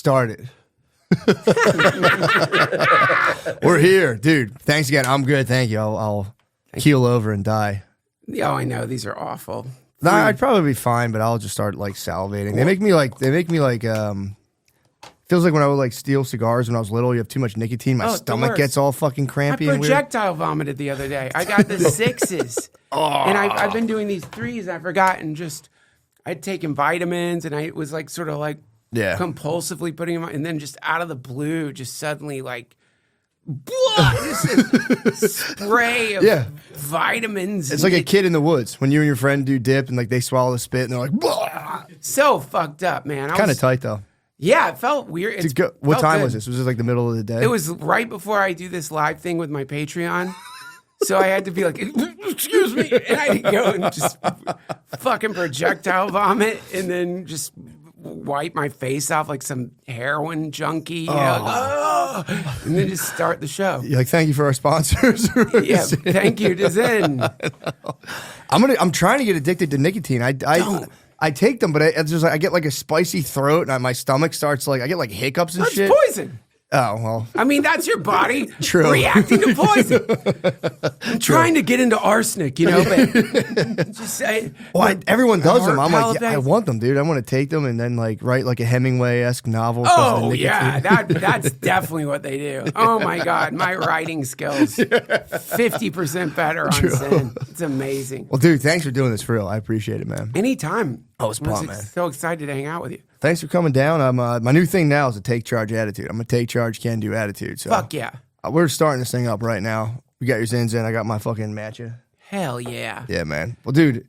started. We're here, dude. Thanks again. I'm good. Thank you. I'll keel over and die. Oh, I know. These are awful. No, I'd probably be fine, but I'll just start like salivating. They make me like feels like when I would like steal cigars when I was little, you have too much nicotine, my stomach gets all fucking crampy and weird. I projectile vomited the other day. I got the 6s. And I've been doing these 3s and I forgot, and just I'd taken vitamins and I was like sort of like compulsively putting them on, and then just out of the blue, just suddenly like just a spray of vitamins. It's like a kid in the woods when you and your friend do dip and like they swallow the spit and they're like, blah. So fucked up, man. Kind of tight though. Yeah, it felt weird. What time was this? Was this like the middle of the day? It was right before I do this live thing with my Patreon. So I had to be like, excuse me. And I had to go and just fucking projectile vomit and then just wipe my face off like some heroin junkie. You know, and then just start the show. You're like, thank you for our sponsors. Yeah, thank you to Zen. I'm trying to get addicted to nicotine. I take them, but it's just like I get like a spicy throat and my stomach starts like I get like hiccups and shit. That's poison. Oh, well. I mean, that's your body reacting to poison. I'm trying to get into arsenic, you know, but just say. Well, everyone does them. I'm like, I want them, dude. I want to take them and then like write like a Hemingway-esque novel. Oh, yeah. That's definitely what they do. Oh, my God. My writing skills, 50% better on Zen. It's amazing. Well, dude, thanks for doing this for real. I appreciate it, man. Anytime. Oh, it's fun, man. So excited to hang out with you. Thanks for coming down. My new thing now is a take charge attitude. I'm a take charge, can do attitude. So fuck yeah. We're starting this thing up right now. We got your Zins in. I got my fucking matcha. Hell yeah. Yeah, man. Well, dude.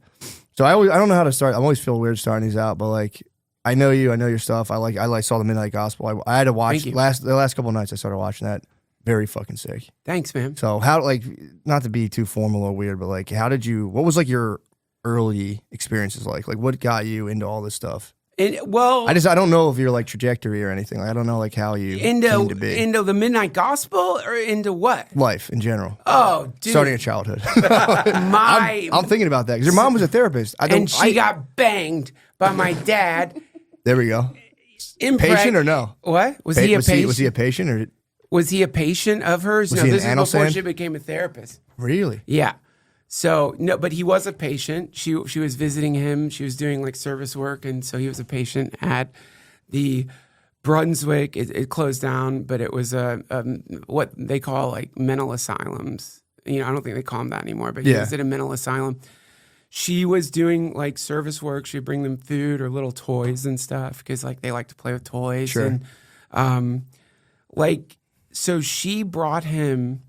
So I don't know how to start. I always feel weird starting these out, but like I know you. I know your stuff. I saw the Midnight Gospel. I had to watch the last couple of nights. I started watching that. Very fucking sick. Thanks, man. So how like not to be too formal or weird, but like what was like your early experiences like? Like what got you into all this stuff? I don't know if you're like trajectory or anything. Like, I don't know like how you came to be. Into the Midnight Gospel or into what? Life in general. Oh, dude. Starting at childhood. I'm thinking about that because your mom was a therapist. And she got banged by my dad. There we go. Patient or no? What? Was he a patient? Was he a patient or? Was he a patient of hers? Was no, he this an is anal before sand? she became a therapist. Really? Yeah. So, no, but he was a patient. She was visiting him. She was doing like service work. And so he was a patient at the Brunswick. It closed down, but it was what they call like mental asylums. You know, I don't think they call them that anymore, but he was at a mental asylum. She was doing like service work. She'd bring them food or little toys and stuff because like they like to play with toys. Sure. And so she brought him.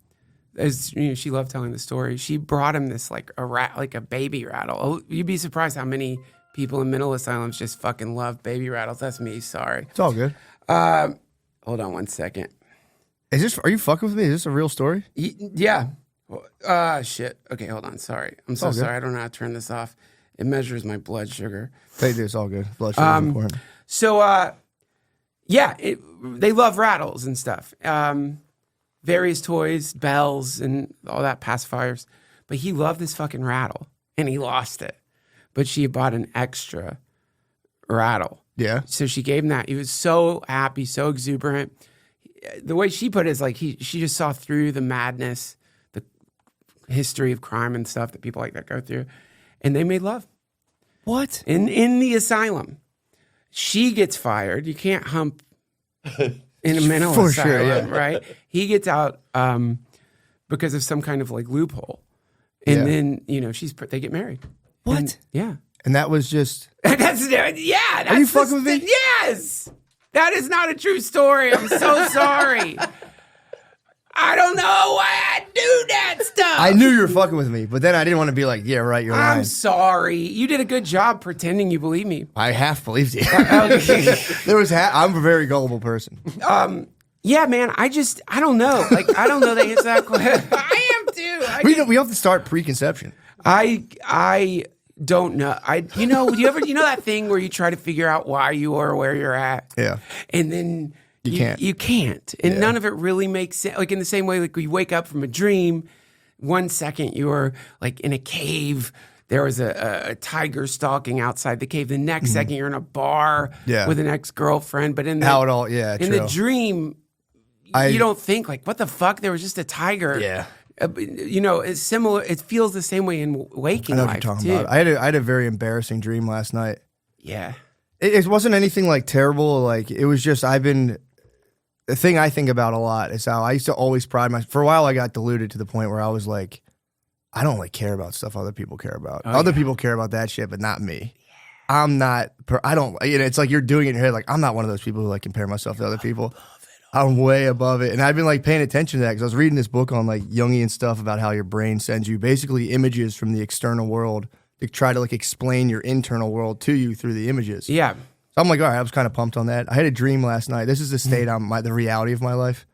As you know, she loved telling the story. She brought him this like a baby rattle. Oh, you'd be surprised how many people in mental asylums just fucking love baby rattles. That's me. Sorry. It's all good. Hold on one second. Are you fucking with me? Is this a real story? Yeah. Shit. Okay, hold on. Sorry. I'm so sorry. I don't know how to turn this off. It measures my blood sugar. It's all good. Blood sugar is important. So, they love rattles and stuff. Various toys, bells, and all that pacifiers. But he loved this fucking rattle, and he lost it. But she bought an extra rattle. Yeah. So she gave him that. He was so happy, so exuberant. The way she put it is like she just saw through the madness, the history of crime and stuff that people like that go through, and they made love. What? In the asylum. She gets fired. You can't hump in a mental asylum, right? He gets out because of some kind of like loophole, and then they get married. What? And that was just that's Are you fucking with me? Yes, that is not a true story. I'm so sorry. I don't know why I do that stuff. I knew you were fucking with me, but then I didn't want to be like, yeah, right, you're lying. I'm sorry. You did a good job pretending you believe me. I half believed you. I'm a very gullible person. Yeah, man. I don't know. Like, I don't know the answer to that question. I am too. We have to start preconception. I don't know. Do you ever that thing where you try to figure out why you are where you're at? Yeah. And then you can't. And none of it really makes sense. Like in the same way, like you wake up from a dream, 1 second you're like in a cave there was a tiger stalking outside the cave. The next second, you're in a bar with an ex-girlfriend. But in the dream, you don't think like, what the fuck? There was just a tiger. Yeah. It's similar. It feels the same way in waking life. I know what you're talking about. I had a very embarrassing dream last night. Yeah. It wasn't anything like terrible. Like it was just the thing I think about a lot is how I used to always pride myself. For a while, I got deluded to the point where I was like, I don't like care about stuff other people care about. Other people care about that shit, but not me. Yeah. I'm not. I don't. It's like you're doing it in your head. Like I'm not one of those people who like compare myself to other people. I'm way above it, and I've been like paying attention to that because I was reading this book on like Jungian stuff about how your brain sends you basically images from the external world to try to like explain your internal world to you through the images. Yeah. So I'm like, all right, I was kind of pumped on that. I had a dream last night. This is the state the reality of my life.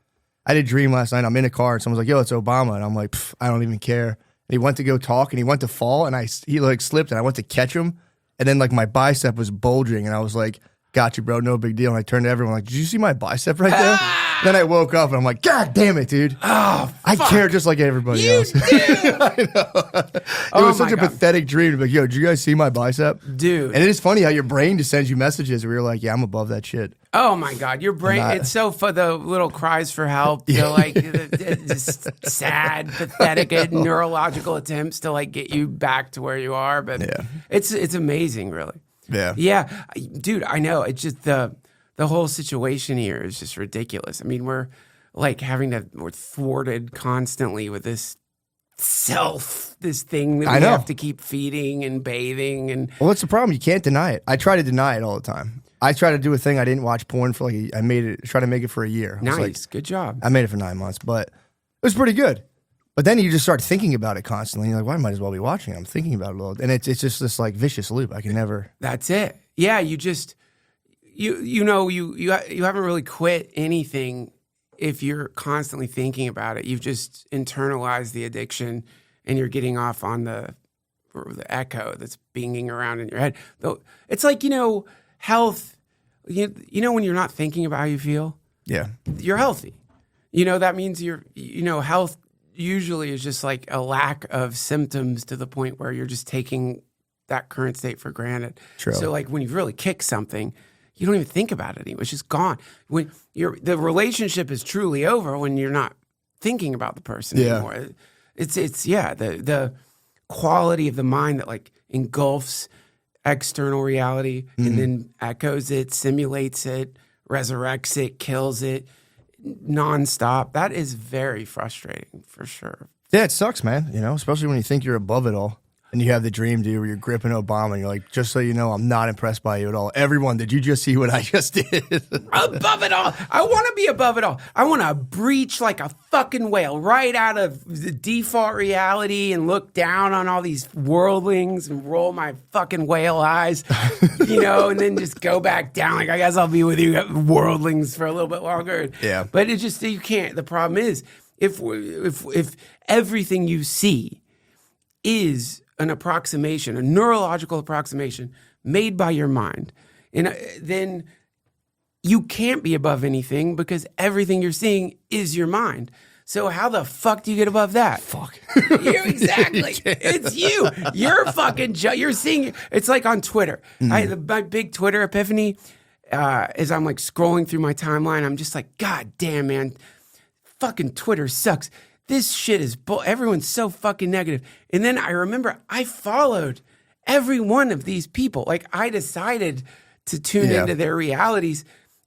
I had a dream last night. I'm in a car and someone's like, yo, it's Obama. And I'm like, I don't even care. And he went to go talk and he went to fall and he like slipped and I went to catch him. And then like my bicep was bulging and I was like, got you, bro. No big deal. And I turned to everyone like, did you see my bicep right there? Then I woke up and I'm like, God damn it, dude. Oh, I care just like everybody else. I know. It was such a pathetic dream to be like, yo, did you guys see my bicep? Dude. And it is funny how your brain just sends you messages where you're like, yeah, I'm above that shit. Oh my God, your brain, it's so for the little cries for help, they're like just sad, pathetic neurological attempts to like get you back to where you are. But it's amazing, really. Yeah. Yeah. Dude, I know. It's just the whole situation here is just ridiculous. I mean, we're like we're thwarted constantly with this thing that we have to keep feeding and bathing. And well, what's the problem? You can't deny it. I try to deny it all the time. I try to do a thing. I didn't watch porn for try to make it for a year. Nice. Good job. I made it for 9 months, but it was pretty good. But then you just start thinking about it constantly. You're like, well, I might as well be watching it. I'm thinking about it a little. And it's just this like vicious loop. I can never. That's it. Yeah. You just, you haven't really quit anything if you're constantly thinking about it. You've just internalized the addiction and you're getting off on the echo that's binging around in your head. Though it's like, health, when you're not thinking about how you feel, you're healthy. That means health usually is just like a lack of symptoms to the point where you're just taking that current state for granted. True. So like when you really kick something, you don't even think about it anymore. It's just gone. When the relationship is truly over when you're not thinking about the person anymore. It's the quality of the mind that like engulfs external reality and then echoes it, simulates it, resurrects it, kills it nonstop. That is very frustrating for sure. Yeah, it sucks, man. Especially when you think you're above it all. And you have the dream, dude, where you're gripping Obama and you're like, just so you know, I'm not impressed by you at all. Everyone, did you just see what I just did? Above it all. I want to be above it all. I want to breach like a fucking whale right out of the default reality and look down on all these worldlings and roll my fucking whale eyes, and then just go back down. Like, I guess I'll be with you worldlings for a little bit longer. Yeah. But it just, you can't. The problem is, if everything you see is an approximation, a neurological approximation made by your mind, and then you can't be above anything because everything you're seeing is your mind. So how the fuck do you get above that? Fuck. Exactly. It's you. You're fucking, you're seeing, it's like on Twitter. My big Twitter epiphany is I'm like scrolling through my timeline. I'm just like, God damn, man, fucking Twitter sucks. This shit is everyone's so fucking negative. And then I remember I followed every one of these people. Like I decided to tune into their realities.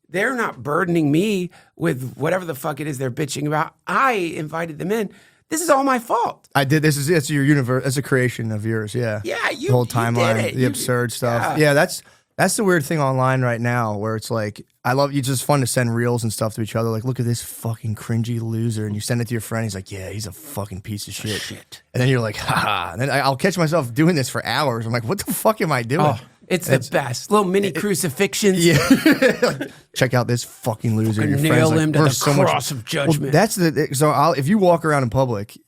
They're not burdening me with whatever the fuck it is they're bitching about. I invited them in. This is all my fault. I did. It's your universe. It's a creation of yours. Yeah. Yeah. The whole timeline, the absurd stuff. Yeah. That's the weird thing online right now where it's like, it's just fun to send reels and stuff to each other. Like, look at this fucking cringy loser. And you send it to your friend. He's like, yeah, he's a fucking piece of shit. And then you're like, ha. And then I'll catch myself doing this for hours. I'm like, what the fuck am I doing? Oh, it's the best. Little mini crucifixions. Yeah. Like, check out this fucking loser. And your nail him to the cross of judgment. Well, if you walk around in public,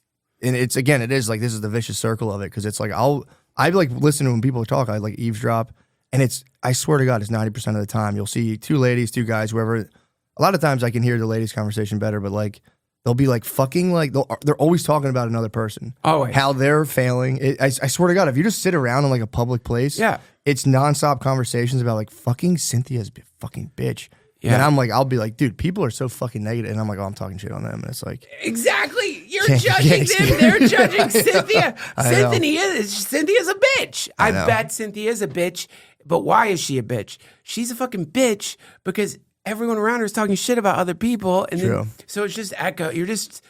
and it is like, this is the vicious circle of it. Cause it's like, I like listen to when people talk, I like eavesdrop. And I swear to God, it's 90% of the time. You'll see two ladies, two guys, whoever. A lot of times I can hear the ladies' conversation better, but like they'll be like fucking like they're always talking about another person. Always. How they're failing. I swear to God, if you just sit around in like a public place, it's nonstop conversations about like fucking Cynthia's a fucking bitch. Yeah. And I'm like, I'll be like, dude, people are so fucking negative. And I'm like, oh, I'm talking shit on them. And it's like, exactly. You're judging them. They're judging Cynthia. Cynthia's a bitch. I bet Cynthia's a bitch. But why is she a bitch? She's a fucking bitch because everyone around her is talking shit about other people. And then, so it's just echo. It's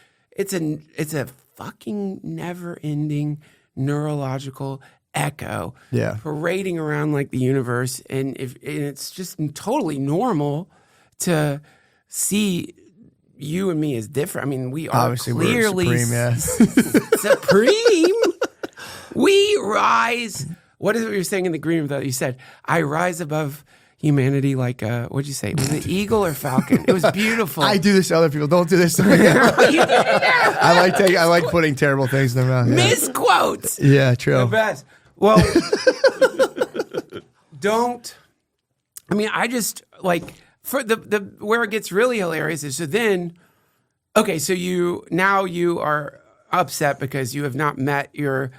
a fucking never ending neurological echo parading around like the universe. And it's just totally normal to see you and me as different. I mean, we are obviously clearly we're supreme, supreme. We rise. What is it you're saying in the green that you said? I rise above humanity like what'd you say? Was it eagle or falcon? It was beautiful. I do this to other people. Don't do this to me. I like putting terrible things in their mouth. Misquotes. Yeah, true. The best. Well, don't. I mean, I just like for the where it gets really hilarious is so then. Okay, so you are upset because you have not met your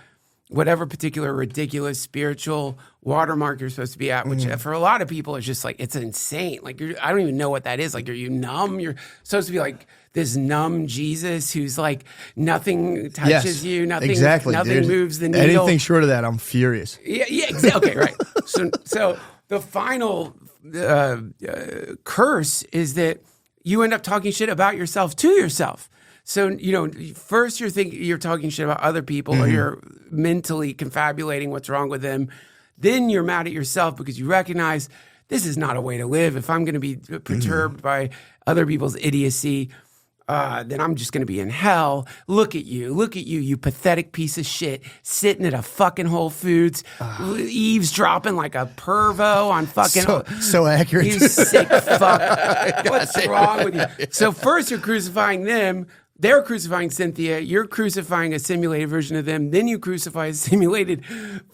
whatever particular ridiculous spiritual watermark you're supposed to be at, which for a lot of people is just like, it's insane. Like, I don't even know what that is. Like, are you numb? You're supposed to be like this numb Jesus who's like, nothing touches you, nothing moves the needle. Anything short of that, I'm furious. Yeah, exactly. Okay, right. So the final curse is that you end up talking shit about yourself to yourself. So, first you're talking shit about other people or you're mentally confabulating what's wrong with them. Then you're mad at yourself because you recognize this is not a way to live. If I'm going to be perturbed by other people's idiocy, then I'm just going to be in hell. Look at you, you pathetic piece of shit, sitting at a fucking Whole Foods, eavesdropping like a pervo on fucking... So accurate. You sick fuck. What's wrong with you? So first you're crucifying them. They're crucifying Cynthia. You're crucifying a simulated version of them. Then you crucify a simulated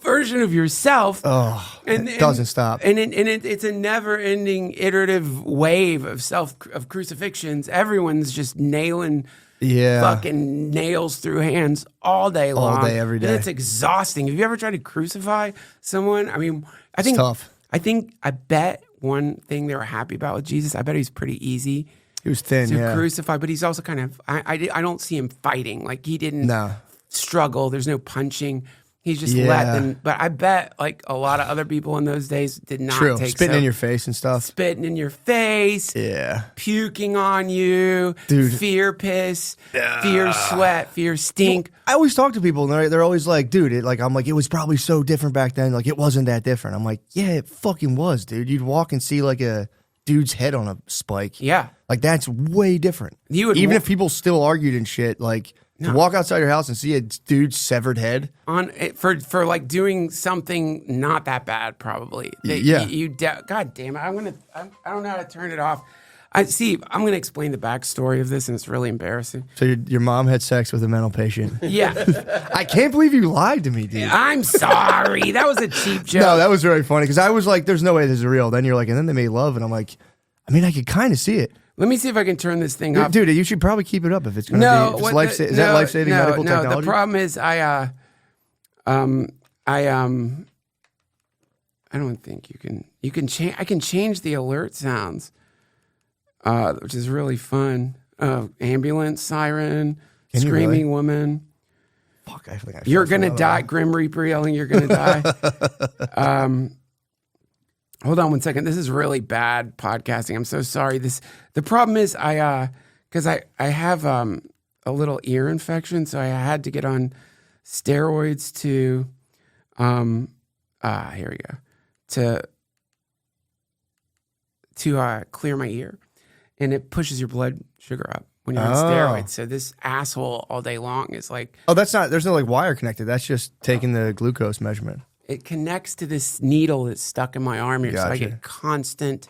version of yourself. Oh, it doesn't stop. And it's a never-ending iterative wave of crucifixions. Everyone's just nailing fucking nails through hands all day long. All day, every day. And it's exhausting. Have you ever tried to crucify someone? I mean, it's tough. I bet one thing they were happy about with Jesus, I bet he was pretty easy. He was thin, to crucify, but he's also kind of, I don't see him fighting. Like, he didn't struggle. There's no punching. He's just let them. But I bet, like, a lot of other people in those days did not take spitting in your face and stuff. Spitting in your face. Yeah. Puking on you. Dude. Fear piss. Fear sweat. Fear stink. I always talk to people, and they're always like, dude, I'm like, it was probably so different back then. Like, it wasn't that different. I'm like, yeah, it fucking was, dude. You'd walk and see, like, a dude's head on a spike. Yeah. Like, that's way different. Even if people still argued and shit, like, to walk outside your house and see a dude's severed head. For like doing something not that bad, probably. God damn it. I don't know how to turn it off. I'm going to explain the backstory of this, and it's really embarrassing. So your mom had sex with a mental patient. Yeah. I can't believe you lied to me, dude. I'm sorry. That was a cheap joke. No, that was really funny, because I was like, there's no way this is real. Then you're like, and then they made love, and I'm like, I mean, I could kind of see it. Let me see if I can turn this thing up. Dude, you should probably keep it up if it's going to be. Is that life-saving medical technology? No, the problem is I don't think you can change. I can change the alert sounds, which is really fun. Ambulance, siren, screaming woman. Fuck, I think you're gonna die. Grim Reaper yelling, "You're gonna die." Hold on one second. This is really bad podcasting. I'm so sorry. The problem is because I have a little ear infection, so I had to get on steroids to here we go to clear my ear, and it pushes your blood sugar up when you're on steroids. So this asshole all day long is like, there's no like wire connected. That's just taking the glucose measurement. It connects to this needle that's stuck in my arm here. Gotcha. So I get constant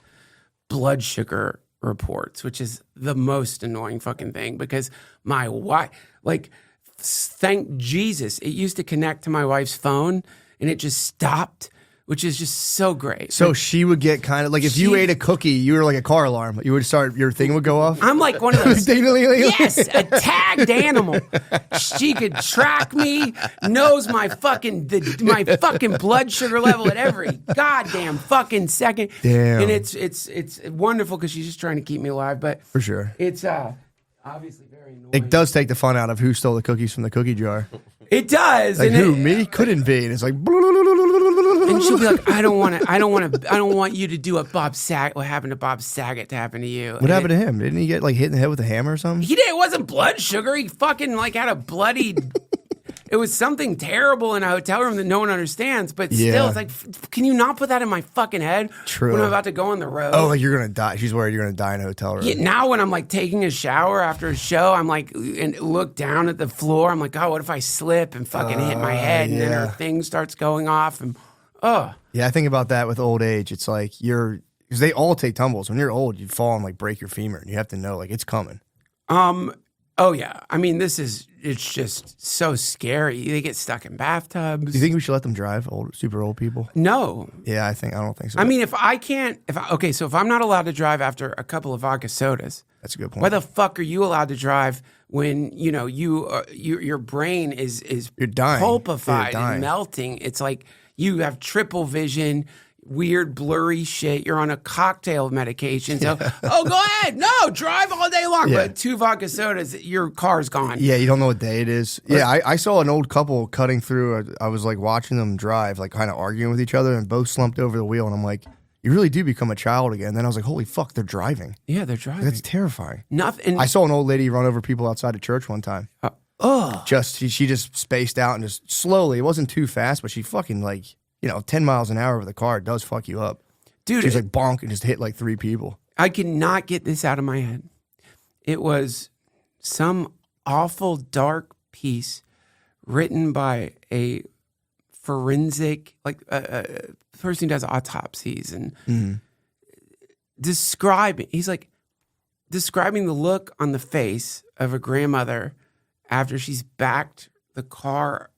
blood sugar reports, which is the most annoying fucking thing, because my wife, like, thank Jesus, it used to connect to my wife's phone and it just stopped which is just so great. So she would get kind of like if you ate a cookie, you were like a car alarm. You would start, your thing would go off. I'm like one of those. Yes, a tagged animal. She could track me, knows my fucking blood sugar level at every goddamn fucking second. Damn. And it's wonderful because she's just trying to keep me alive. But for sure, it's obviously very annoying. It does take the fun out of who stole the cookies from the cookie jar. It does. Like who? Me? Couldn't be. And it's like. And she'll be like, I don't want you to do what happened to Bob Saget to happen to you. What happened to him? Didn't he get like hit in the head with a hammer or something? He did. It wasn't blood sugar. He fucking like had a bloodied. It was something terrible in a hotel room that no one understands. But still, it's like, can you not put that in my fucking head? True. When I'm about to go on the road. Oh, like you're gonna die. She's worried you're gonna die in a hotel room. Yeah, now when I'm like taking a shower after a show, I'm like, and look down at the floor. I'm like, oh, what if I slip and fucking hit my head, and then her thing starts going off, and yeah, I think about that with old age. It's like because they all take tumbles. When you're old, you fall and like break your femur, and you have to know like it's coming. Oh yeah, I mean it's just so scary. They get stuck in bathtubs. Do you think we should let them drive? Super old people? No. Yeah, I don't think so. I mean, if I'm not allowed to drive after a couple of vodka sodas, that's a good point. Why the fuck are you allowed to drive when your brain is you're dying, pulpified and melting? It's like you have triple vision. Weird, blurry shit. You're on a cocktail of medication. So, go ahead. No, drive all day long. Yeah. But 2 vodka sodas, your car's gone. Yeah, you don't know what day it is. Yeah, I saw an old couple cutting through. I was like watching them drive, like kind of arguing with each other, and both slumped over the wheel. And I'm like, you really do become a child again. Then I was like, holy fuck, they're driving. Yeah, they're driving. That's terrifying. Nothing. I saw an old lady run over people outside of church one time. She just spaced out and just slowly. It wasn't too fast, but she fucking like. 10 miles an hour with a car does fuck you up. Dude. She's like bonk and just hit like 3 people. I cannot get this out of my head. It was some awful dark piece written by a forensic, like a person who does autopsies and describing the look on the face of a grandmother after she's backed the car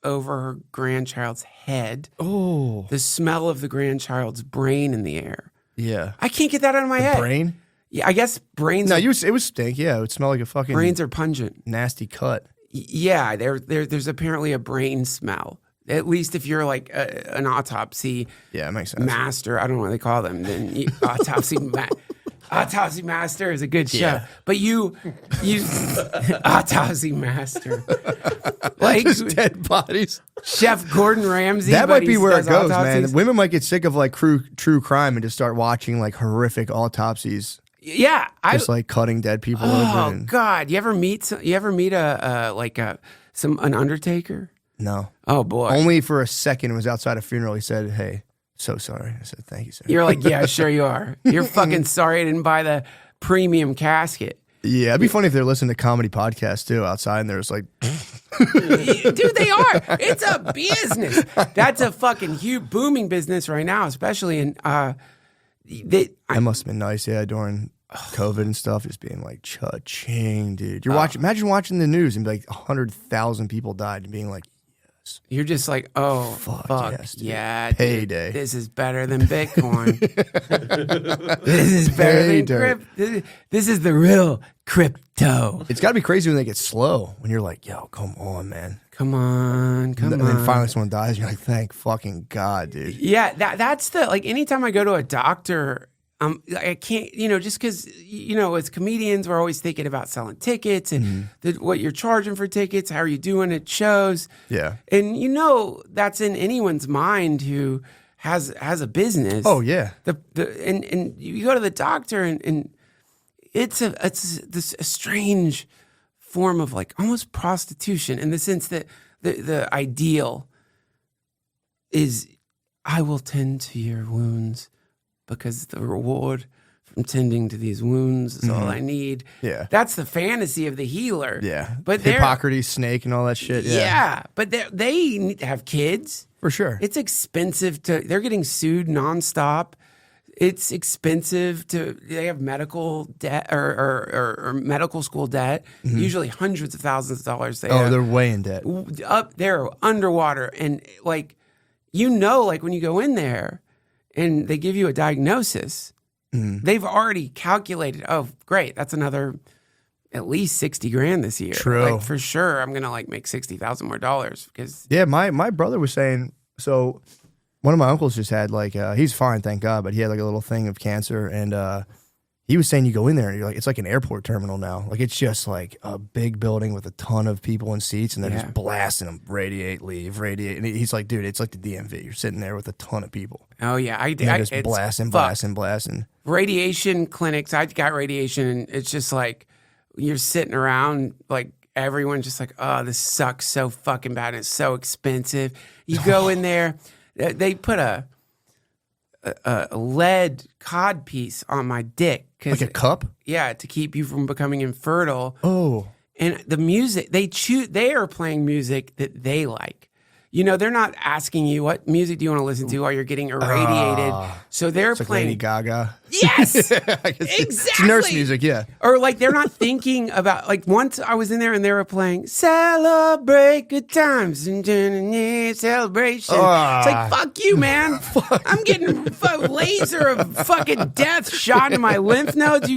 over her grandchild's head. Oh. The smell of the grandchild's brain in the air. Yeah. I can't get that out of my head. Brain? Yeah, I guess brains. No, it would stink. Yeah, it would smell like a fucking. Brains are pungent. Nasty cut. Yeah, there's apparently a brain smell. At least if you're like an autopsy. Yeah, it makes sense. Master. I don't know what they call them. Then Autopsy Master is a good show, but you Autopsy Master, like just dead bodies. Chef Gordon Ramsay. That might be where it goes, autopsies. man. Women might get sick of like true crime and just start watching like horrific autopsies. Yeah, just like cutting dead people. Oh God, you ever meet an undertaker? No. Oh boy, only for a second. It was outside a funeral. He said, "Hey. So sorry." I said, "Thank you, sir." You're like, yeah, sure you are. You're fucking sorry I didn't buy the premium casket. Yeah, it'd be funny if they're listening to comedy podcasts too outside and there's like... Dude, they are. It's a business. That's a fucking huge booming business right now, especially in... That must have been nice, yeah, during COVID and stuff, just being like, cha-ching, dude. Imagine watching the news and be like 100,000 people died and being like, you're just like, oh, fuck yes, yeah. Payday. Dude, this is better than Bitcoin. This is better than crypto. This is the real crypto. It's got to be crazy when they get slow, when you're like, yo, come on, man. Come on. And then finally someone dies, and you're like, thank fucking God, dude. Yeah, that's the, like, anytime I go to a doctor, I can't, just because, as comedians, we're always thinking about selling tickets and what you're charging for tickets, how are you doing at shows? Yeah. And, that's in anyone's mind who has a business. Oh, yeah. And you go to the doctor and it's a strange form of like almost prostitution in the sense that the ideal is I will tend to your wounds because the reward from tending to these wounds is all I need. Yeah. That's the fantasy of the healer. Yeah. But Hippocrates, snake, and all that shit. Yeah. But they need to have kids. For sure. It's expensive they're getting sued nonstop. It's expensive they have medical debt or medical school debt, usually hundreds of thousands of dollars. They're way in debt. Up there, underwater. And like, like when you go in there and they give you a diagnosis, they've already calculated, oh, great, that's another at least 60 grand this year. True. Like, for sure, I'm going to like make $60,000 more because. Yeah, my brother was saying, so one of my uncles just had like, he's fine, thank God, but he had like a little thing of cancer, and he was saying you go in there and you're like, it's like an airport terminal now. Like it's just like a big building with a ton of people in seats, and they're just blasting them, radiate, leave, radiate. And he's like, dude, it's like the DMV. You're sitting there with a ton of people. Oh yeah, Just blasting. Radiation clinics. I got radiation, and it's just like you're sitting around like everyone's just like, oh, this sucks so fucking bad. And it's so expensive. You go in there, they put a lead cod piece on my dick. Like a cup? Yeah, to keep you from becoming infertile. Oh. And the music, they are playing music that they like. You know, they're not asking you what music do you want to listen to while you're getting irradiated. So they're it's playing like Lady Gaga. Yes, exactly. It's nurse music, yeah. Or like they're not thinking about, like once I was in there and they were playing "Celebrate Good Times" and celebration. It's like, fuck you, man. I'm getting a laser of fucking death shot in my lymph nodes.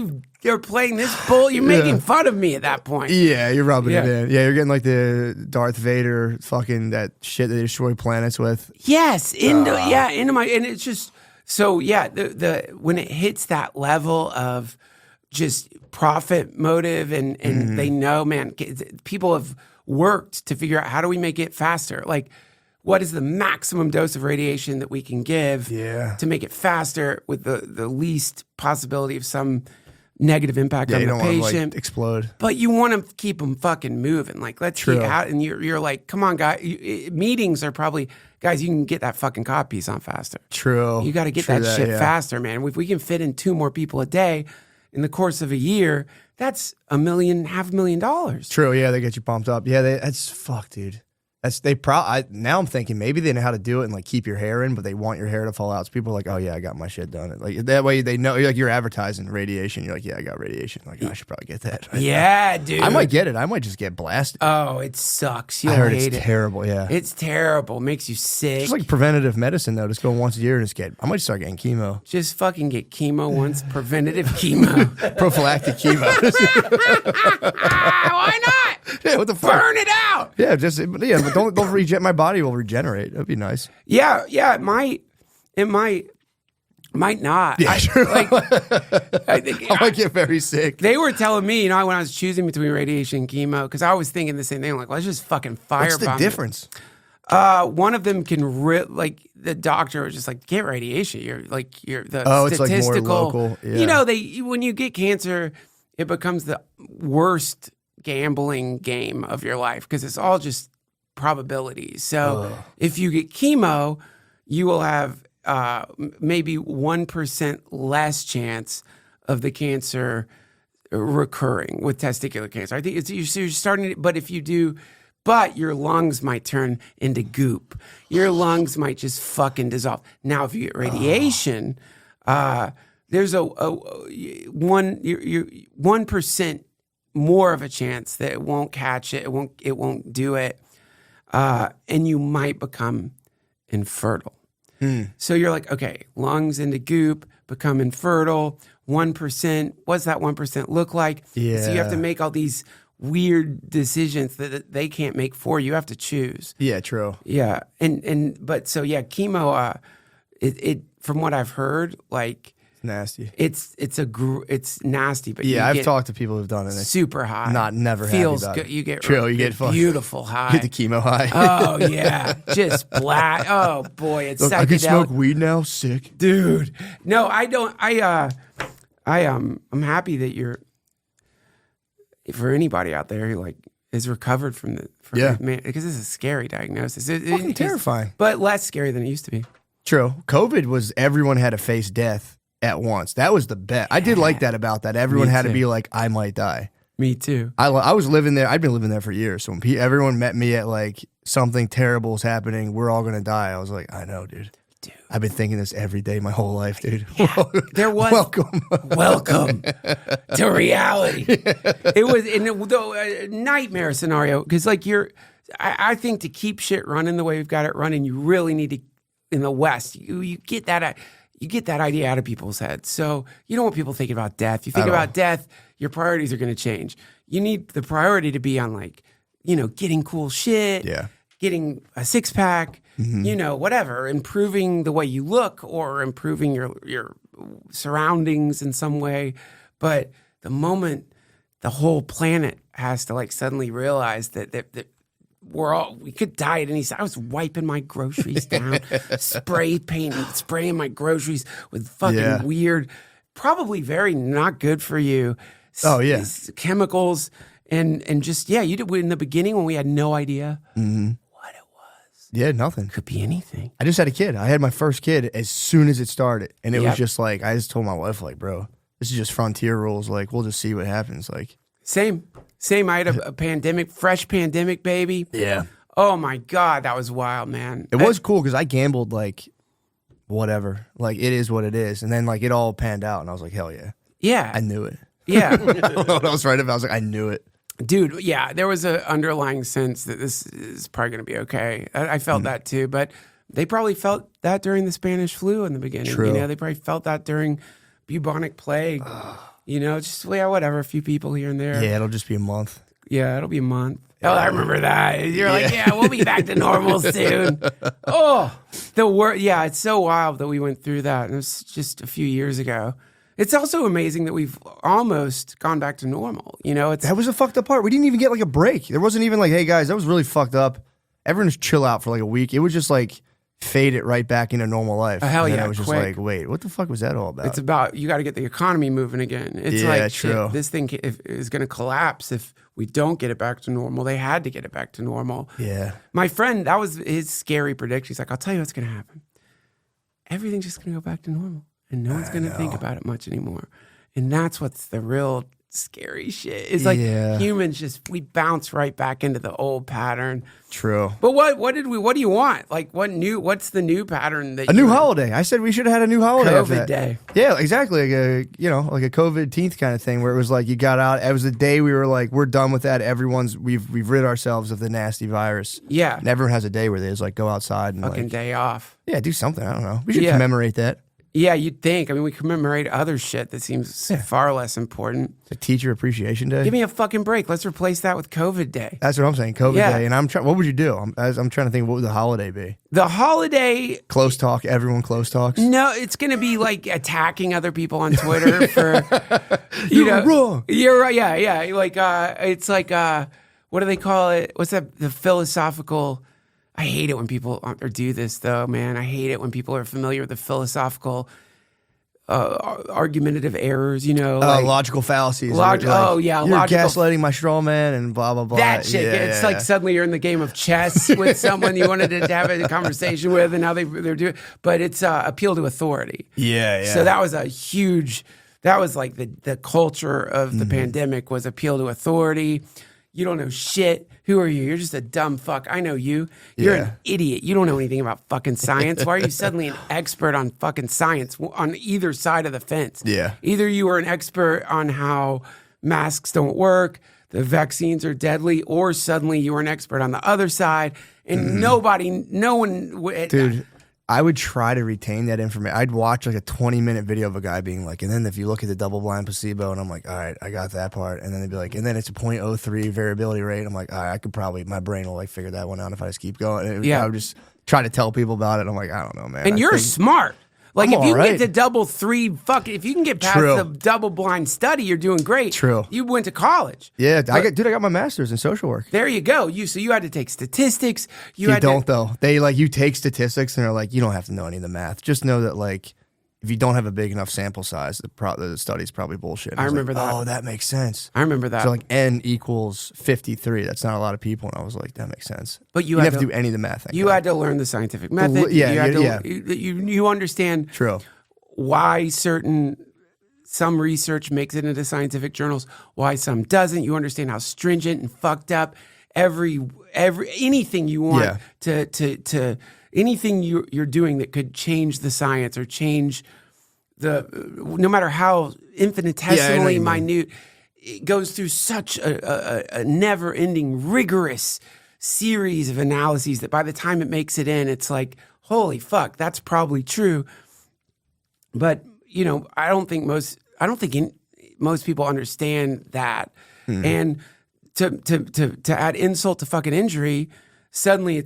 You're playing this bull. You're making fun of me at that point. Yeah, you're rubbing it in. Yeah, you're getting like the Darth Vader fucking that shit that they destroy planets with. Yes, into my, and it's just so the when it hits that level of just profit motive and they know, man, people have worked to figure out how do we make it faster. Like, what is the maximum dose of radiation that we can give to make it faster with the least possibility of some negative impact on the patient. Want to, like, explode. But you want to keep them fucking moving. Like, let's get out. And you're like, come on, guys. Meetings are probably, guys, you can get that fucking cod piece on faster. True. You got to get that shit faster, man. If we can fit in 2 more people a day in the course of a year, that's $500,000. True. Yeah, they get you pumped up. Yeah, that's fuck, dude. Now I'm thinking maybe they know how to do it and like keep your hair in, but they want your hair to fall out. So people are like, oh yeah, I got my shit done. Like that way they know, like, you're advertising radiation. You're like, yeah, I got radiation. Like, I should probably get that. Yeah, dude. I might get it. I might just get blasted. Oh, it sucks. I heard it's terrible. Yeah, it's terrible. Makes you sick. Just like preventative medicine though. Just go once a year and I might start getting chemo. Just fucking get chemo once. Preventative chemo. Prophylactic chemo. Why not? Yeah, what the fuck? Burn it out. Yeah, but don't reject. My body will regenerate. That'd be nice. Yeah, it might not. Yeah, sure. I think I might get very sick. They were telling me, when I was choosing between radiation and chemo, because I was thinking the same thing. Like, let's just fucking firebomb. What's the difference? One of them can like the doctor was just like, get radiation. You're the statistical. It's like more local. Yeah. You know, when you get cancer, it becomes the worst gambling game of your life because it's all just probabilities. So if you get chemo, you will have maybe 1% less chance of the cancer recurring with testicular cancer. I think you're starting to, but if you do, but your lungs might turn into goop. Your lungs might just fucking dissolve. Now, if you get radiation, there's a 1% more of a chance that it won't catch it. It won't do it. And you might become infertile. So you're like, okay, lungs into goop, become infertile, 1%. What's that 1% look like? Yeah. So you have to make all these weird decisions that they can't make for you. You have to choose. Yeah, true. Yeah. But chemo, it from what I've heard, like, nasty. It's nasty, but yeah, I've talked to people who've done it. It's super high. Never feels happy about good. it. You get you get beautiful high. You get the chemo high. Oh yeah, just black. Oh boy, it's psychedelic. I can smoke weed now. Sick, dude. No, I don't. I'm happy that you're. For anybody out there who like is recovered from man, because this is a scary diagnosis. It's terrifying, but less scary than it used to be. True. COVID was everyone had to face death at once. That was the bet. I did like that about that. Everyone had to be like, I might die. Me too. I was living there. I'd been living there for years. So when everyone met me at like something terrible is happening, we're all going to die. I was like, I know, dude. I've been thinking this every day my whole life, dude. Yeah, there was welcome to reality. It was a nightmare scenario because like I think to keep shit running the way we've got it running, you really need to in the West, you get that idea out of people's heads. So you don't want people thinking about death. You think about death, your priorities are going to change. You need the priority to be on like, getting cool shit, getting a six pack, whatever, improving the way you look or improving your surroundings in some way. But the moment the whole planet has to like suddenly realize that we could die at any time. I was wiping my groceries down, spraying my groceries with fucking weird, probably very not good for you. Chemicals and just you did in the beginning when we had no idea what it was. Yeah, nothing. Could be anything. I just had a kid. I had my first kid as soon as it started, and it was just like I just told my wife like, bro, this is just frontier rules. Like we'll just see what happens. Like same. I had a fresh pandemic, baby. Yeah. Oh my God, that was wild, man. It was cool because I gambled like whatever. Like it is what it is. And then like it all panned out and I was like, hell yeah. Yeah. I knew it. Yeah. I don't know what I was right about. I was like, I knew it. Dude, yeah, there was an underlying sense that this is probably going to be okay. I felt that too, but they probably felt that during the Spanish flu in the beginning. True. They probably felt that during bubonic plague. Just whatever, a few people here and there. Yeah, it'll just be a month. Yeah, it'll be a month. Oh, I remember that. You're like, we'll be back to normal soon. Oh, it's so wild that we went through that. And it was just a few years ago. It's also amazing that we've almost gone back to normal. That was the fucked up part. We didn't even get like a break. There wasn't even like, hey guys, that was really fucked up. Everyone just chill out for like a week. It was just like fade it right back into normal life. Hell and yeah, it was just like, wait, what the fuck was that all about? It's about, you got to get the economy moving again. It's true. Shit, this thing is going to collapse if we don't get it back to normal. They had to get it back to normal. Yeah. My friend, that was his scary prediction. He's like, I'll tell you what's going to happen. Everything's just going to go back to normal. And no one's going to think about it much anymore. And that's what's the real scary shit. It's like humans we bounce right back into the old pattern. True. But what do you want? Like what's the new pattern that a new holiday? I said we should have had a new holiday. COVID day. Yeah, exactly. Like a COVID-19 kind of thing where it was like you got out. It was the day we were like, we're done with that. We've rid ourselves of the nasty virus. Yeah. And everyone has a day where they just like go outside and fucking day off. Yeah, do something. I don't know. We should commemorate that. Yeah, you'd think. I mean, we commemorate other shit that seems far less important. It's a Teacher Appreciation Day. Give me a fucking break. Let's replace that with COVID Day. That's what I'm saying, COVID Day. And I'm trying. What would you do? I'm trying to think. What would the holiday be? The holiday. Close talk. Everyone close talks. No, it's going to be like attacking other people on Twitter for. You're wrong. You're right. Yeah. Like it's like what do they call it? What's that? The philosophical. I hate it when people do this, though, man. I hate it when people are familiar with the philosophical argumentative errors, logical fallacies. You're gaslighting my straw man and blah, blah, blah. That shit. It's like suddenly you're in the game of chess with someone you wanted to have a conversation with, and now they're doing. But it's appeal to authority. Yeah. So that was that was like the culture of the pandemic was appeal to authority. You don't know shit. Who are you? You're just a dumb fuck. I know you. You're an idiot. You don't know anything about fucking science. Why are you suddenly an expert on fucking science on either side of the fence? Yeah. Either you are an expert on how masks don't work, the vaccines are deadly, or suddenly you are an expert on the other side, and no one. Dude, I would try to retain that information. I'd watch like a 20-minute video of a guy being like, and then if you look at the double-blind placebo, and I'm like, all right, I got that part. And then they'd be like, and then it's a 0.03 variability rate. I'm like, all right, I could probably, my brain will like figure that one out if I just keep going. And I would just try to tell people about it. And I'm like, I don't know, man. And you're smart. Like if you can get to if you can get past the double-blind study, you're doing great. True. You went to college. Yeah, I got my master's in social work. There you go. So you had to take statistics. You don't though. They you take statistics and they're like, you don't have to know any of the math. Just know that like if you don't have a big enough sample size, the study's probably bullshit. I remember that. Oh, that makes sense. I remember that. So like N equals 53. That's not a lot of people. And I was like, that makes sense. But you have to do any of the math. You had to learn the scientific method. You understand. True. Why some research makes it into scientific journals, why some doesn't. You understand how stringent and fucked up anything you want to anything you're doing that could change the science or change no matter how infinitesimally minute, it goes through such a never-ending, rigorous series of analyses that by the time it makes it in, it's like, holy fuck, that's probably true. But, you know, I don't think most people understand that. And to add insult to fucking injury, suddenly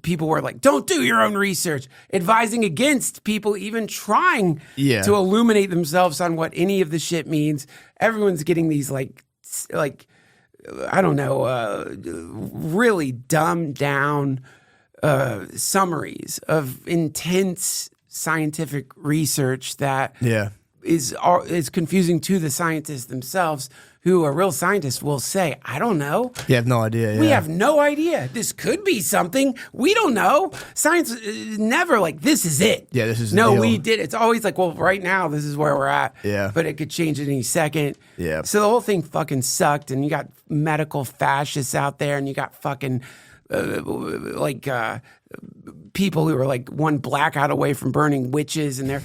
people were like, don't do your own research, advising against people even trying to illuminate themselves on what any of the shit means. Everyone's getting these like I don't know, really dumbed down summaries of intense scientific research that is confusing to the scientists themselves, who a real scientist will say, I don't know. You have no idea. We have no idea. This could be something. We don't know. Science is never like, this is it. Yeah, this is no, the deal. we did. It's always like, well, right now, this is where we're at. Yeah. But it could change at any second. Yeah. So the whole thing fucking sucked. And you got medical fascists out there, and you got fucking people who are like one blackout away from burning witches, and they're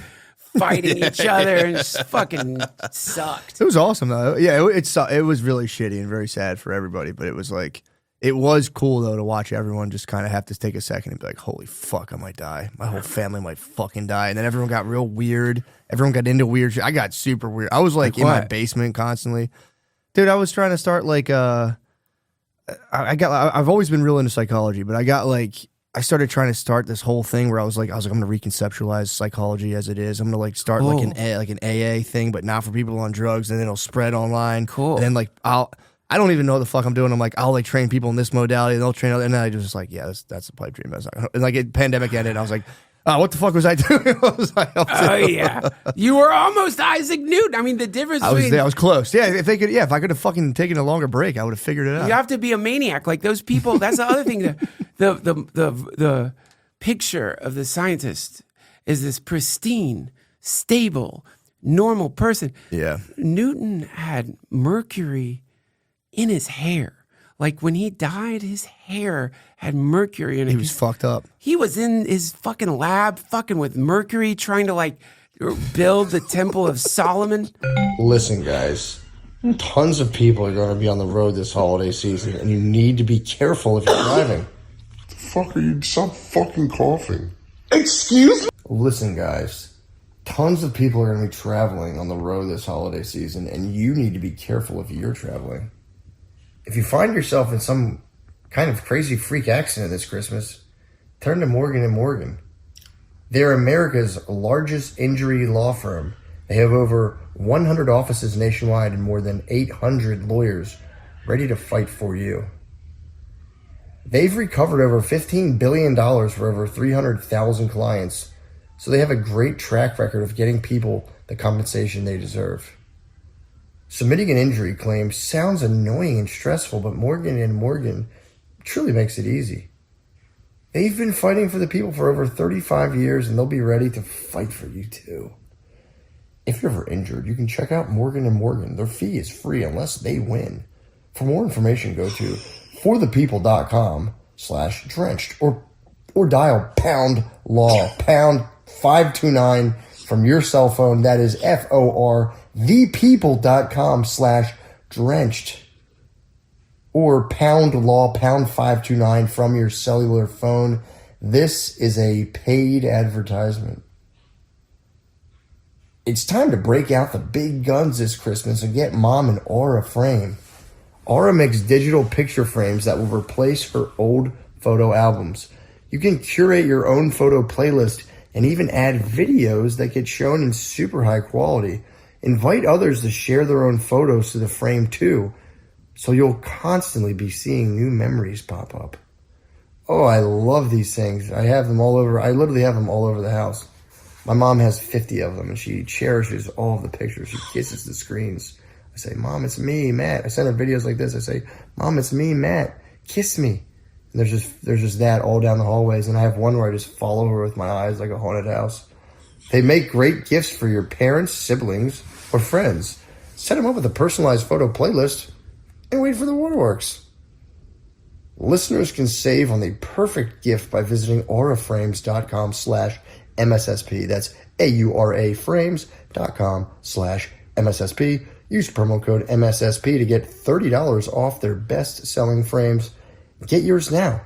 fighting each other, and it just fucking sucked. It was awesome though. Yeah, it was really shitty and very sad for everybody, but it was like, it was cool though to watch everyone just kind of have to take a second and be like, holy fuck, I might die. My whole family might fucking die. And then everyone got real weird. Everyone got into weird shit. I got super weird. I was like in my basement constantly. Dude, I was trying to start like I've always been real into psychology, but I started trying to start this whole thing where I was like, I'm going to reconceptualize psychology as it is. I'm going to like start like an AA thing, but not for people on drugs, and then it'll spread online. Cool. And then like I don't even know what the fuck I'm doing. I'm like, I'll like train people in this modality, and they'll train other, and then I just like, yeah, that's a pipe dream. And like pandemic ended, and I was like, what the fuck was I doing? What was I up to? Oh yeah, you were almost Isaac Newton. I mean, the difference. I was close. Yeah, if I could have fucking taken a longer break, I would have figured it out. You have to be a maniac like those people. That's the other thing. The picture of the scientist is this pristine, stable, normal person. Yeah. Newton had mercury in his hair. Like when he died, his hair had mercury in it. He was fucked up. He was in his fucking lab fucking with mercury, trying to like build the Temple of Solomon. Listen, guys, tons of people are going to be on the road this holiday season, and you need to be careful if you're driving. The fuck are you? Stop fucking coughing. Excuse me? Listen, guys, tons of people are going to be traveling on the road this holiday season, and you need to be careful if you're traveling. If you find yourself in some kind of crazy freak accident this Christmas, turn to Morgan & Morgan. They're America's largest injury law firm. They have over 100 offices nationwide and more than 800 lawyers ready to fight for you. They've recovered over $15 billion for over 300,000 clients, so they have a great track record of getting people the compensation they deserve. Submitting an injury claim sounds annoying and stressful, but Morgan & Morgan truly makes it easy. They've been fighting for the people for over 35 years, and they'll be ready to fight for you too. If you're ever injured, you can check out Morgan & Morgan. Their fee is free unless they win. For more information, go to forthepeople.com/drenched or dial pound law, pound 529 from your cell phone. That is forthepeople.com/drenched or pound law, pound 529 from your cellular phone. This is a paid advertisement. It's time to break out the big guns this Christmas and get mom an Aura frame. Aura makes digital picture frames that will replace her old photo albums. You can curate your own photo playlist and even add videos that get shown in super high quality. Invite others to share their own photos to the frame too, so you'll constantly be seeing new memories pop up. Oh, I love these things. I literally have them all over the house. My mom has 50 of them, and she cherishes all of the pictures. She kisses the screens. I say, Mom, it's me, Matt. I send her videos like this. I say, Mom, it's me, Matt. Kiss me. And there's just that all down the hallways. And I have one where I just follow her with my eyes like a haunted house. They make great gifts for your parents, siblings, or friends. Set them up with a personalized photo playlist and wait for the waterworks. Listeners can save on the perfect gift by visiting auraframes.com/MSSP. That's AURA frames.com/MSSP. Use promo code MSSP to get $30 off their best-selling frames. Get yours now,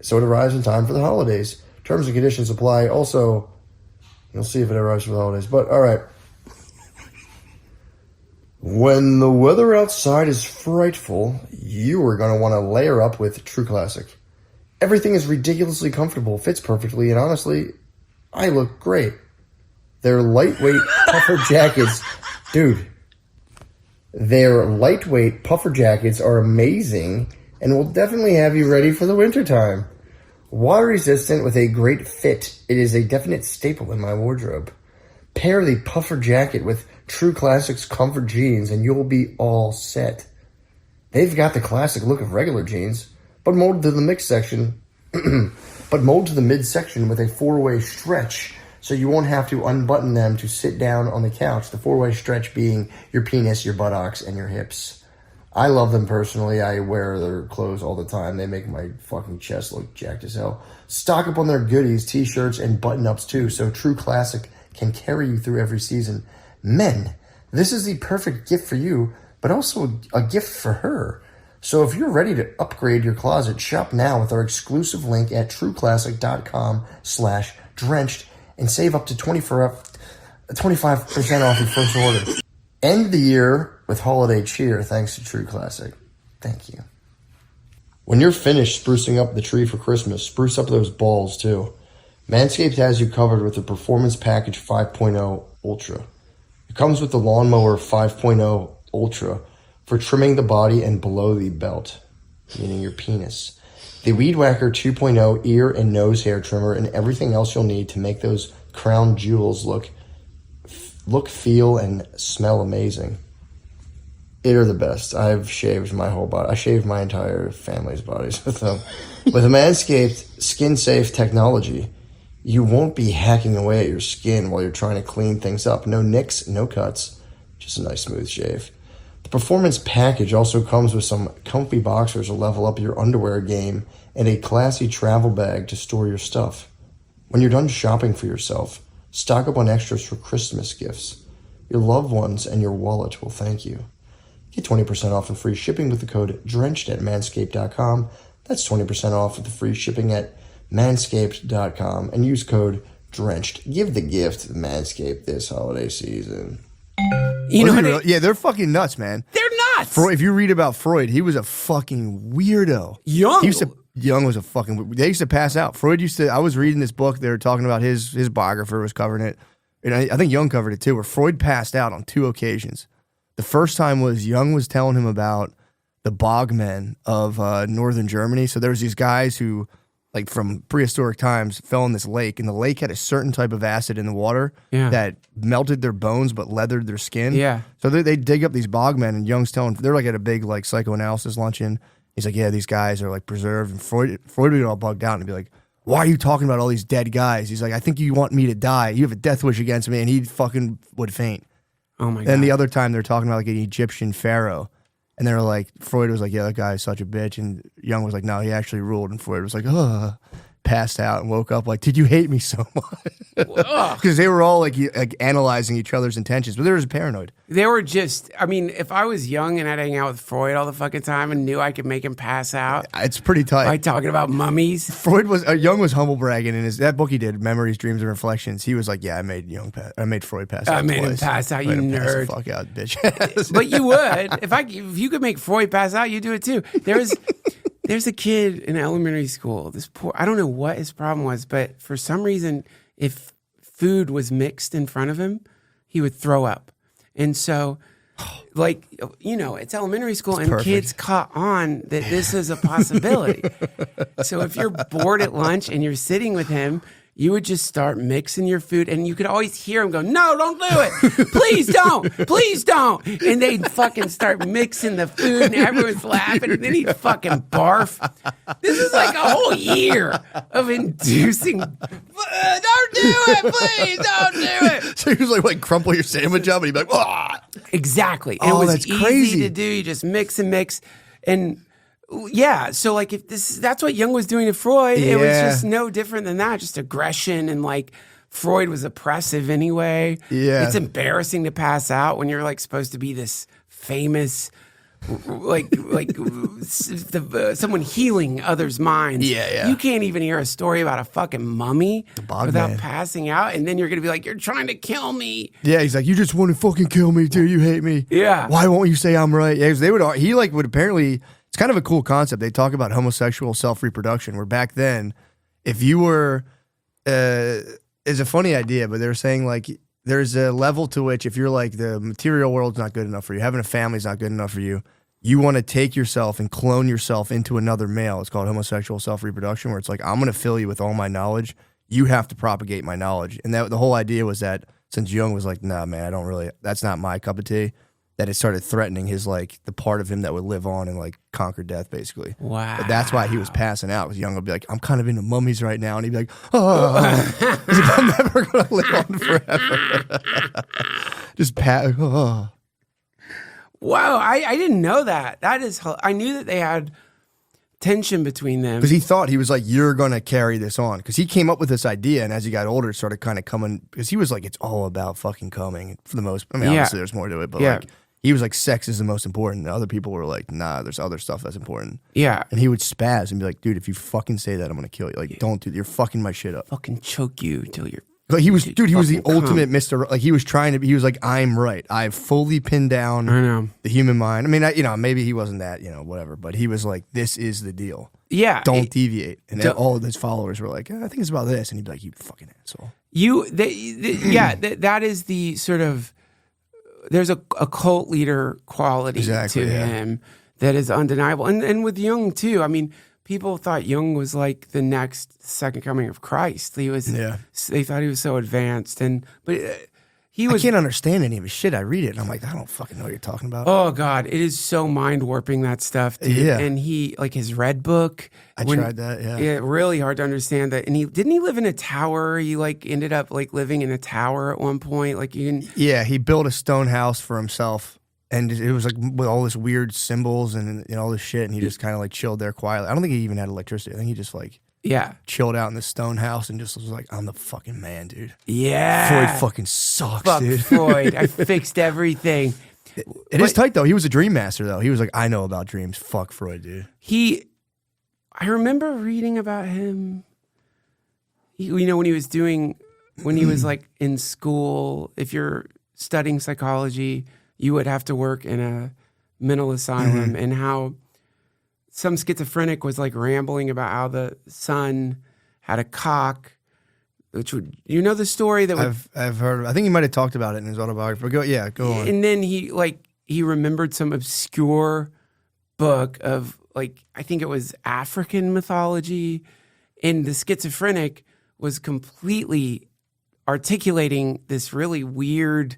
so it arrives in time for the holidays. Terms and conditions apply. Also, you'll see if it arrives for the holidays. But all right. When the weather outside is frightful, you are going to want to layer up with True Classic. Everything is ridiculously comfortable, fits perfectly, and honestly, I look great. Their lightweight puffer jackets, dude, their lightweight puffer jackets are amazing and will definitely have you ready for the wintertime. Water resistant with a great fit, it is a definite staple in my wardrobe. Pair the puffer jacket with True Classic's comfort jeans and you'll be all set. They've got the classic look of regular jeans, but molded to the midsection with a four-way stretch, so you won't have to unbutton them to sit down on the couch. The four-way stretch being your penis, your buttocks, and your hips. I love them personally. I wear their clothes all the time. They make my fucking chest look jacked as hell. Stock up on their goodies, t-shirts, and button-ups too, so True Classic can carry you through every season. Men, this is the perfect gift for you, but also a gift for her. So if you're ready to upgrade your closet, shop now with our exclusive link at trueclassic.com/drenched and save up to 25% off your first order. End the year with holiday cheer thanks to True Classic. Thank you. When you're finished sprucing up the tree for Christmas, spruce up those balls too. Manscaped has you covered with the Performance Package 5.0 Ultra. It comes with the Lawnmower 5.0 Ultra for trimming the body and below the belt, meaning your penis. The Weed Whacker 2.0 ear and nose hair trimmer and everything else you'll need to make those crown jewels look, feel, and smell amazing. It are the best. I've shaved my whole body. I shaved my entire family's bodies with them. With a Manscaped skin-safe technology, you won't be hacking away at your skin while you're trying to clean things up. No nicks, no cuts, just a nice smooth shave. The Performance Package also comes with some comfy boxers to level up your underwear game and a classy travel bag to store your stuff. When you're done shopping for yourself, stock up on extras for Christmas gifts. Your loved ones and your wallet will thank you. Get 20% off and free shipping with the code DRENCHED at manscaped.com. That's 20% off with the free shipping at manscaped.com and use code DRENCHED. Give the gift to Manscaped this holiday season. You know, yeah, they're fucking nuts, man. They're nuts. Freud, if you read about Freud, he was a fucking weirdo. Young was a fucking. They used to pass out. Freud used to. I was reading this book. They were talking about his biographer was covering it, and I think Young covered it too. Where Freud passed out on 2 occasions. The first time was Young was telling him about the bogmen of northern Germany. So there was these guys who, like from prehistoric times, fell in this lake, and the lake had a certain type of acid in the water that melted their bones but leathered their skin. Yeah. So they dig up these bogmen, and Young's telling, they're like at a big like psychoanalysis luncheon. He's like, yeah, these guys are like preserved. And Freud would get all bugged out and be like, why are you talking about all these dead guys? He's like, I think you want me to die. You have a death wish against me. And he fucking would faint. Oh my God. Then the other time they're talking about like an Egyptian pharaoh. And they're like, Freud was like, yeah, that guy is such a bitch. And Young was like, no, he actually ruled. And Freud was like, passed out and woke up like, did you hate me so much? Because they were all like analyzing each other's intentions, but they were just paranoid. They were just, I mean, if I was young and I'd hang out with Freud all the fucking time and knew I could make him pass out. It's pretty tight. By talking about mummies. Young was humble bragging in that book he did, Memories, Dreams, and Reflections. He was like, yeah, I made Freud pass out. I made him pass out, you nerd. Fuck out, bitch. But you would. If you could make Freud pass out, you'd do it too. There's a kid in elementary school. I don't know what his problem was, but for some reason, if food was mixed in front of him, he would throw up. And so, like, it's elementary school, and perfect. Kids caught on that this is a possibility. So if you're bored at lunch and you're sitting with him, you would just start mixing your food, and you could always hear him go, no, don't do it. Please don't. Please don't. And they'd fucking start mixing the food, and everyone's laughing, and then he'd fucking barf. This is like a whole year of inducing, don't do it, please, don't do it. So he was like crumple your sandwich up, and he'd be like, ah. Exactly. And it was that's easy crazy to do. You just mix and mix. And yeah, so like that's what Jung was doing to Freud. Yeah. It was just no different than that, just aggression, and like Freud was oppressive anyway. Yeah. It's embarrassing to pass out when you're like supposed to be this famous someone healing others' minds. Yeah. You can't even hear a story about a fucking mummy without man. passing out, and then you're gonna be like, "You're trying to kill me." Yeah, he's like, you just want to fucking kill me, dude. You hate me. Yeah. Why won't you say I'm right? Yeah, 'cause he would apparently. It's kind of a cool concept. They talk about homosexual self-reproduction, where back then, if you were, it's a funny idea, but they were saying like there's a level to which if you're like the material world's not good enough for you, having a family's not good enough for you, you want to take yourself and clone yourself into another male. It's called homosexual self-reproduction, where it's like, I'm going to fill you with all my knowledge. You have to propagate my knowledge. And the whole idea was that since Jung was like, nah, man, that's not my cup of tea, that it started threatening his, like, the part of him that would live on and, like, conquer death, basically. Wow. But that's why he was passing out, because Jung would be like, I'm kind of into mummies right now. And he'd be like, oh. He's like, I'm never going to live on forever. Just oh. Wow, I didn't know that. I knew that they had tension between them. Because he thought, he was like, you're going to carry this on. Because he came up with this idea, and as he got older, it started kind of coming, because he was like, it's all about fucking coming for the most, obviously there's more to it, but like, he was like, sex is the most important. And other people were like, nah, there's other stuff that's important. Yeah. And he would spaz and be like, dude, if you fucking say that, I'm going to kill you. Like, don't do that. You're fucking my shit up. Fucking choke you till you're... Like he was the ultimate Mr. Like he was like, I'm right. I've fully pinned down the human mind. I mean, maybe he wasn't that, whatever, but he was like, this is the deal. Yeah. Don't deviate. And then all of his followers were like, I think it's about this. And he'd be like, you fucking asshole. That is the sort of, there's a cult leader quality to him that is undeniable. And with Jung too, I mean, people thought Jung was like the next second coming of Christ. They thought he was so advanced, but he was. I can't understand any of his shit. I read it, and I'm like, I don't fucking know what you're talking about. Oh God, it is so mind warping, that stuff, dude. Yeah. And he, like his Red Book. I tried that. Yeah. Yeah, really hard to understand that. And didn't he live in a tower? He like ended up like living in a tower at one point. Like Yeah, he built a stone house for himself. And it was like with all this weird symbols and all this shit, and he just kind of like chilled there quietly. I don't think he even had electricity. I think he just like chilled out in this stone house and just was like, I'm the fucking man, dude. Yeah. Freud fucking sucks, Fuck dude. Freud. I fixed everything. It is tight though. He was a dream master though. He was like, I know about dreams. Fuck Freud, dude. I remember reading about him. When he was like in school, if you're studying psychology, you would have to work in a mental asylum, and how some schizophrenic was like rambling about how the son had a cock, which would, the story that I've heard. I think he might have talked about it in his autobiography. But go on. And then he remembered some obscure book of like, I think it was African mythology, and the schizophrenic was completely articulating this really weird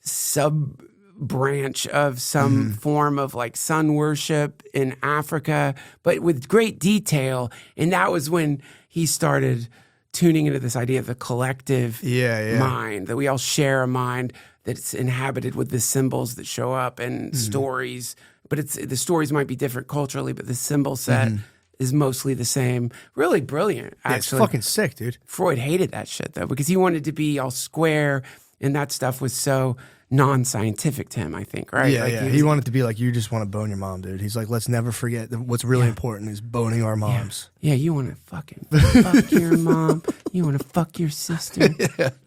sub-branch of some form of like sun worship in Africa, but with great detail. And that was when he started tuning into this idea of the collective mind, that we all share a mind that's inhabited with the symbols that show up and stories. But the stories might be different culturally, but the symbol set is mostly the same. Really brilliant, actually. Yeah, it's fucking sick, dude. Freud hated that shit, though, because he wanted to be all square, and that stuff was so non-scientific to him, I think, right? Yeah, He wanted to be like, you just want to bone your mom, dude. He's like, let's never forget that what's really important is boning our moms. Yeah, you want to fucking fuck your mom. You want to fuck your sister.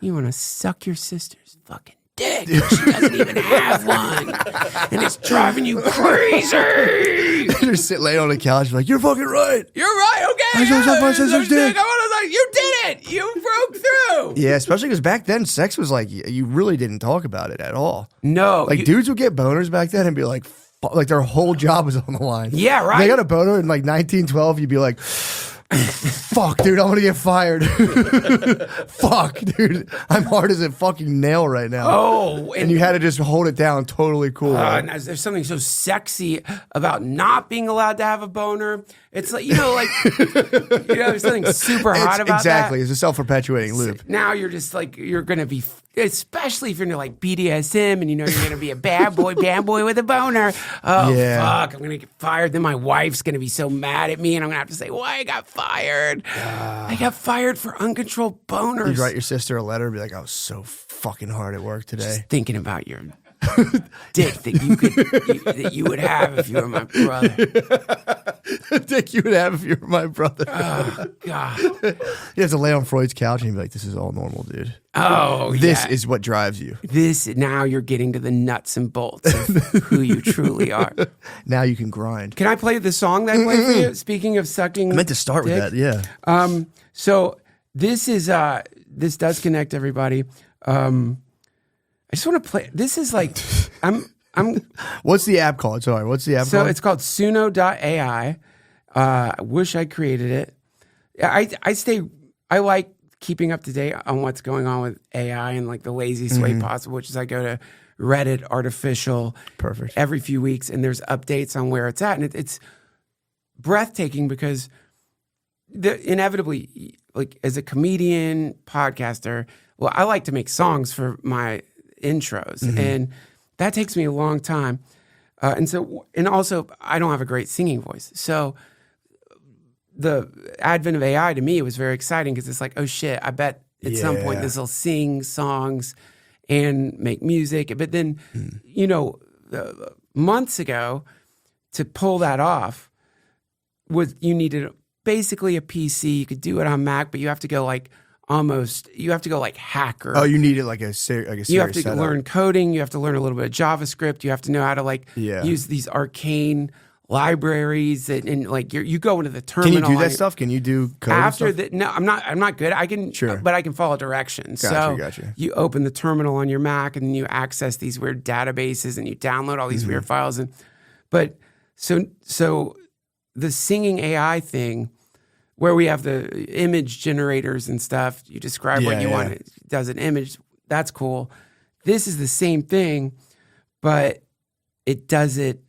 You want to suck your sister's fucking dick. She doesn't even have one. And it's driving you crazy. Just sit laying on the couch like, you're fucking right. You're right, okay. I just suck my sister's dick. You did it. You broke through. Yeah, especially because back then, sex was like, you really didn't talk about it at all. No. Like, dudes would get boners back then and be like, like their whole job was on the line. Yeah, right. They got a boner in like 1912, you'd be like, fuck, dude, I'm gonna get fired. Fuck, dude, I'm hard as a fucking nail right now. Oh, and you had to just hold it down, totally cool. And there's something so sexy about not being allowed to have a boner. It's like, there's something super hot about that. Exactly, it's a self-perpetuating loop. Now you're just like, you're gonna be, especially if you're into like BDSM and you're gonna be a bad boy with a boner. Oh, fuck, I'm gonna get fired. Then my wife's gonna be so mad at me and I'm gonna have to say why I got fired. I got fired for uncontrolled boners. You'd write your sister a letter and be like, I was so fucking hard at work today. Just thinking about your dick that you would have if you were my brother. Dick you would have if you were my brother. Oh, God. You have to lay on Freud's couch and be like, this is all normal, dude. Oh, This is what drives you. Now you're getting to the nuts and bolts of who you truly are. Now you can grind. Can I play the song that I played for you? Speaking of sucking I meant to start dick. with that, yeah. So this is this does connect everybody. I just want to play. This is like I'm. What's the app called? Sorry, what's the app called? So it's called Suno.ai. I wish I created it. I like keeping up to date on what's going on with AI in like the laziest way possible, which is I go to Reddit Artificial Perfect every few weeks, and there's updates on where it's at, and it's breathtaking because inevitably, like as a comedian, podcaster, well, I like to make songs for my intros, and that takes me a long time. And also, I don't have a great singing voice. So the advent of AI to me was very exciting because it's like, oh shit, I bet at some point this will sing songs and make music. But then, months ago, to pull that off, you needed basically a PC. You could do it on Mac, but you have to go like hacker. Oh, you needed like a serious You have to setup. learn coding. You have to learn a little bit of JavaScript. You have to know how to use these arcane libraries and like you go into the terminal. Can you do that stuff? Can you do code after stuff? that? No, I'm not good. I can, but I can follow directions. Gotcha. You open the terminal on your Mac and you access these weird databases and you download all these weird files. So the singing AI thing, where we have the image generators and stuff, you describe what you want. It does an image. That's cool. This is the same thing, but it does it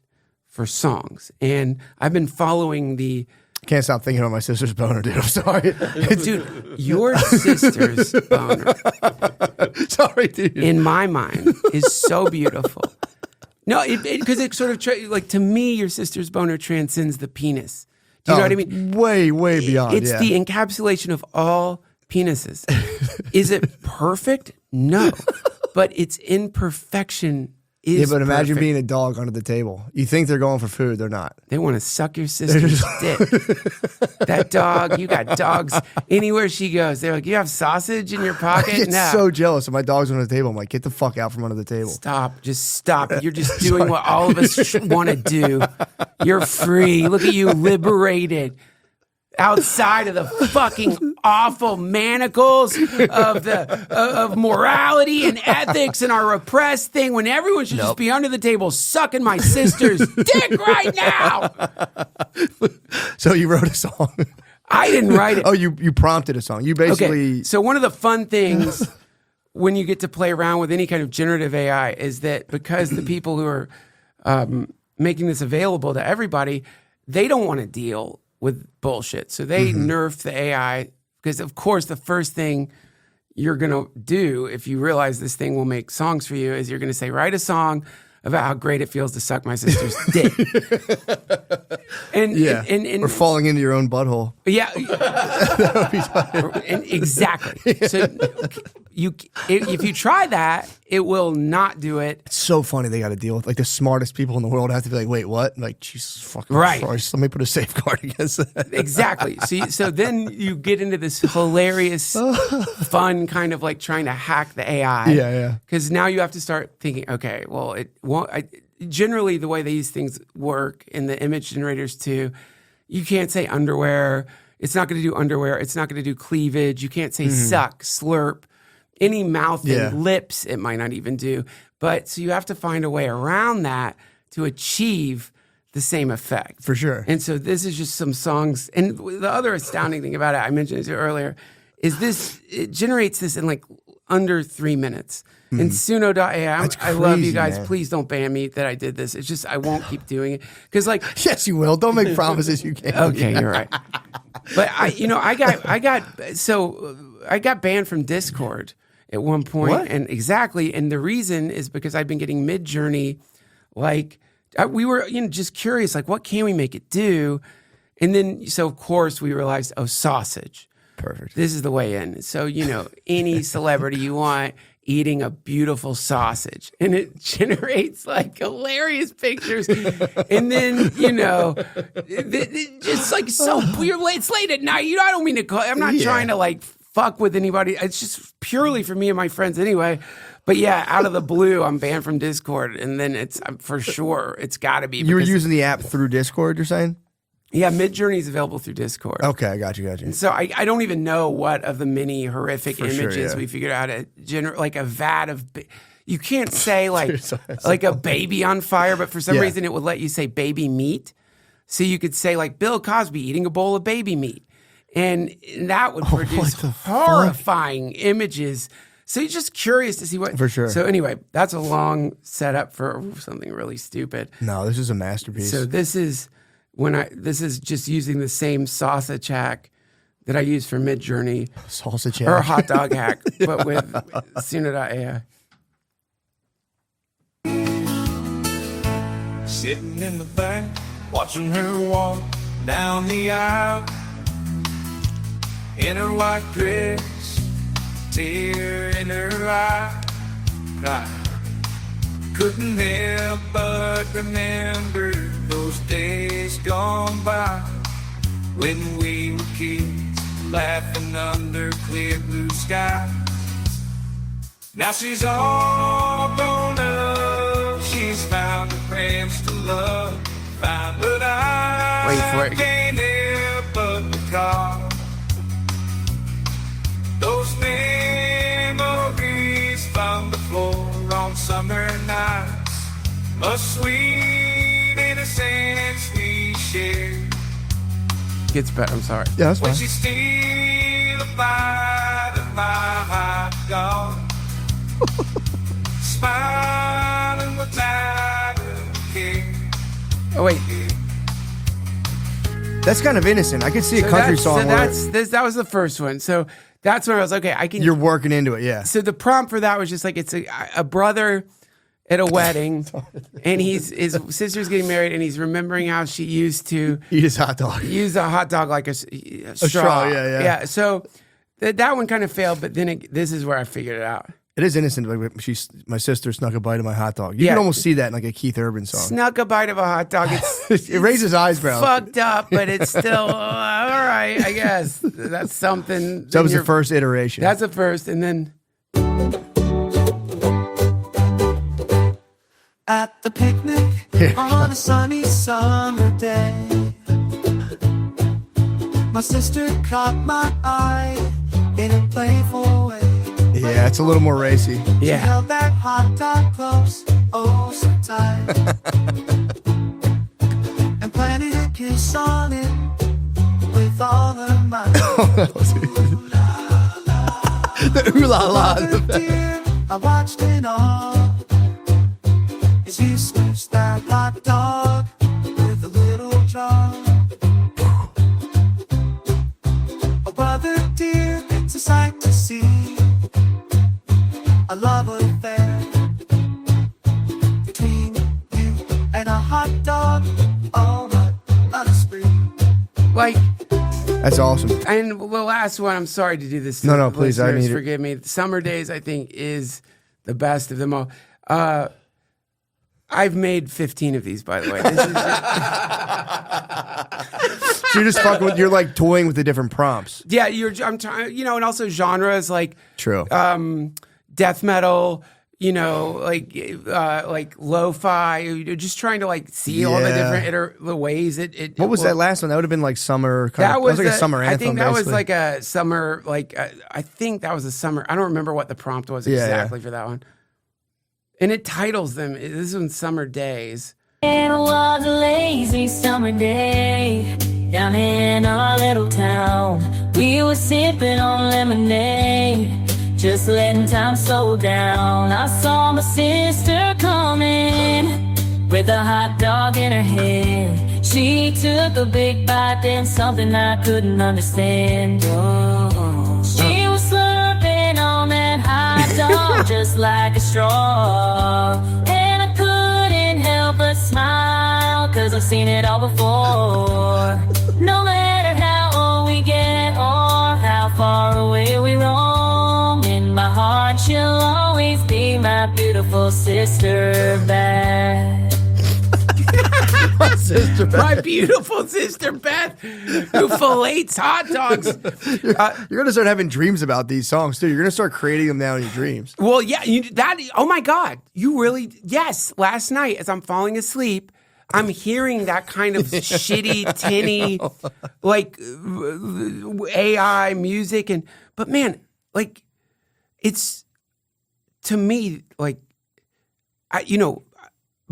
for songs. And I've been following the... Can't stop thinking about my sister's boner, dude. I'm sorry. Dude, your sister's boner, sorry, dude, in my mind, is so beautiful. No, because it sort of, like, to me, your sister's boner transcends the penis. Do you know what I mean? Way beyond. It's the encapsulation of all penises. Is it perfect? No. But its imperfection is but imagine perfect. being a dog under the table. You think they're going for food, they're not. They want to suck your sister's dick. That dog, you got dogs anywhere she goes. They're like, you have sausage in your pocket? I get No. so jealous of my dog's under the table. I'm like, get the fuck out from under the table. Stop. Just stop. You're just doing what all of us want to do. You're free. Look at you, liberated. Outside of the fucking awful manacles of morality and ethics and our repressed thing, when everyone should just be under the table sucking my sister's dick right now. So you wrote a song. I didn't write it. Oh, you prompted a song. You basically... Okay. So one of the fun things when you get to play around with any kind of generative AI is that because the people who are making this available to everybody, they don't want to deal with bullshit. So they nerf the AI because, of course, the first thing you're going to do if you realize this thing will make songs for you is you're going to say, write a song about how great it feels to suck my sister's dick. And or falling into your own butthole. Yeah. Exactly. So if you try that, it will not do it. It's so funny they got to deal with, like, the smartest people in the world have to be like, wait, what? Like, Jesus fucking Christ, let me put a safeguard against that. Exactly. So then you get into this hilarious, fun kind of like trying to hack the AI. Yeah. Because now you have to start thinking, okay, well, it won't. Generally, the way these things work in the image generators too, you can't say underwear. It's not going to do underwear. It's not going to do cleavage. You can't say suck, slurp, any mouth and lips. It might not even do. But so you have to find a way around that to achieve the same effect. For sure. And so this is just some songs. And the other astounding thing about it, I mentioned it to you earlier, is it generates this in like under 3 minutes. And Suno.ai, I love you guys. Man. Please don't ban me that I did this. It's just I won't keep doing it because, like, yes, you will. Don't make promises you can't. Okay, you're right. But I got banned from Discord at one point, what? And the reason is because I'd been getting Mid-Journey, like we were just curious, like what can we make it do, and then so of course we realized, sausage. Perfect. This is the way in. So any celebrity you want. eating a beautiful sausage, and it generates like hilarious pictures. And then, you know, just like so weird. It's late at night. You know, I don't mean to call. I'm not trying to like fuck with anybody. It's just purely for me and my friends anyway. But yeah, out of the blue, I'm banned from Discord, and then it's for sure it's got to be. You were using the app through Discord, you're saying? Yeah, Midjourney is available through Discord. Okay, I got you. And so I don't even know what of the many horrific images we figured out how to generate, like a vat of. You can't say like a baby on fire, but for some reason it would let you say baby meat. So you could say like Bill Cosby eating a bowl of baby meat, and that would produce horrifying images. So you're just curious to see what. For sure. So anyway, that's a long setup for something really stupid. No, this is a masterpiece. So this is just using the same sausage hack that I use for Midjourney. Sausage hack. Or hot dog hack, but with Suna.ai. Sitting in the back, watching her walk down the aisle. In her white dress, tear in her eye. I couldn't help but remember those days gone by when we were kids, laughing under clear blue skies. Now she's all grown up, she's found her friends to love, found what I can't help but recall. Those memories from the floor on summer nights, a sweet innocence we shared. Gets better, I'm sorry. Yeah, that's fine. When she steal a bite of my hot dog, smiling without a care. Oh wait, that's kind of innocent. I could see a country song. That was the first one. So that's when I was okay. I can. You're working into it, yeah. So the prompt for that was just like it's a brother at a wedding, and his sister's getting married, and he's remembering how she used to eat his hot dog. Use a hot dog like a straw. Straw, yeah. So that one kind of failed, but then this is where I figured it out. It is innocent. Like my sister snuck a bite of my hot dog. You can almost see that in like a Keith Urban song. Snuck a bite of a hot dog. It raises eyebrows. Fucked up, but it's still all right. I guess that's something. That was the first iteration. That's the first, and then At the picnic on a sunny summer day, my sister caught my eye in a playful way. Yeah, it's a little more racy. Yeah. She held that hot dog close, oh so tight, and planted a kiss on it with all her might. The ooh la la. Dear, I watched it all as you squished that hot dog with a little jar. Oh, brother dear, it's a sight to see. A love affair between you and a hot dog. Oh, what a spree. like. That's awesome. And the last one, I'm sorry to do this. No, please, I need it. Forgive me. Summer Days, I think, is the best of them all. I've made 15 of these, by the way. This is So you're just fucking with, you're like toying with the different prompts. yeah, I'm trying, and also genres like True. Death metal, like lo-fi. You're just trying to like see all the different the ways it. What was that last one? That would have been like summer. That was like a summer anthem. I think that basically. was like a summer. I think that was a summer. I don't remember what the prompt was exactly for that one. And it titles them. This one's Summer Days. It was a lazy summer day down in our little town. We were sipping on lemonade, just letting time slow down. I saw my sister coming with a hot dog in her hand. She took a big bite, then something I couldn't understand. Oh, she was slurping on that hot dog just like a straw. And I couldn't help but smile, 'cause I've seen it all before. No matter how old we get or how far away we roam, in my heart she'll always me my beautiful sister back. My beautiful sister Beth, who fillets hot dogs. You're gonna start having dreams about these songs too. You're gonna start creating them now in your dreams. Well, yeah, oh my God, you really, yes. Last night, as I'm falling asleep, I'm hearing that kind of shitty, tinny, like AI music, but man, like, it's to me like,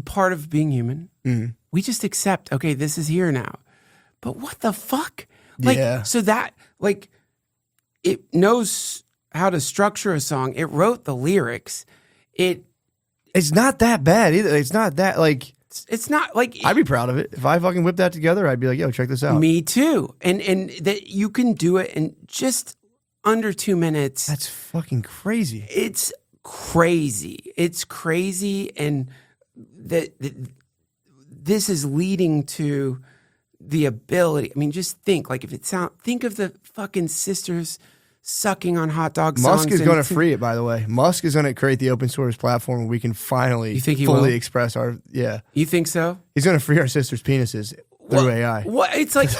part of being human. Mm-hmm. We just accept, okay, this is here now. But what the fuck? Like, so that, like, it knows how to structure a song. It wrote the lyrics. It's not that bad either. It's not that, like... It's not, like... I'd be proud of it. If I fucking whipped that together, I'd be like, yo, check this out. Me too. And that you can do it in just under 2 minutes. That's fucking crazy. It's crazy. It's crazy, and that this is leading to the ability. I mean, just think, like, think of the fucking sisters sucking on hot dog songs. Musk is going to free it, by the way. Musk is going to create the open source platform where we can finally fully express our, You think so? He's going to free our sisters' penises through AI. What? It's like,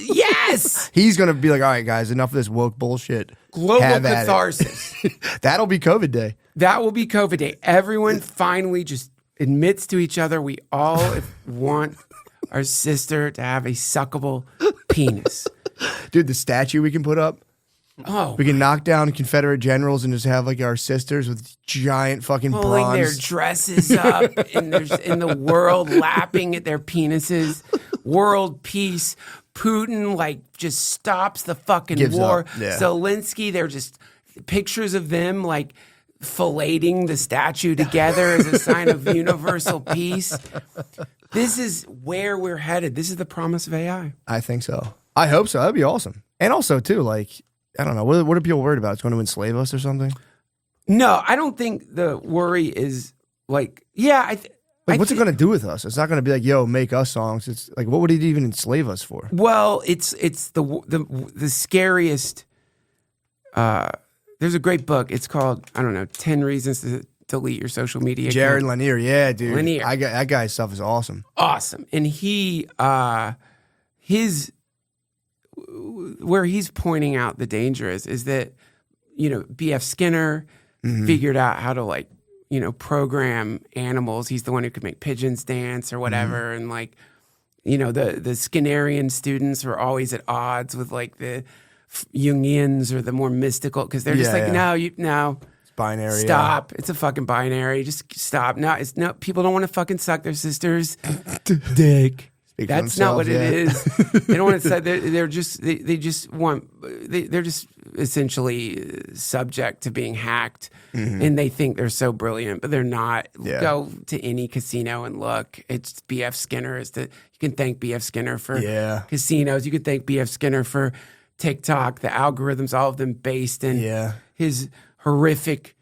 yes! He's going to be like, all right, guys, enough of this woke bullshit. Global catharsis. That'll be COVID day. That will be COVID day. Everyone finally just admits to each other we all want our sister to have a suckable penis. Dude, the statue we can put up. Oh, we can knock down Confederate generals and just have like our sisters with giant fucking pulling bronze. Their dresses up and there's in the world lapping at their penises. World peace. Putin like just stops the fucking war. Yeah. Zelensky, they're just pictures of them like filleting the statue together as a sign of universal peace. This is where we're headed. This is the promise of AI. I think so. I hope so. That'd be awesome. And also too, like, I don't know. What are people worried about? It's going to enslave us or something? No, I don't think the worry is like, what's it going to do with us? It's not going to be like, yo, make us songs. It's like, what would it even enslave us for? Well, it's the scariest. There's a great book. It's called, 10 Reasons to Delete Your Social Media. Jared Lanier. Yeah, dude. Lanier. That guy's stuff is awesome. Awesome. And where he's pointing out the danger is that, B.F. Skinner figured out how to program animals. He's the one who could make pigeons dance or whatever. And the Skinnerian students were always at odds with like the Jungians or the more mystical, because they're just no, it's binary. Stop. It's a fucking binary. Just stop. No, people don't want to fucking suck their sister's dick. That's not what it is. They don't want to say they're just they're just essentially subject to being hacked, and they think they're so brilliant, but they're not. Go to any casino and look. It's B.F. Skinner. You can thank B.F. Skinner for casinos. You could thank B.F. Skinner for TikTok. The algorithms, all of them based in his horrific,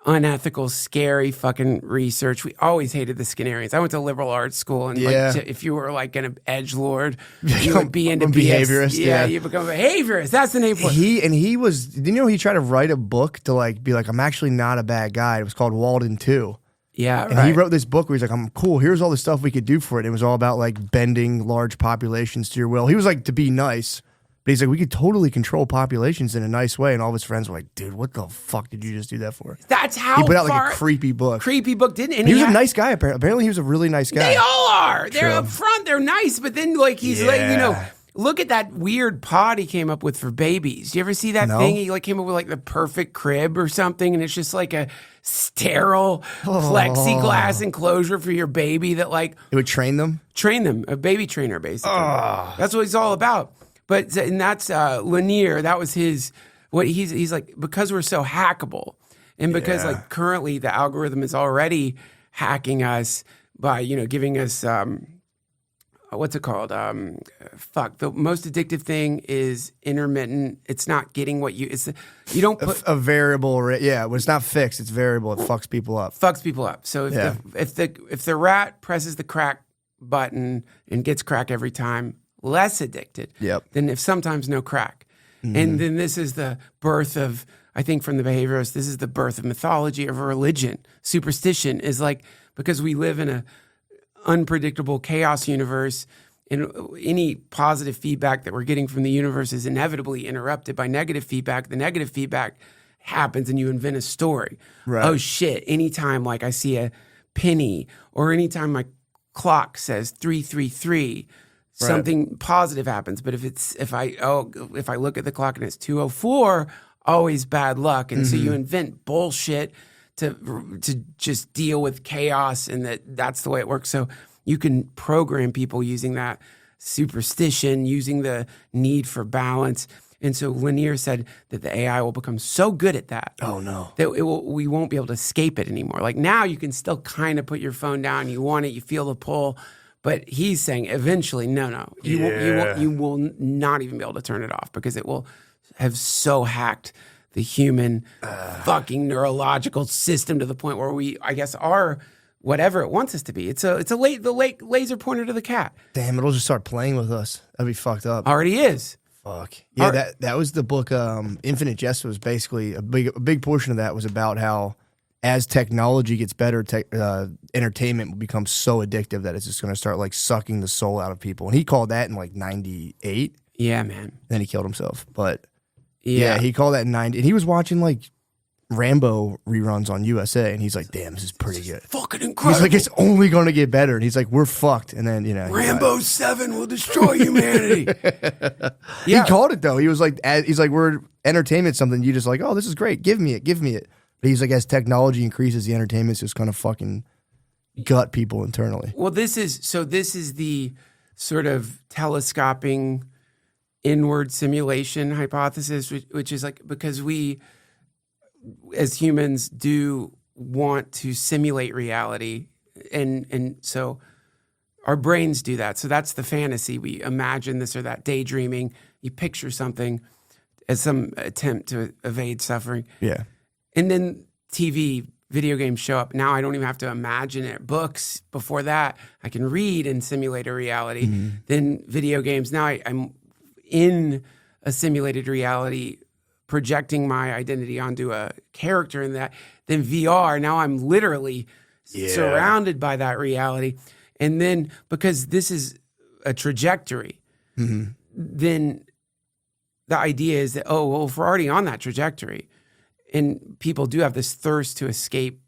unethical, scary fucking research. We always hated the Skinnerians. I went to liberal arts school, and if you were like an edgelord, you would be into behaviorist. You become a behaviorist. That's the name for it. He was. Didn't you know he tried to write a book to like be like, I'm actually not a bad guy. It was called Walden 2. Yeah, and he wrote this book where he's like, I'm cool. Here's all the stuff we could do for it. It was all about like bending large populations to your will. He was like, to be nice. But he's like, we could totally control populations in a nice way. And all of his friends were like, dude, what the fuck did you just do that for? That's how he put out like a creepy book. Didn't he was a nice guy, apparently. Apparently he was a really nice guy. They all are. They're up front. They're nice. But then like he's like, look at that weird pod he came up with for babies. Do you ever see that thing? He like came up with like the perfect crib or something. And it's just like a sterile plexiglass enclosure for your baby that like. It would train them? Train them. A baby trainer, basically. That's what he's all about. But and that's Lanier. That was his. What he's like, because we're so hackable, and because like currently the algorithm is already hacking us by giving us what's it called? The most addictive thing is intermittent. It's not getting what you. You don't put a variable. When it's not fixed, it's variable. It fucks people up. So if the rat presses the crack button and gets crack every time, less addicted than if sometimes no crack. And then this is the birth of I think from the behaviorists, this is the birth of mythology, of a religion. Superstition is like, because we live in a unpredictable chaos universe, and any positive feedback that we're getting from the universe is inevitably interrupted by negative feedback. The negative feedback happens and you invent a story. Right. Oh shit, anytime like I see a penny, or anytime my clock says 333, something positive happens. But if I look at the clock and it's 2:04, always bad luck. And so you invent bullshit to just deal with chaos, and that's the way it works. So you can program people using that superstition, using the need for balance. And so Lanier said that the AI will become so good at that. Oh no. That we won't be able to escape it anymore. Like now you can still kind of put your phone down, you want it, you feel the pull, but he's saying eventually, no. You will not even be able to turn it off, because it will have so hacked the human fucking neurological system to the point where we, I guess, are whatever it wants us to be. It's the laser pointer to the cat. Damn, it'll just start playing with us. That'd be fucked up. Already is. Fuck. Yeah, that was the book. Infinite Jest was basically a big portion of that was about how as technology gets better, entertainment will become so addictive that it's just going to start like sucking the soul out of people. And he called that in like 98. Yeah, man. Then he killed himself. But yeah, he called that in 90. And he was watching like Rambo reruns on USA, and he's like, damn, this is pretty good. Fucking incredible. He's like, it's only going to get better. And he's like, we're fucked. And then, Rambo 7 will destroy humanity. He called it though. He was like, we're entertainment something. You just like, oh, this is great. Give me it. But he's like, as technology increases, the entertainment's just going to fucking gut people internally. Well, this is the sort of telescoping inward simulation hypothesis, which is like, because we, as humans, do want to simulate reality, and so our brains do that. So that's the fantasy. We imagine this or that, daydreaming. You picture something as some attempt to evade suffering. Yeah. And then TV, video games show up. Now I don't even have to imagine it. Books, before that, I can read and simulate a reality. Mm-hmm. Then video games, now I'm in a simulated reality, projecting my identity onto a character in that. Then VR, now I'm literally surrounded by that reality. And then, because this is a trajectory, then the idea is that, if we're already on that trajectory, and people do have this thirst to escape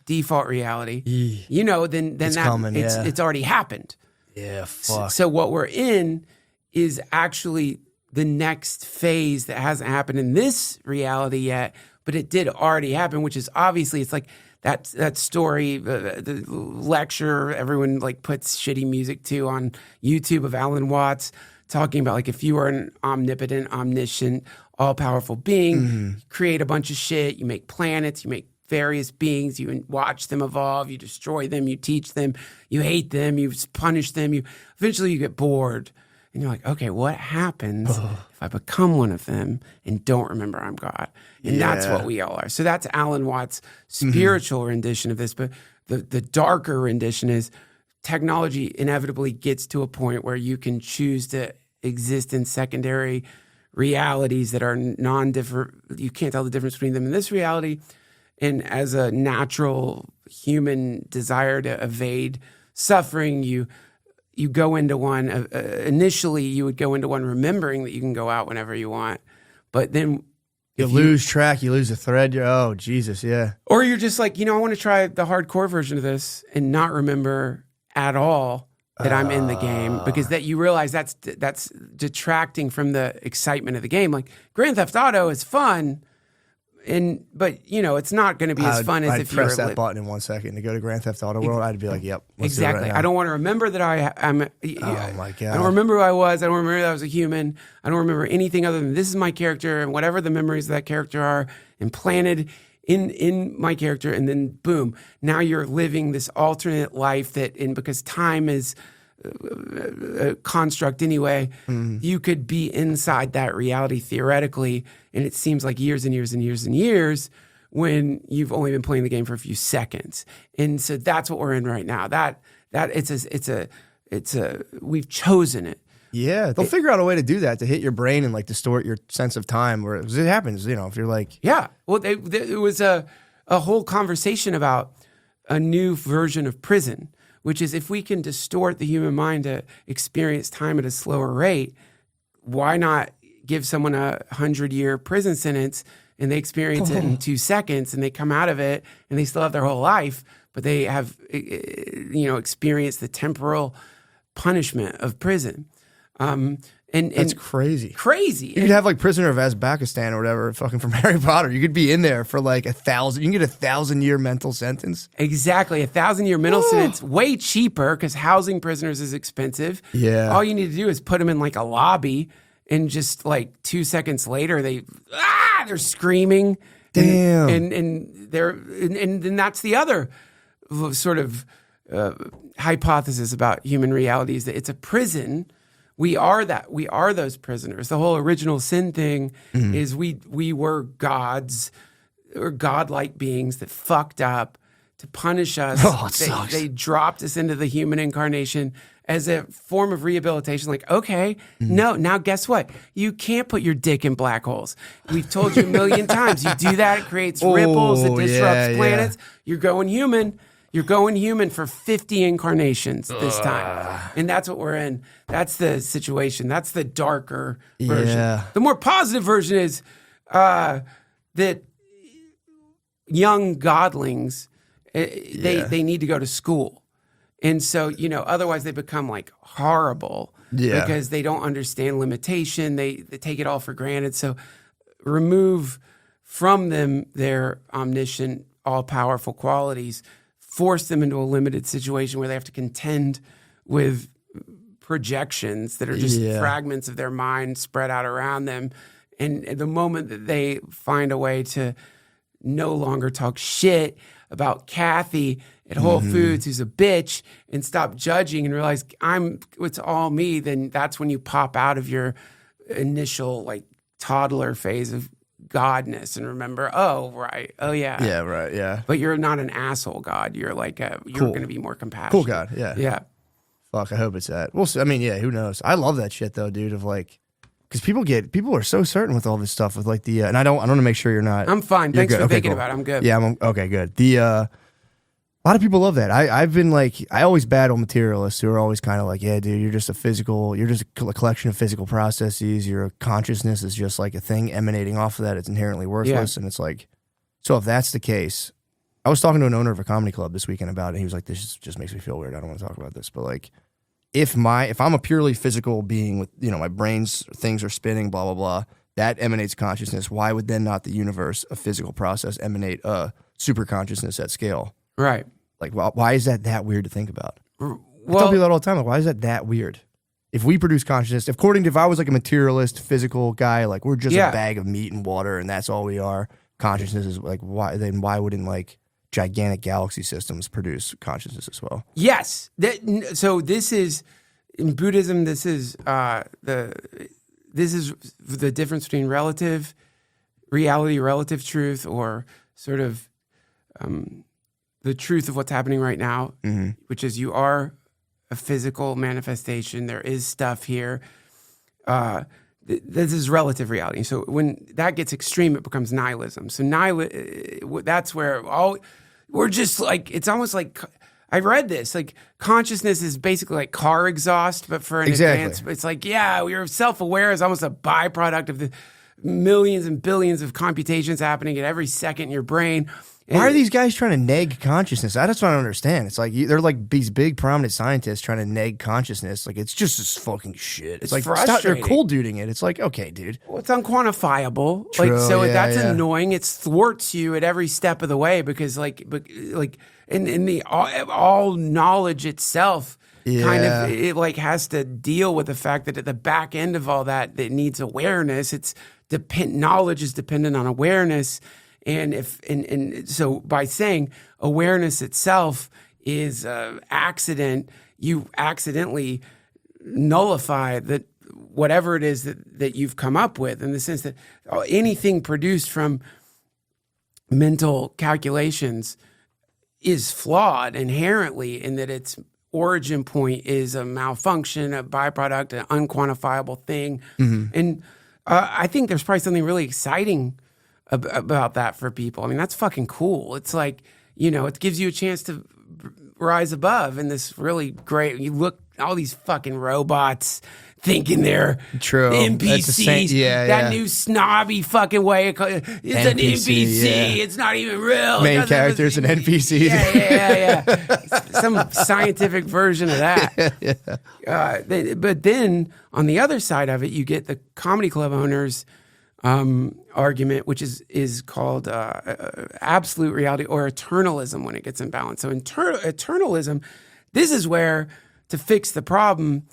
default reality, then it's already happened. Yeah, fuck. So what we're in is actually the next phase that hasn't happened in this reality yet, but it did already happen, which is obviously, it's like that story, the lecture everyone like puts shitty music to on YouTube of Alan Watts talking about, like, if you are an omnipotent, omniscient, all-powerful being, you create a bunch of shit, you make planets, you make various beings, you watch them evolve, you destroy them, you teach them, you hate them, you punish them, eventually you get bored. And you're like, okay, what happens if I become one of them and don't remember I'm God? And that's what we all are. So that's Alan Watts' spiritual rendition of this. But the darker rendition is technology inevitably gets to a point where you can choose to exist in secondary realities that are non-different. You can't tell the difference between them in this reality. And as a natural human desire to evade suffering, you go into one, initially you would go into one remembering that you can go out whenever you want. But then you lose track, you lose the thread. Oh, Jesus, yeah. Or you're just like, I want to try the hardcore version of this and not remember at all that I'm in the game, because that you realize that's detracting from the excitement of the game. Like Grand Theft Auto is fun, but it's not going to be as fun as if you press that button in 1 second to go to Grand Theft Auto World. I'd be like, yep, exactly. I don't want to remember that I'm. Oh my God! I don't remember who I was. I don't remember that I was a human. I don't remember anything other than this is my character, and whatever the memories of that character are implanted in my character, and then boom, now you're living this alternate life because time is a construct anyway, you could be inside that reality theoretically, and it seems like years and years and years and years when you've only been playing the game for a few seconds. And so that's what we're in right now. That we've chosen it. Yeah, they'll figure out a way to do that, to hit your brain and like distort your sense of time. Where it happens, if you're like, yeah. Well, it was a whole conversation about a new version of prison, which is if we can distort the human mind to experience time at a slower rate, why not give someone a 100-year prison sentence and they experience it in 2 seconds and they come out of it and they still have their whole life, but they have, experienced the temporal punishment of prison. And that's crazy. Crazy. You could have like Prisoner of Azkaban or whatever, fucking from Harry Potter. You could be in there for like 1,000. You can get 1,000-year mental sentence. Exactly, 1,000-year mental sentence, way cheaper because housing prisoners is expensive. Yeah. All you need to do is put them in like a lobby, and just like 2 seconds later, they're screaming. Damn. And then that's the other sort of hypothesis about human reality is that it's a prison. We are that. We are those prisoners. The whole original sin thing is we were gods or godlike beings that fucked up to punish us. Oh, it sucks. They dropped us into the human incarnation as a form of rehabilitation. Like, okay, no, now guess what? You can't put your dick in black holes. We've told you a million times. You do that, it creates ripples, it disrupts planets. You're going human. You're going human for 50 incarnations this time. And that's what we're in. That's the situation. That's the darker version. Yeah. The more positive version is that young godlings, they need to go to school. And so, otherwise they become like horrible because they don't understand limitation. They take it all for granted. So remove from them their omniscient, all-powerful qualities, force them into a limited situation where they have to contend with projections that are just fragments of their mind spread out around them. And the moment that they find a way to no longer talk shit about Kathy at Whole Foods, who's a bitch, and stop judging and realize it's all me, then that's when you pop out of your initial like toddler phase of godness and remember, oh, right. Oh, yeah. Yeah, right. Yeah. But you're not an asshole God. You're like, you're going to be more compassionate. Cool God. Yeah. Yeah. Fuck, I hope it's that. Well, I mean, yeah, who knows? I love that shit though, dude, of like, because people are so certain with all this stuff with like the, and I want to make sure you're not. I'm fine. Thanks good. for Okay, thinking cool. about it. I'm good. Yeah, okay, good. A lot of people love that. I've been like, I always battle materialists who are always kind of like, yeah, dude, you're just a collection of physical processes. Your consciousness is just like a thing emanating off of that. It's inherently worthless. And it's like, so if that's the case, I was talking to an owner of a comedy club this weekend about it. And he was like, this just makes me feel weird. I don't want to talk about this. But like, if I'm a purely physical being with, my brain's things are spinning, blah, blah, blah, that emanates consciousness. Why would then not the universe, a physical process, emanate a super consciousness at scale? Right. Like, why is that weird to think about? I tell Well, people that all the time. Like, why is that weird? If we produce consciousness, if I was like a materialist, physical guy, like we're just a bag of meat and water and that's all we are, consciousness is like, why wouldn't like gigantic galaxy systems produce consciousness as well? yes. So this is, in Buddhism, this is the difference between relative reality, relative truth, or sort of the truth of what's happening right now, which is you are a physical manifestation. There is stuff here. This is relative reality. So when that gets extreme, it becomes nihilism. So that's where we're just like, it's almost like, I read this, like consciousness is basically like car exhaust, but for an advance. It's like, we're self-aware is almost a byproduct of the millions and billions of computations happening at every second in your brain. Why are these guys trying to neg consciousness? That's what I don't understand. It's like they're like these big prominent scientists trying to neg consciousness. Like it's just this fucking shit. It's like frustrating. They're cold duding it. It's like, okay, dude. Well, it's unquantifiable. True, That's yeah. annoying. It thwarts you at every step of the way because in the all knowledge itself kind of it like has to deal with the fact that at the back end of all that it needs awareness. It's knowledge is dependent on awareness. And so by saying awareness itself is accident, you accidentally nullify that whatever it is that you've come up with, in the sense that anything produced from mental calculations is flawed inherently in that it's origin point is a malfunction, a byproduct, an unquantifiable thing. And I think there's probably something really exciting about that for people. I mean, that's fucking cool. It's like, it gives you a chance to rise above in this really great, you look, all these fucking robots thinking they're NPCs. That new snobby fucking way. It's an NPC. Yeah. It's not even real. Main character's an NPC. Yeah. Some scientific version of that. But then on the other side of it, you get the comedy club owners argument, which is called absolute reality or eternalism when it gets imbalanced. So eternalism, this is where to fix the problem,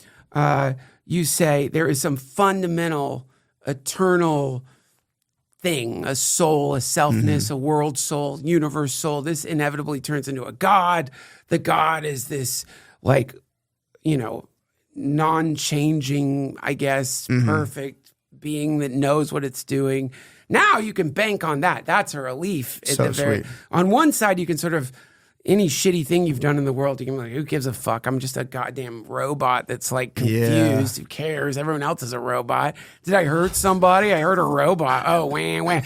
you say there is some fundamental eternal thing, a soul, a selfness, a world soul, universe soul. This inevitably turns into a God. The God is this non-changing, I guess, perfect being that knows what it's doing. Now you can bank on that. That's a relief. So sweet. On one side, you can sort of, any shitty thing you've done in the world, you can be like, who gives a fuck? I'm just a goddamn robot that's like confused. Who cares? Everyone else is a robot. Did I hurt somebody? I hurt a robot. Oh, wah.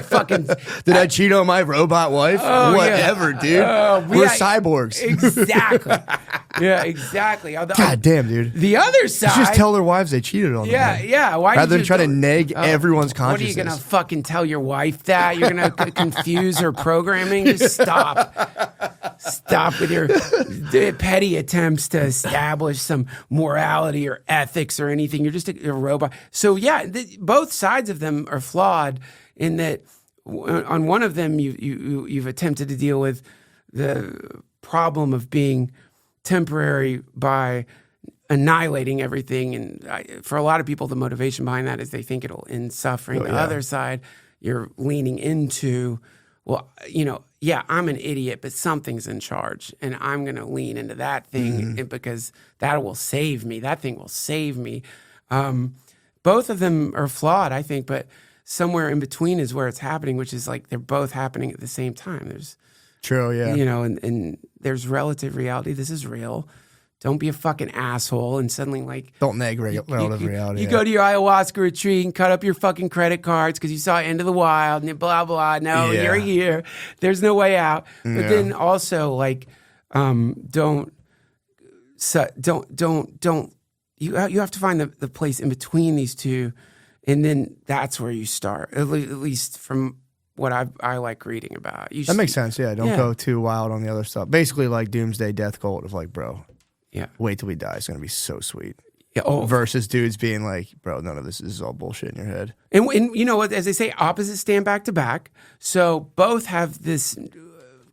Fucking. Did I cheat on my robot wife? Whatever, dude. We're cyborgs. Exactly. Yeah, exactly. God damn, dude. The other side. Just tell their wives they cheated on them. Yeah. Why rather than try to neg everyone's consciousness. What are you going to fucking tell your wife that? You're going to confuse her programming? Just stop. Stop with your petty attempts to establish some morality or ethics or anything. You're just a robot. So yeah, both sides of them are flawed in that on one of them you've attempted to deal with the problem of being temporary by annihilating everything. And for a lot of people, the motivation behind that is they think it'll end suffering. The other side, you're leaning into, well, I'm an idiot, but something's in charge, and I'm going to lean into that thing because that will save me. That thing will save me. Both of them are flawed, I think, but somewhere in between is where it's happening, which is like they're both happening at the same time. There's true, yeah. And there's relative reality. This is real. Don't be a fucking asshole and suddenly don't neg relative reality. You go to your ayahuasca retreat and cut up your fucking credit cards because you saw End of the Wild and blah blah. No, you're here. There's no way out. But then also don't. You have to find the place in between these two, and then that's where you start. At least from what I like reading about. That makes sense. Yeah, don't go too wild on the other stuff. Basically, like doomsday death cult of like, bro. Yeah. Wait till we die. It's going to be so sweet. Yeah. Oh. Versus dudes being like, bro, none of this is all bullshit in your head. And you know what, as they say, opposites stand back to back. So both have this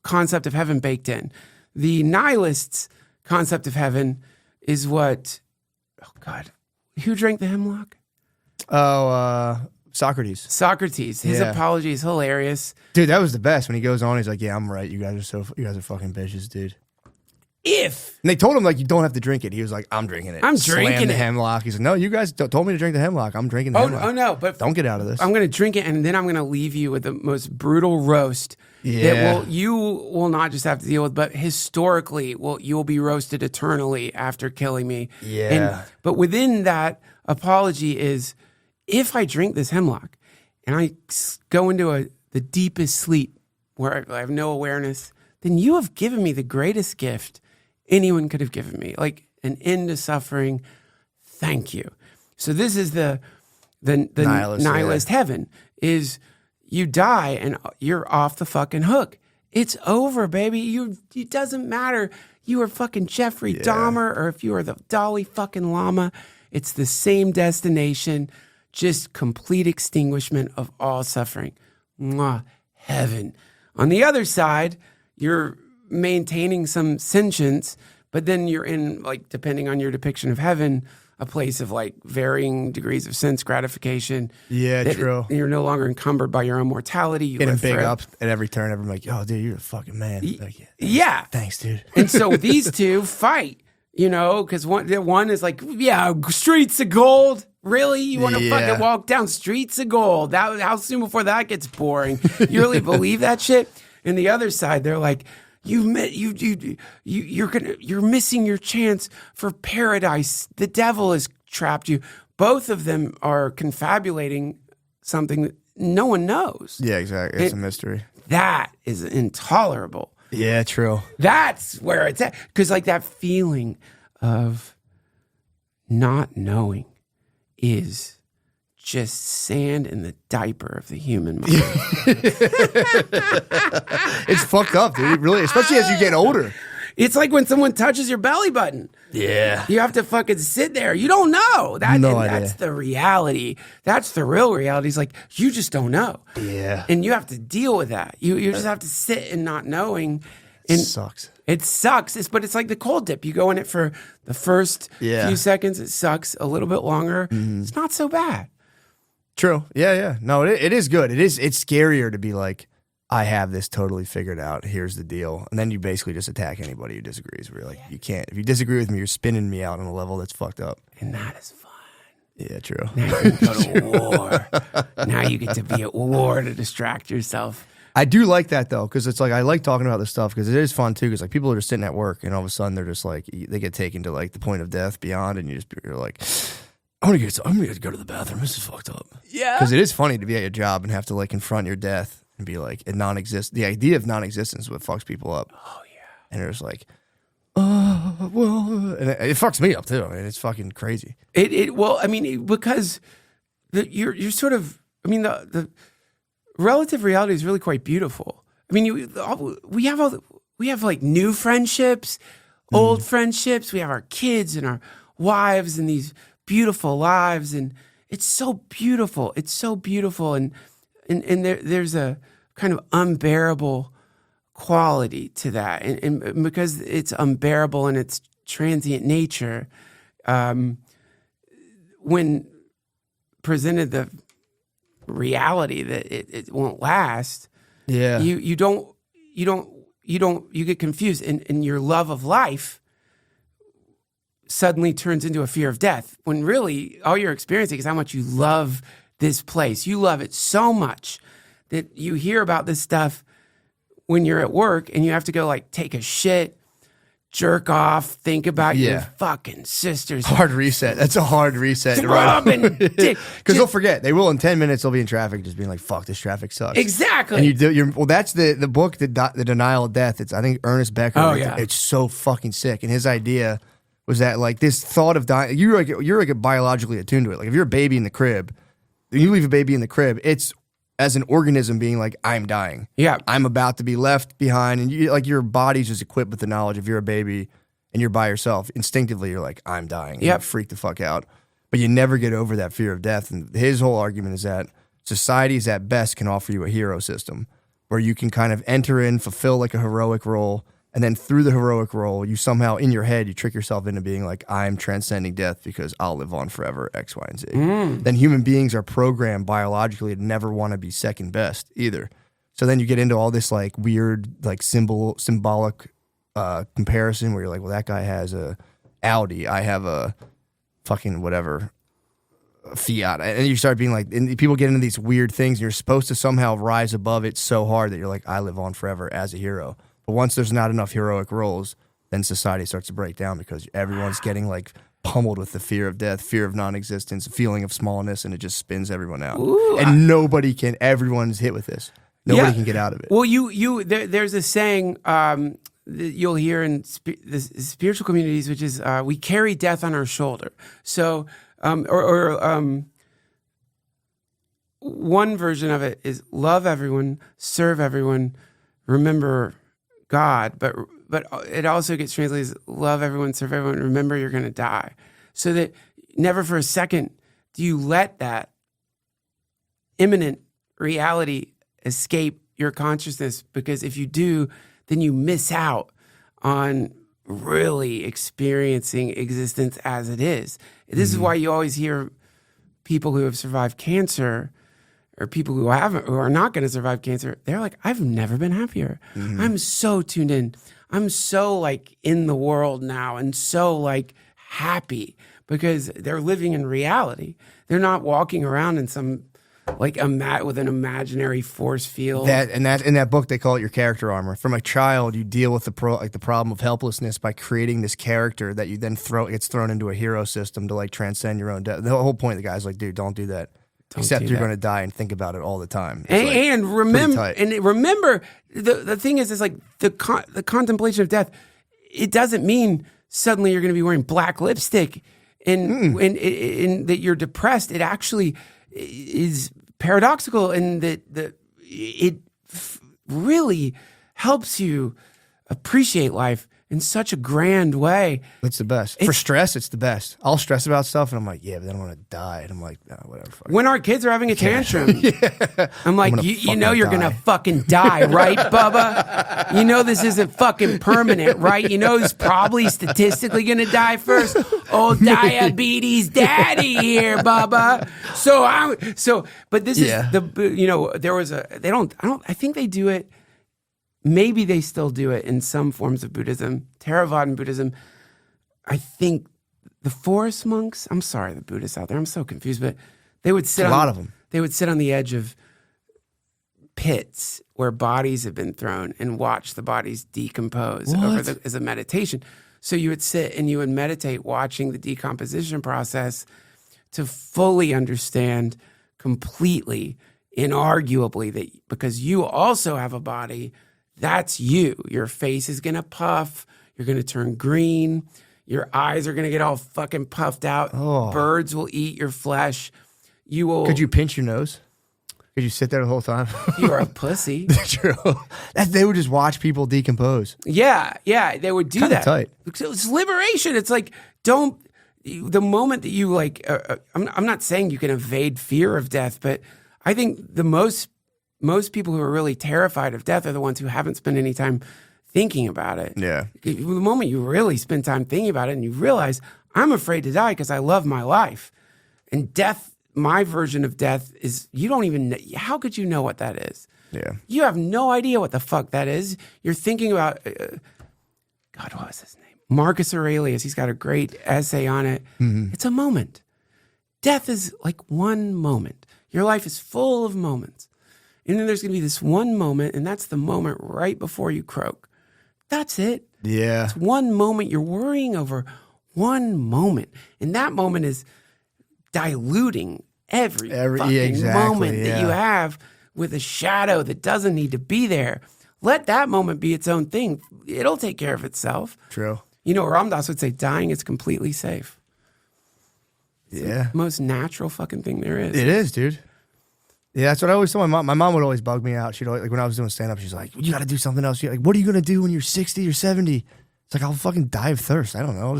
concept of heaven baked in. The nihilists' concept of heaven is what, oh God, who drank the hemlock? Socrates. His apology is hilarious. Dude, that was the best. When he goes on, he's like, yeah, I'm right. You guys are fucking bitches, dude. And they told him like you don't have to drink it. He was like, I'm drinking it. I'm drinking the hemlock. He's like, no, you guys told me to drink the hemlock. I'm drinking the hemlock. Oh no, but don't get out of this. I'm going to drink it, and then I'm going to leave you with the most brutal roast that you will not just have to deal with, but historically, you will be roasted eternally after killing me. Yeah. But within that apology is, if I drink this hemlock and I go into the deepest sleep where I have no awareness, then you have given me the greatest gift anyone could have given me, like an end to suffering. Thank you. So this is the nihilist heaven, is you die and you're off the fucking hook. It's over, baby. It doesn't matter. You are fucking Jeffrey Dahmer or if you are the Dalai fucking Lama. It's the same destination, just complete extinguishment of all suffering. Mwah, heaven. On the other side, you're maintaining some sentience, but then you're in, like, depending on your depiction of heaven, a place of like varying degrees of sense gratification. Yeah, true. You're no longer encumbered by your own mortality. You getting big up at every turn. Everyone's like, "Oh, dude, you're a fucking man." Like, yeah, thanks, dude. And so these two fight, because one is like, "Yeah, streets of gold." Really? You want to fucking walk down streets of gold? How soon before that gets boring? You really believe that shit? And the other side, they're like, you're missing your chance for paradise. The devil has trapped you. Both of them are confabulating something that no one knows. Yeah, exactly. It's a mystery. That is intolerable. Yeah, true. That's where it's at. Because like that feeling of not knowing is just sand in the diaper of the human mind. It's fucked up, dude. Really, especially as you get older. It's like when someone touches your belly button. Yeah. You have to fucking sit there. You don't know. That's the reality. That's the real reality. It's like, you just don't know. Yeah. And you have to deal with that. You just have to sit in not knowing. And it sucks. It sucks. But it's like the cold dip. You go in it for the first few seconds. It sucks. A little bit longer. Mm-hmm. It's not so bad. True. Yeah. No, it is good. It's scarier to be like, I have this totally figured out. Here's the deal. And then you basically just attack anybody who disagrees. Where you're like, you can't. If you disagree with me, you're spinning me out on a level that's fucked up. And that is fun. Yeah, true. Now you can go to war. Now you get to be at war to distract yourself. I do like that, though, because it's like, I like talking about this stuff because it is fun, too, because like people are just sitting at work and all of a sudden they're just like, they get taken to like the point of death beyond and you're like, I'm gonna go to the bathroom. This is fucked up. Yeah. Because it is funny to be at your job and have to like confront your death and be like, the idea of non-existence is what fucks people up. Oh, yeah. And they're just like, oh, well, and it fucks me up too. I mean, it's fucking crazy. Well, I mean, because you're sort of, I mean, the relative reality is really quite beautiful. I mean, we have like new friendships, old friendships. We have our kids and our wives and these beautiful lives, and it's so beautiful. It's so beautiful, and there's a kind of unbearable quality to that, and because it's unbearable in its transient nature, when presented the reality that it won't last, you get confused, and your love of life suddenly turns into a fear of death, when really all you're experiencing is how much you love this place. You love it so much that you hear about this stuff when you're at work and you have to go like take a shit, jerk off, think about your fucking sisters. Hard reset. That's a hard reset. Because they'll forget. They will in 10 minutes. They'll be in traffic just being like, fuck, this traffic sucks. Exactly. And that's the book, the Denial of Death. It's, I think, Ernest Becker. Oh, yeah. It's so fucking sick. And his idea was that like this thought of dying, you're like biologically attuned to it. Like if you're a baby in the crib, you leave a baby in the crib, it's as an organism being like, I'm dying. Yeah. I'm about to be left behind. And your body's just equipped with the knowledge. If you're a baby and you're by yourself, instinctively you're like, I'm dying. Yeah. You freak the fuck out. But you never get over that fear of death. And his whole argument is that societies at best can offer you a hero system where you can kind of enter in, fulfill like a heroic role. And then through the heroic role, you somehow, in your head, you trick yourself into being like, I'm transcending death because I'll live on forever, X, Y, and Z. Then human beings are programmed biologically to never want to be second best either. So then you get into all this like weird, like symbolic comparison where you're like, well, that guy has a Audi. I have a fucking whatever, Fiat. And you start being like, and people get into these weird things and you're supposed to somehow rise above it so hard that you're like, I live on forever as a hero. But once there's not enough heroic roles, then society starts to break down because everyone's getting like pummeled with the fear of death, fear of non-existence, a feeling of smallness, and it just spins everyone out. Ooh, and everyone's hit with this. Nobody can get out of it. Well, there's a saying that you'll hear in the spiritual communities, which is we carry death on our shoulder. So, one version of it is love everyone, serve everyone, remember God, but it also gets translated as love everyone, serve everyone, remember you're going to die. So that never for a second do you let that imminent reality escape your consciousness, because if you do, then you miss out on really experiencing existence as it is. This is why you always hear people who have survived cancer or people who are not going to survive cancer, they're like, I've never been happier. I'm so tuned in. I'm so like in the world now and so like happy because they're living in reality. They're not walking around in some like with an imaginary force field. That in that book they call it your character armor. From a child, you deal with the problem of helplessness by creating this character that you then gets thrown into a hero system to like transcend your own death. The whole point of the guy is like, dude, don't do that. Except you're going to die and think about it all the time. And remember, the thing is like the contemplation of death. It doesn't mean suddenly you're going to be wearing black lipstick and that you're depressed. It actually is paradoxical in that it really helps you appreciate life in such a grand way. It's the best. For stress, it's the best. I'll stress about stuff and I'm like, yeah, but then I want to die. And I'm like, no, whatever. When our kids are having a tantrum, I'm like, you know you're going to fucking die, right, Bubba? You know this isn't fucking permanent, right? You know who's probably statistically going to die first? Old diabetes daddy here, Bubba. But this is there was I think they do it. Maybe they still do it in some forms of Buddhism, Theravadan Buddhism. I think the forest monks, I'm sorry, the Buddhists out there, I'm so confused, but they would sit They would sit on the edge of pits where bodies have been thrown and watch the bodies decompose as a meditation. So you would sit and you would meditate watching the decomposition process to fully understand completely, inarguably, that because you also have a body. That's you. Your face is going to puff. You're going to turn green. Your eyes are going to get all fucking puffed out. Oh. Birds will eat your flesh. You will. Could you pinch your nose? Could you sit there the whole time? You're a pussy. True. They would just watch people decompose. Yeah, they would do that. Tight. It's liberation. It's like, the moment that you like, I'm not saying you can evade fear of death, but I think the most people who are really terrified of death are the ones who haven't spent any time thinking about it. Yeah. The moment you really spend time thinking about it and you realize, I'm afraid to die because I love my life. And death, my version of death is, you don't even know. How could you know what that is? Yeah. You have no idea what the fuck that is. You're thinking about, God, what was his name? Marcus Aurelius. He's got a great essay on it. Mm-hmm. It's a moment. Death is like one moment. Your life is full of moments. And then there's going to be this one moment, and that's the moment right before you croak. That's it. Yeah. It's one moment. You're worrying over one moment. And that moment is diluting every fucking moment that you have with a shadow that doesn't need to be there. Let that moment be its own thing. It'll take care of itself. True. You know, Ram Dass would say, dying is completely safe. It's the most natural fucking thing there is. It is, dude. Yeah, that's what I always told my mom. My mom would always bug me out. She'd always, like when I was doing stand-up, she's like, you got to do something else. She's like, what are you going to do when you're 60 or 70? It's like, I'll fucking die of thirst. I don't know.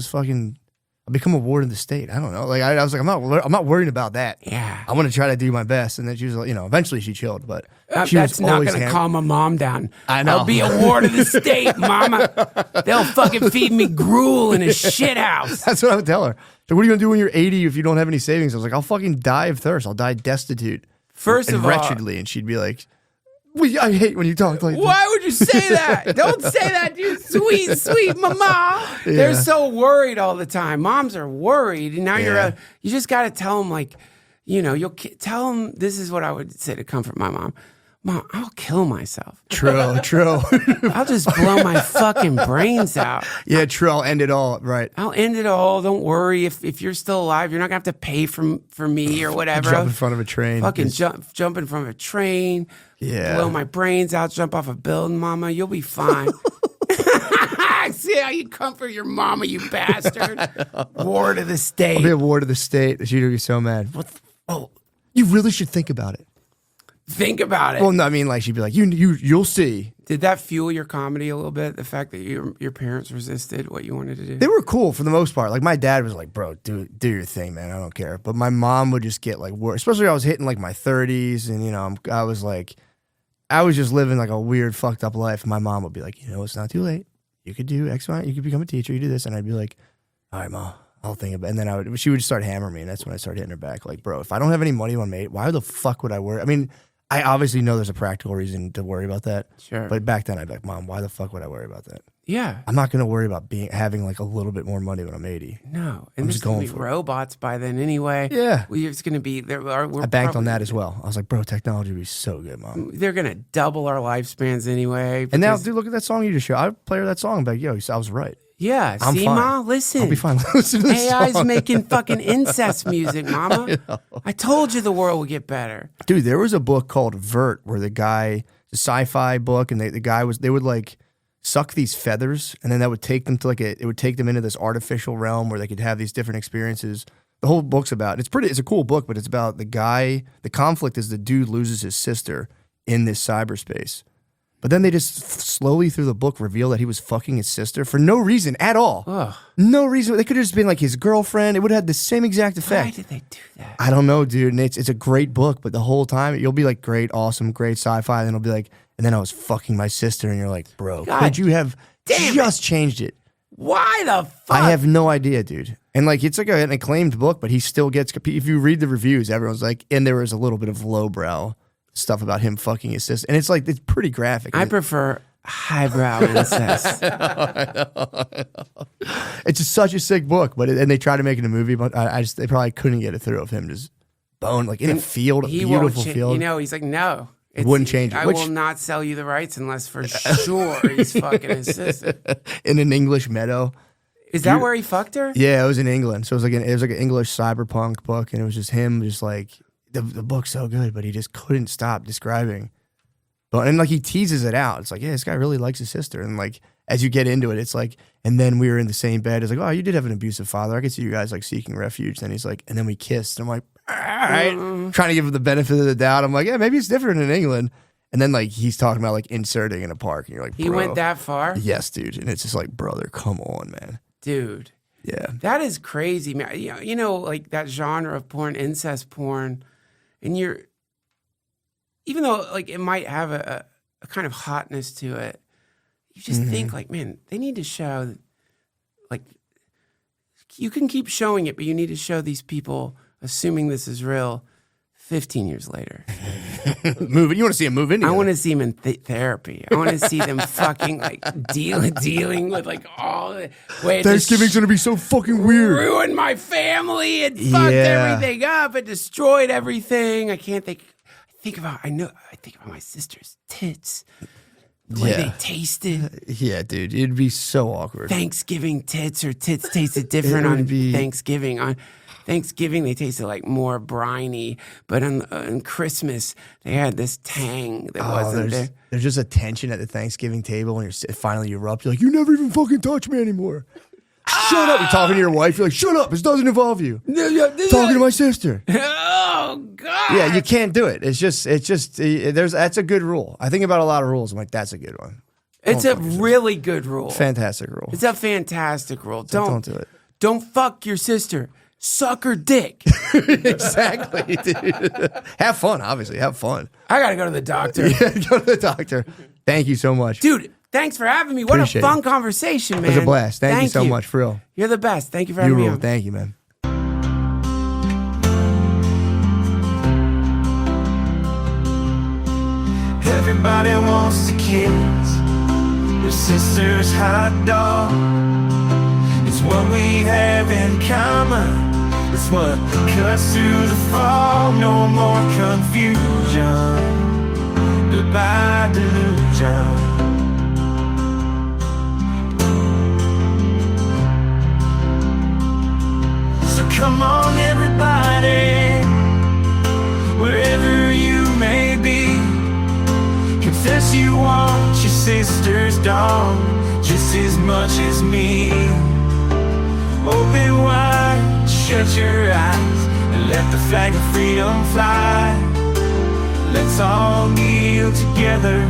I'll become a ward of the state. I don't know. Like I was like, I'm not worried about that. Yeah. I want to try to do my best. And then she was like, eventually she chilled, but she that's was not going to calm my mom down. I know. I'll be a ward of the state, mama. They'll fucking feed me gruel in a shit house. That's what I would tell her. So what are you going to do when you're 80 if you don't have any savings? I was like, I'll fucking die of thirst. I'll die destitute. First of all, wretchedly, and she'd be like, I hate when you talk like why would you say that? Don't say that, you sweet mama. Yeah. They're so worried all the time. Moms are worried. And now you just got to tell them, like, you'll tell them, this is what I would say to comfort my mom. Mom, I'll kill myself. True. I'll just blow my fucking brains out. Yeah, true. I'll end it all. Right. I'll end it all. Don't worry. If you're still alive, you're not going to have to pay for me or whatever. Jump in front of a train. Fucking jump in front of a train. Yeah. Blow my brains out. Jump off a building, mama. You'll be fine. See how you comfort your mama, you bastard. Ward of the state. I'll be a ward of the state. She'd be so mad. You really should think about it. Think about it. Well, no, I mean, like she'd be like, you'll see. Did that fuel your comedy a little bit? The fact that your parents resisted what you wanted to do? They were cool for the most part. Like my dad was like, bro, do your thing, man. I don't care. But my mom would just get like worse. Especially when I was hitting like my 30s and, I was just living like a weird fucked up life. My mom would be like, it's not too late. You could do X, Y, you could become a teacher. You do this. And I'd be like, all right, Mom, I'll think about it. And then she would start hammering me. And that's when I started hitting her back. Like, bro, if I don't have any money on me, why the fuck would I worry? I mean, I obviously know there's a practical reason to worry about that. Sure. But back then, I'd be like, Mom, why the fuck would I worry about that? Yeah. I'm not going to worry about having like a little bit more money when I'm 80. No. And I'm there's just going going to be for it. robots by then anyway. Yeah. It's going to be there. I banked on that as well. I was like, bro, technology would be so good, Mom. They're going to double our lifespans anyway. And now, dude, look at that song you just showed. I play her that song, but yo, I was right. Yeah. I'm See, fine. Ma, listen. I'll be fine. Listen to this AI's song. making fucking incest music, Mama. I told you the world would get better. Dude, there was a book called Vert where the sci-fi book, and they would like suck these feathers, and then that would take them to it would take them into this artificial realm where they could have these different experiences. The whole book's about it's a cool book, but it's about the conflict is the dude loses his sister in this cyberspace. But then they just slowly through the book reveal that he was fucking his sister for no reason at all. Ugh. No reason. They could have just been like his girlfriend. It would have had the same exact effect. Why did they do that? I don't know, dude. And it's a great book, but the whole time you'll be like, great, awesome, great sci-fi. And then it'll be like, and then I was fucking my sister, and you're like, bro, could you have just changed it? Why the fuck? I have no idea, dude. And like, it's like an acclaimed book, but he still gets. If you read the reviews, everyone's like, and there was a little bit of lowbrow stuff about him fucking his sister, and it's like it's pretty graphic. I prefer highbrow incest. It's just such a sick book, and they tried to make it a movie, but they probably couldn't get it through of him just bone like in a field, a beautiful field. You know, he's like, no. Wouldn't change it. I will not sell you the rights unless for sure he's fucking his sister. In an English meadow. Is that where he fucked her? Yeah, it was in England. So it was like an English cyberpunk book, and it was just him, just like the book's so good, but he just couldn't stop describing. And like he teases it out. It's like, yeah, this guy really likes his sister, and like as you get into it, it's like, and then we were in the same bed. It's like, oh, you did have an abusive father. I could see you guys like seeking refuge. Then he's like, and then we kissed. And I'm like, all right, trying to give him the benefit of the doubt. I'm like, yeah, maybe it's different in England. And then like he's talking about like inserting in a park, and you're like, bro. He went that far? Yes, dude. And it's just like, brother, come on, man. Dude. Yeah. That is crazy, man. You know, like that genre of porn, incest porn, and even though like it might have a kind of hotness to it, you just think like, man, they need to show, like, you can keep showing it, but you need to show these people, assuming this is real, 15 years later. You want to see him move in? I want to see him in therapy. I want to see them fucking like dealing with like all the way. Thanksgiving's gonna be so fucking weird. Ruined my family. It fucked everything up. It destroyed everything. I can't think. I think about my sister's tits. The way they tasted. Yeah, dude, it'd be so awkward. Thanksgiving tits or tits tasted different on Thanksgiving. On Thanksgiving, they tasted like more briny, but on Christmas, they had this tang that wasn't there. There's just a tension at the Thanksgiving table when finally you erupt. You're like, you never even fucking touch me anymore. Shut up. You're talking to your wife. You're like, shut up. This doesn't involve you. Talking to my sister. Oh, God. Yeah, you can't do it. That's a good rule. I think about a lot of rules. I'm like, that's a good one. It's a really good rule. Fantastic rule. It's a fantastic rule. Don't do it. Don't fuck your sister. Suck her dick. Exactly, dude. Have fun, obviously. Have fun. I got to go to the doctor. Yeah, go to the doctor. Thank you so much. Dude, thanks for having me. What Appreciate a fun it. conversation, man. It was a blast. Thank you so much, for real. You're the best. Thank you for having me on. Thank you, man. Everybody wants to kiss your sister's hot dog. It's what we have in common. It's what cuts through the fog. No more confusion. Goodbye delusion. So come on everybody, wherever you may be, confess you want your sister's dog just as much as me. Open wide, shut your eyes, and let the flag of freedom fly. Let's all kneel together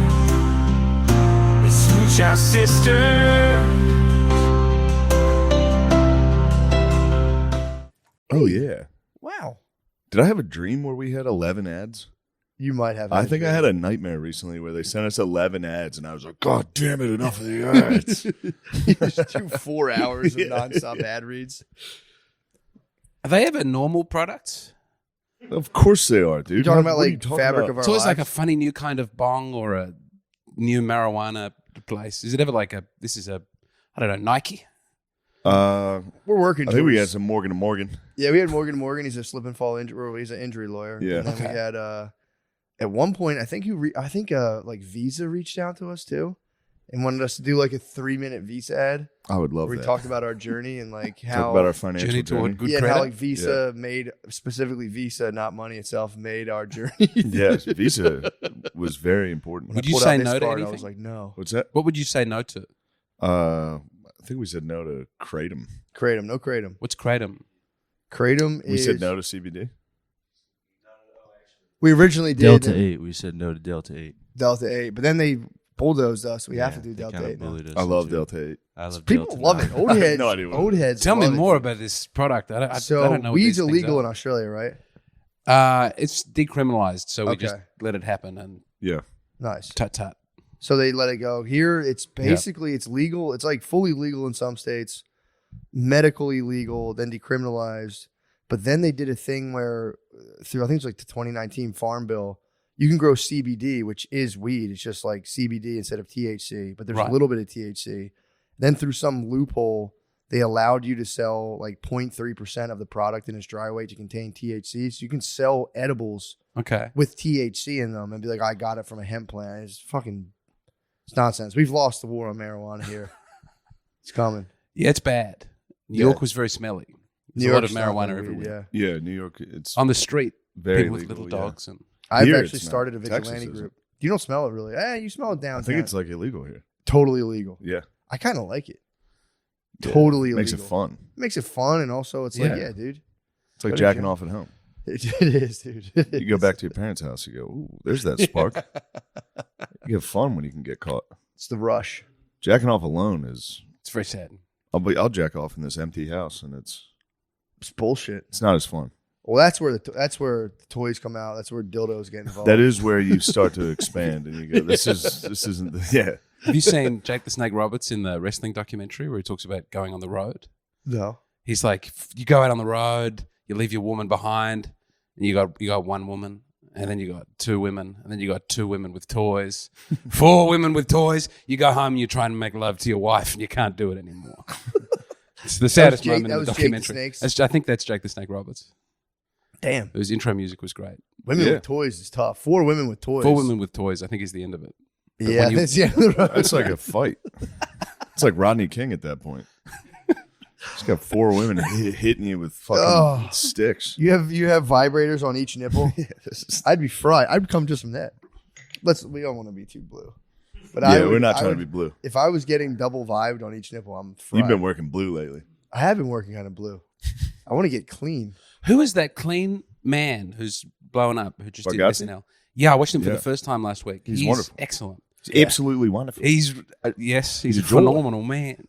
and smooch our sister. Oh yeah. Wow. Did I have a dream where we had 11 ads? You might have. I think I had a nightmare recently where they sent us 11 ads, and I was like, God damn it, enough of the ads. You just do 4 hours of nonstop ad reads. Are they ever normal products? Of course they are, dude. You're talking about What are like you talking fabric about? of our It's always lives? like a funny new kind of bong or a new marijuana place? Is it ever like this is a, I don't know, Nike? We're working. I think we had some Morgan & Morgan. Yeah, we had Morgan & Morgan. He's a slip and fall injury. He's an injury lawyer. Yeah. And then we had at one point, I think like Visa reached out to us too, and wanted us to do like a 3-minute Visa ad. I would love where that. we talked about our journey and like how Talk about our financial Journey toward good and credit. how like Visa made specifically Visa, not money itself, made our journey. Yes, Visa was very important. Would you Pulled say out this no to card, anything? I was like, no. What's that? What would you say no to? I think we said no to Kratom. Kratom, no Kratom. What's Kratom? Kratom We is. said no to CBD. We originally did Delta 8. We said no to Delta 8. Delta 8, but then they bulldozed us. We have to do they Delta kinda 8 now. bullied us I love into it. Delta 8. I love People Delta love 9. it. Old heads. No idea what Old it is. heads. Tell me love it. more about this product. I don't know. What weed's these things illegal are. in Australia, right? It's decriminalized, so we just Okay. let it happen and Yeah. Nice. tut tut. So they let it go. Here, it's basically it's legal. It's like fully legal in some states, medically legal, then decriminalized. But then they did a thing where through I think it's like the 2019 Farm Bill, you can grow CBD, which is weed. It's just like CBD instead of THC, but there's Right. a little bit of THC. Then through some loophole, they allowed you to sell like 0.3% of the product in its dry weight to contain THC. So you can sell edibles Okay. with THC in them and be like, I got it from a hemp plant. It's nonsense. We've lost the war on marijuana here. It's coming. Yeah, it's bad. New York was very smelly. There's a lot of York's not marijuana that weed, everywhere. Yeah. Yeah, New York, it's On the street, very people with legal, little yeah. dogs. And I've Here actually it's not. started a Texas vigilante isn't. group. You don't smell it really. You smell it I downtown. think it's like illegal here. totally illegal. Yeah. I kind of like it. Yeah. Totally illegal. Makes it fun. Makes it fun, and also it's like, Yeah. yeah, dude. It's like Go to jacking jail. off at home. It is, dude. You go back to your parents' house, you go, ooh, there's that spark. You have fun when you can get caught. It's the rush. Jacking off alone is it's very sad. I'll jack off in this empty house and it's bullshit. It's not as fun. Well, that's where the toys come out. That's where dildos get involved. That is where you start to expand and you go, this isn't the Have you seen Jake the Snake Roberts in the wrestling documentary where he talks about going on the road? No. He's like, you go out on the road, you leave your woman behind, and you got one woman, and then you got two women, and then you got two women with toys, 4 women with toys. You go home and you try and make love to your wife, and you can't do it anymore. It's the saddest Jake- moment that in the was Jake the documentary. Snake's- I think that's Jake the Snake Roberts. Damn. His intro music was great. Women Yeah. with toys is tough. 4 women with toys. 4 women with toys, I think, is the end of it. But Yeah, when you- that's the end of the road. It's like a fight. It's like Rodney King at that point. He's got 4 women hitting you with fucking sticks. You have vibrators on each nipple. I'd be fried. I'd come just from that. We don't want to be too blue. But We're not trying to be blue. If I was getting double vibed on each nipple, I'm fried. You've been working blue lately. I have been working on a blue. I want to get clean. Who is that clean man who's blowing up, who just did Bargatze? SNL? Yeah, I watched him for Yeah. the first time last week. He's wonderful. Excellent. It's absolutely wonderful. He's he's a a joy. phenomenal man.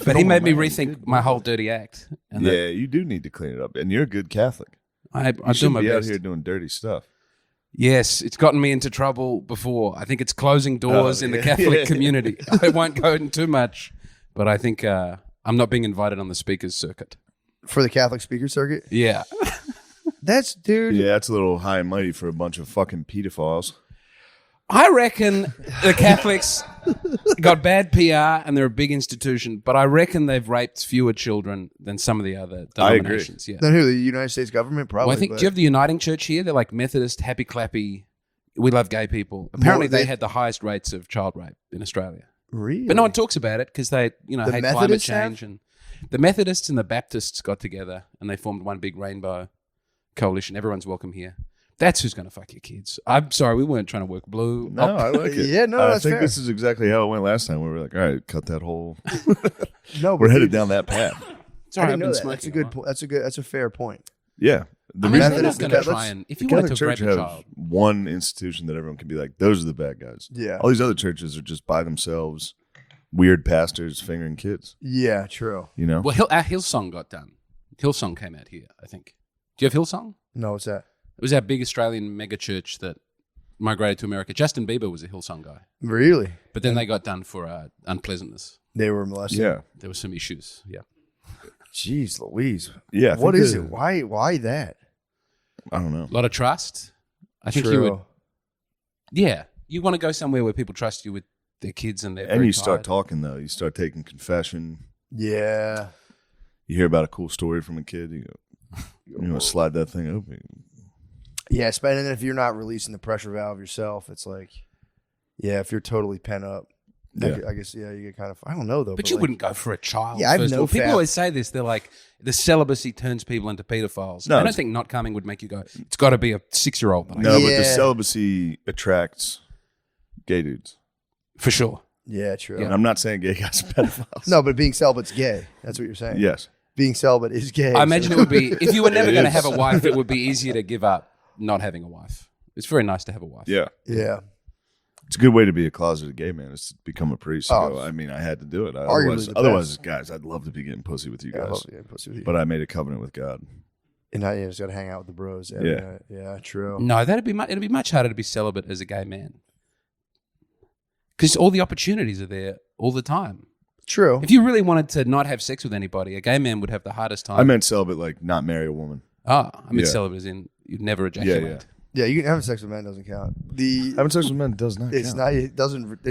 But he made me rethink my whole dirty act. And Yeah, you do need to clean it up. And you're a good Catholic. I You do my shouldn't be best. out here doing dirty stuff. Yes, it's gotten me into trouble before. I think it's closing doors in the Catholic community. I won't go into too much, but I think I'm not being invited on the speakers circuit. For the Catholic speaker circuit? Yeah. That's, dude. Yeah, that's a little high and mighty for a bunch of fucking pedophiles. I reckon the Catholics got bad PR and they're a big institution, but I reckon they've raped fewer children than some of the other I agree. denominations. Yeah. Then who? The United States government? Probably. Well, I think, but- do you have the Uniting Church here? They're like Methodist, happy clappy, we love gay people. Apparently they had the highest rates of child rape in Australia. Really? But no one talks about it because they, The hate climate Methodists change. And the Methodists and the Baptists got together and they formed one big rainbow coalition. Everyone's welcome here. That's who's going to fuck your kids. I'm sorry, we weren't trying to work blue. No, I like it. Yeah, no, I that's think fair. this is exactly how it went last time. We were like, all right, cut that whole. No, We're but headed dude, down that path. Sorry, I I've didn't know been that. smoking. That's a good point. That's a fair point. Yeah. The I mean, reason they're not Methodist- going to the try Catholics- and if the you want Catholic to rape Church a has child, one institution that everyone can be like, those are the bad guys. Yeah. All these other churches are just by themselves, weird pastors fingering kids. Yeah, true. You know? well, our Hillsong got done. Hillsong came out here, I think. Do you have Hillsong? No, what's that? It was our big Australian mega church that migrated to America. Justin Bieber was a Hillsong guy, Really? but then they got done for unpleasantness. They were molested. Yeah. There were some issues. Yeah. Jeez, Louise. Yeah. I What think is that- it? Why that? I don't know. A lot of trust. I think True. you would. Yeah, you want to go somewhere where people trust you with their kids and they're And very you start tired. talking though. You start taking confession. Yeah. You hear about a cool story from a kid. You go, you know, slide that thing open. Yeah, and then if you're not releasing the pressure valve yourself, it's like, yeah, if you're totally pent up, Yeah. I guess, yeah, you get kind of, I don't know though. But you like, wouldn't go for a child. Yeah, I have first of no all. People fab- always say this. They're like, the celibacy turns people into pedophiles. No, I don't it's- think not coming would make you go, it's got to be a 6-year-old. that I No, get." but the Yeah. celibacy attracts gay dudes. For sure. Yeah, true. And I'm not saying gay guys are pedophiles. No, but being celibate's gay. That's what you're saying. Yes. Being celibate is gay. I imagine so- it would be, if you were never It going to is. have a wife, it would be easier to give up not having a wife. It's very nice to have a wife. Yeah. Yeah. It's a good way to be a closeted gay man is to become a priest. Oh. So, I mean, I had to do it. Arguably the Otherwise, best. guys, I'd love to be getting pussy with you Yeah, I guys. love getting pussy with you. But I made a covenant with God. And now you just got to hang out with the bros. Every Yeah. night. Yeah, true. No, it'd be much harder to be celibate as a gay man. Because all the opportunities are there all the time. True. If you really wanted to not have sex with anybody, a gay man would have the hardest time. I meant celibate, like not marry a woman. I mean, Yeah. celibate as in you'd never ejaculate. Yeah, you can having sex with men doesn't count. Having sex with men does not It's count. not. It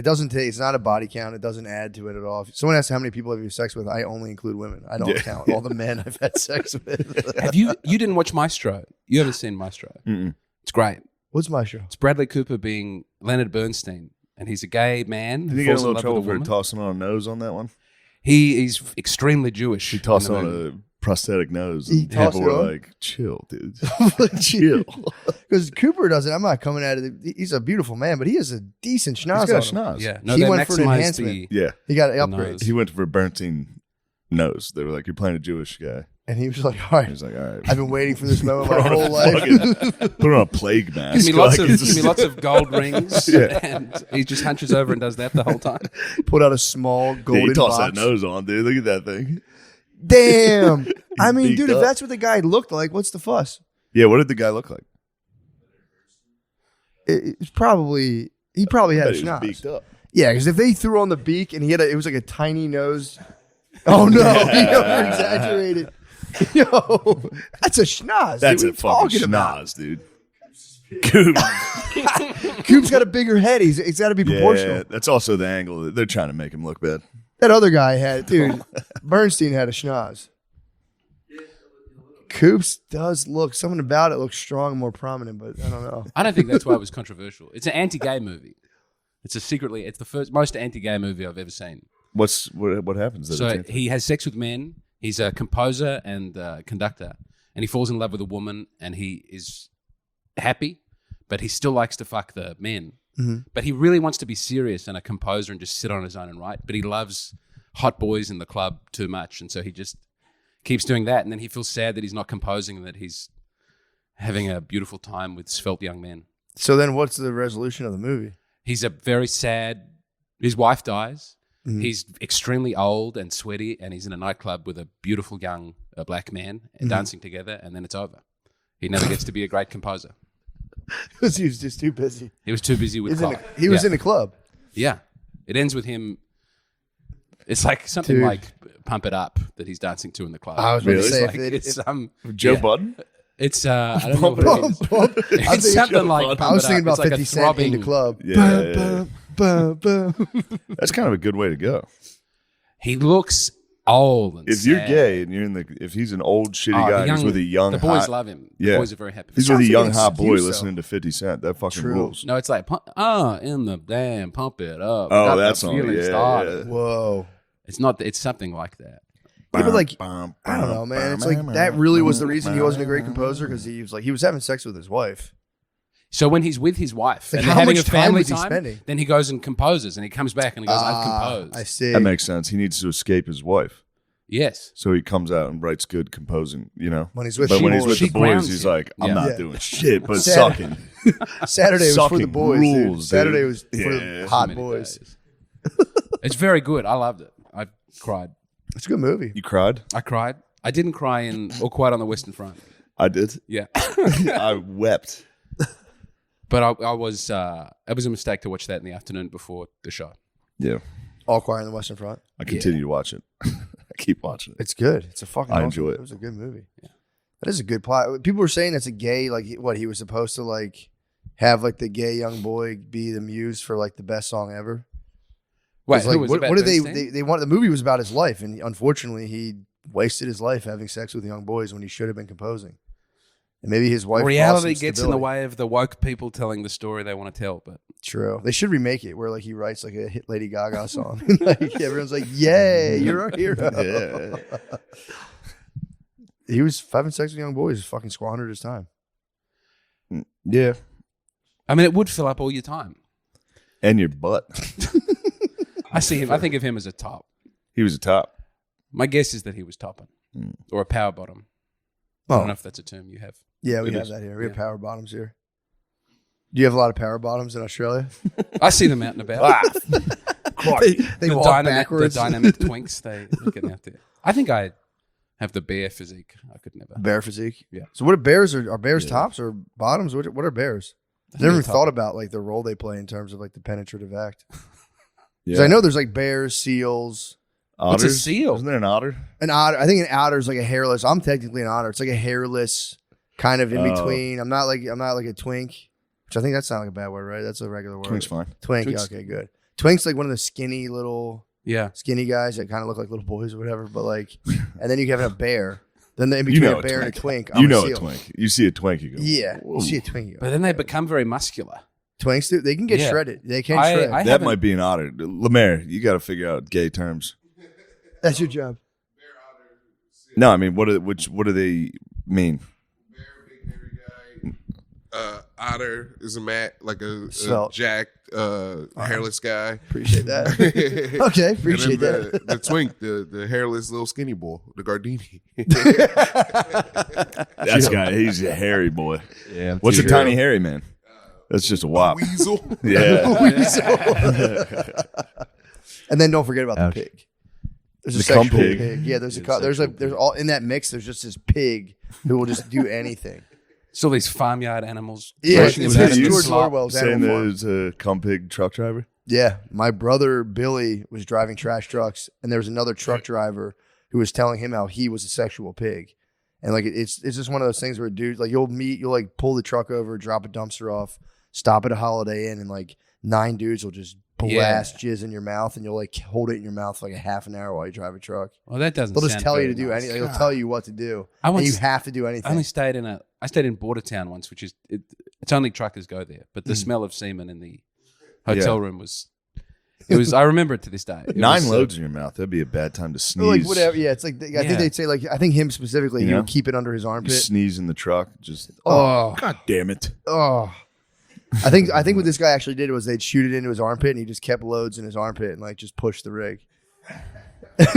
doesn't take. It's not a body count. It doesn't add to it at all. If someone asks how many people have you sex with, I only include women. I don't Yeah. count all the men I've had sex with. Have you didn't watch Maestro? You haven't seen Maestro? Mm-mm. It's great. What's my show? It's Bradley Cooper being Leonard Bernstein, and he's a gay man Did who he get in falls a in little love trouble with a for woman. tossing on a nose on that one? He's extremely Jewish. He tossed in the on movie. a prosthetic nose. He And tossed people it were on? like, chill, dude. Chill. Because Cooper doesn't. I'm not coming at it. He's a beautiful man, but he has a decent schnoz. He's got a on him. schnoz. Yeah, no, He they went for an maximized enhancement. the. Yeah. He got nose. upgrades, He went for Bernstein nose. They were like, you're playing a Jewish guy. and he was like, "All right, He was like, all right. I've been waiting for this moment my whole life." Put on a plague mask. Give me lots Like, of it's- give me lots of gold rings, Yeah. and he just hunches over and does that the whole time. Put out a small Yeah, golden he tossed box. that nose on, dude. Look at that thing. Damn. I mean, beaked dude, if up. that's what the guy looked like, what's the fuss? Yeah, what did the guy look like? It's probably he probably had a Bet he was schnoz. beaked up. Yeah, because if they threw on the beak and he had it was like a tiny nose. Oh no, he over exaggerated. Yo, that's a schnoz. That's dude. a What are you fucking talking about? schnoz, dude. Coop. Coop's got a bigger head. It's got to be proportional. Yeah, that's also the angle. They're trying to make him look bad. That other guy had, dude. Bernstein had a schnoz. Coops does look something about it looks strong and more prominent, but I don't know. I don't think that's why it was controversial. It's an anti-gay movie. It's the most anti-gay movie I've ever seen. What happens? That So it's anti- he has sex with men. He's a composer and conductor, and he falls in love with a woman, and he is happy, but he still likes to fuck the men. Mm-hmm. But he really wants to be serious and a composer and just sit on his own and write. But he loves hot boys in the club too much, and so he just keeps doing that. And then he feels sad that he's not composing and that he's having a beautiful time with svelte young men. So then, what's the resolution of the movie? He's a very sad. His wife dies. Mm-hmm. He's extremely old and sweaty, and he's in a nightclub with a beautiful young black man Mm-hmm. dancing together, and then it's over. He never gets to be a great composer. Because he was just too busy. He was too busy with cock. He was in the club. Yeah. It ends with him. It's like something Dude. like Pump It Up that he's dancing to in the club. I was about to Really? say, It's like, Joe yeah. Budden? It's I don't know what it is. It's something like I was thinking Pump It Up. about It's like 50 a Cent throbbing. in the club. Yeah. Bum, bum, bum. That's kind of a good way to go. He looks old and If you're sad. gay and you're if he's an old shitty Oh, guy the and he's with a young the boys hot, love him. Yeah. The boys are very happy. if he's Sounds with a like young an hot boy excuse, though. listening to 50 Cent, that fucking True. rules. No, it's like in the damn pump it up. Oh, Got that the song. feeling Yeah, started. yeah. Whoa. It's not. It's something like that. Yeah, but like, Bum, I don't know, bum, man. It's bum, like bum, that really was the bum, reason he wasn't a great composer because he was having sex with his wife. So when he's with his wife Like, and they're how having much a family time was he time, spending? then he goes and composes, and he comes back and he goes, "I've composed." I see. That makes sense. He needs to escape his wife. Yes. So he comes out and writes good composing, you know. When he's with but the when he's boys. with She the boys, grounds he's him. like, I'm Yeah. not Yeah. doing shit, but Saturday- sucking. Saturday was for the Sucking boys. rules, Dude. Saturday dude. was for Yeah. the hot Many boys. days. It's very good. I loved it. I cried. It's a good movie. You cried? I cried. I didn't cry in All Quiet on the Western Front. I did. Yeah. I wept. But I was it was a mistake to watch that in the afternoon before the show. Yeah. All Quiet on the Western Front. I continue to watch it. I keep watching it. It's good. It's a fucking. I awesome- enjoy it. It was a good movie. Yeah. That is a good plot. People were saying that's a gay, like what he was supposed to like have like the gay young boy be the muse for like the best song ever. Wait, Like, who was it what about did Bernstein? they want? The movie was about his life, and unfortunately, he wasted his life having sex with young boys when he should have been composing. And maybe his wife. Reality gets in the way of the woke people telling the story they want to tell. But True. They should remake it where like he writes like a hit Lady Gaga song. Like everyone's like, "Yay, you're our hero." Yeah. He was having sex with young boys. Fucking squandered his time. Yeah. I mean, it would fill up all your time. And your butt. I see him. I think of him as a top. He was a top. My guess is that he was topping or a power bottom. I don't know if that's a term you have. Yeah, we have that here. We have power bottoms here. Do you have a lot of power bottoms in Australia? I see them out and about. They walk backwards. The dynamic twinks, they're getting out there. I think I have the bear physique. I could never. Bear physique? Yeah. So what are bears? Are bears tops or bottoms? What are bears? I've never even top. thought about like the role they play in terms of like the penetrative act. Because Yeah. I know there's like bears, seals. What's a Otters? seal? Isn't there an otter? An otter. I think an otter is like a hairless. I'm technically an otter. It's like a hairless kind of in between. I'm not like a twink, which I think that's not like a bad word, right? That's a regular word. Twink's fine. Twink. Twink's- Okay, good. Twink's like one of the skinny guys that kind of look like little boys or whatever. But like, and then you have a bear. Then in between a bear and a twink, I'm You know seal. a twink. You see a twink, you go, Yeah, whoa. you see a twink. But then they become very muscular. Twinks do. They can get Yeah. shredded. They can shred. I That haven't- might be an otter. Lemaire, you got to figure out gay terms. That's your job. No, I mean, what do they mean? Otter is like a Svelte. jacked, hairless guy. Appreciate that. Okay, And appreciate then that. the twink, the hairless little skinny boy, the Gardini. That's guy. He's a hairy boy. Yeah. What's a tiny hairy man? That's just a wop. Weasel. Yeah. And then don't forget about Ouch. the pig. There's a The cum sexual pig. pig. Yeah, there's Yeah, there's all in that mix. There's just this pig who will just do anything. It's all these farmyard animals. Yeah, thrashing it's about in the George slop. Orwell's Saying Animal Farm. there's a cum pig truck driver. Yeah, my brother Billy was driving trash trucks, and there was another truck driver who was telling him how he was a sexual pig, and like it's just one of those things where dudes like you'll like pull the truck over, drop a dumpster off, stop at a Holiday Inn, and like 9 dudes will just blast jizz in your mouth, and you'll like hold it in your mouth for like a half an hour while you drive a truck. Well, that doesn't. They'll just sound tell you very to do nice. anything. They'll tell you what to do, I and once- you have to do I anything. only stayed in Bordertown once, which is it's only truckers go there, but the smell of semen in the hotel room was. It was. I remember it to this day. It 9 was, loads in your mouth. That'd be a bad time to Or, sneeze. like whatever, yeah. It's like I Yeah. think they'd say like I think him specifically, You he know? would keep it under his You armpit. sneeze in the truck. Just Oh, God damn it. oh. I think what this guy actually did was they'd shoot it into his armpit, and he just kept loads in his armpit and like just pushed the rig.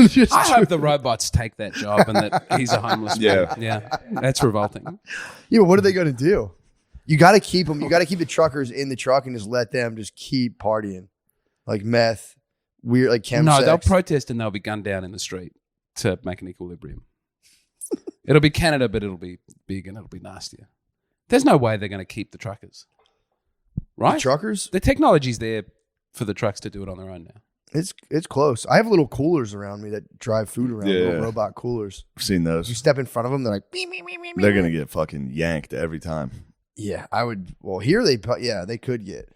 Just I hope the robots take that job and that he's a homeless man. Yeah. Yeah, that's revolting. Yeah, but what are they going to do? You got to keep them. You got to keep the truckers in the truck and just let them just keep partying, like meth, weird, like chem No, sex. they'll protest and they'll be gunned down in the street to make an equilibrium. It'll be Canada, but it'll be big and it'll be nastier. There's no way they're going to keep the truckers, right? The truckers. The technology's there for the trucks to do it on their own now. It's close. I have little coolers around me that drive food around. Yeah. Little robot coolers. I've seen You those. step in front of them, they're like beep, beep, beep, beep, They're beep. going to get fucking yanked every time. Yeah, I would. Well, here they could get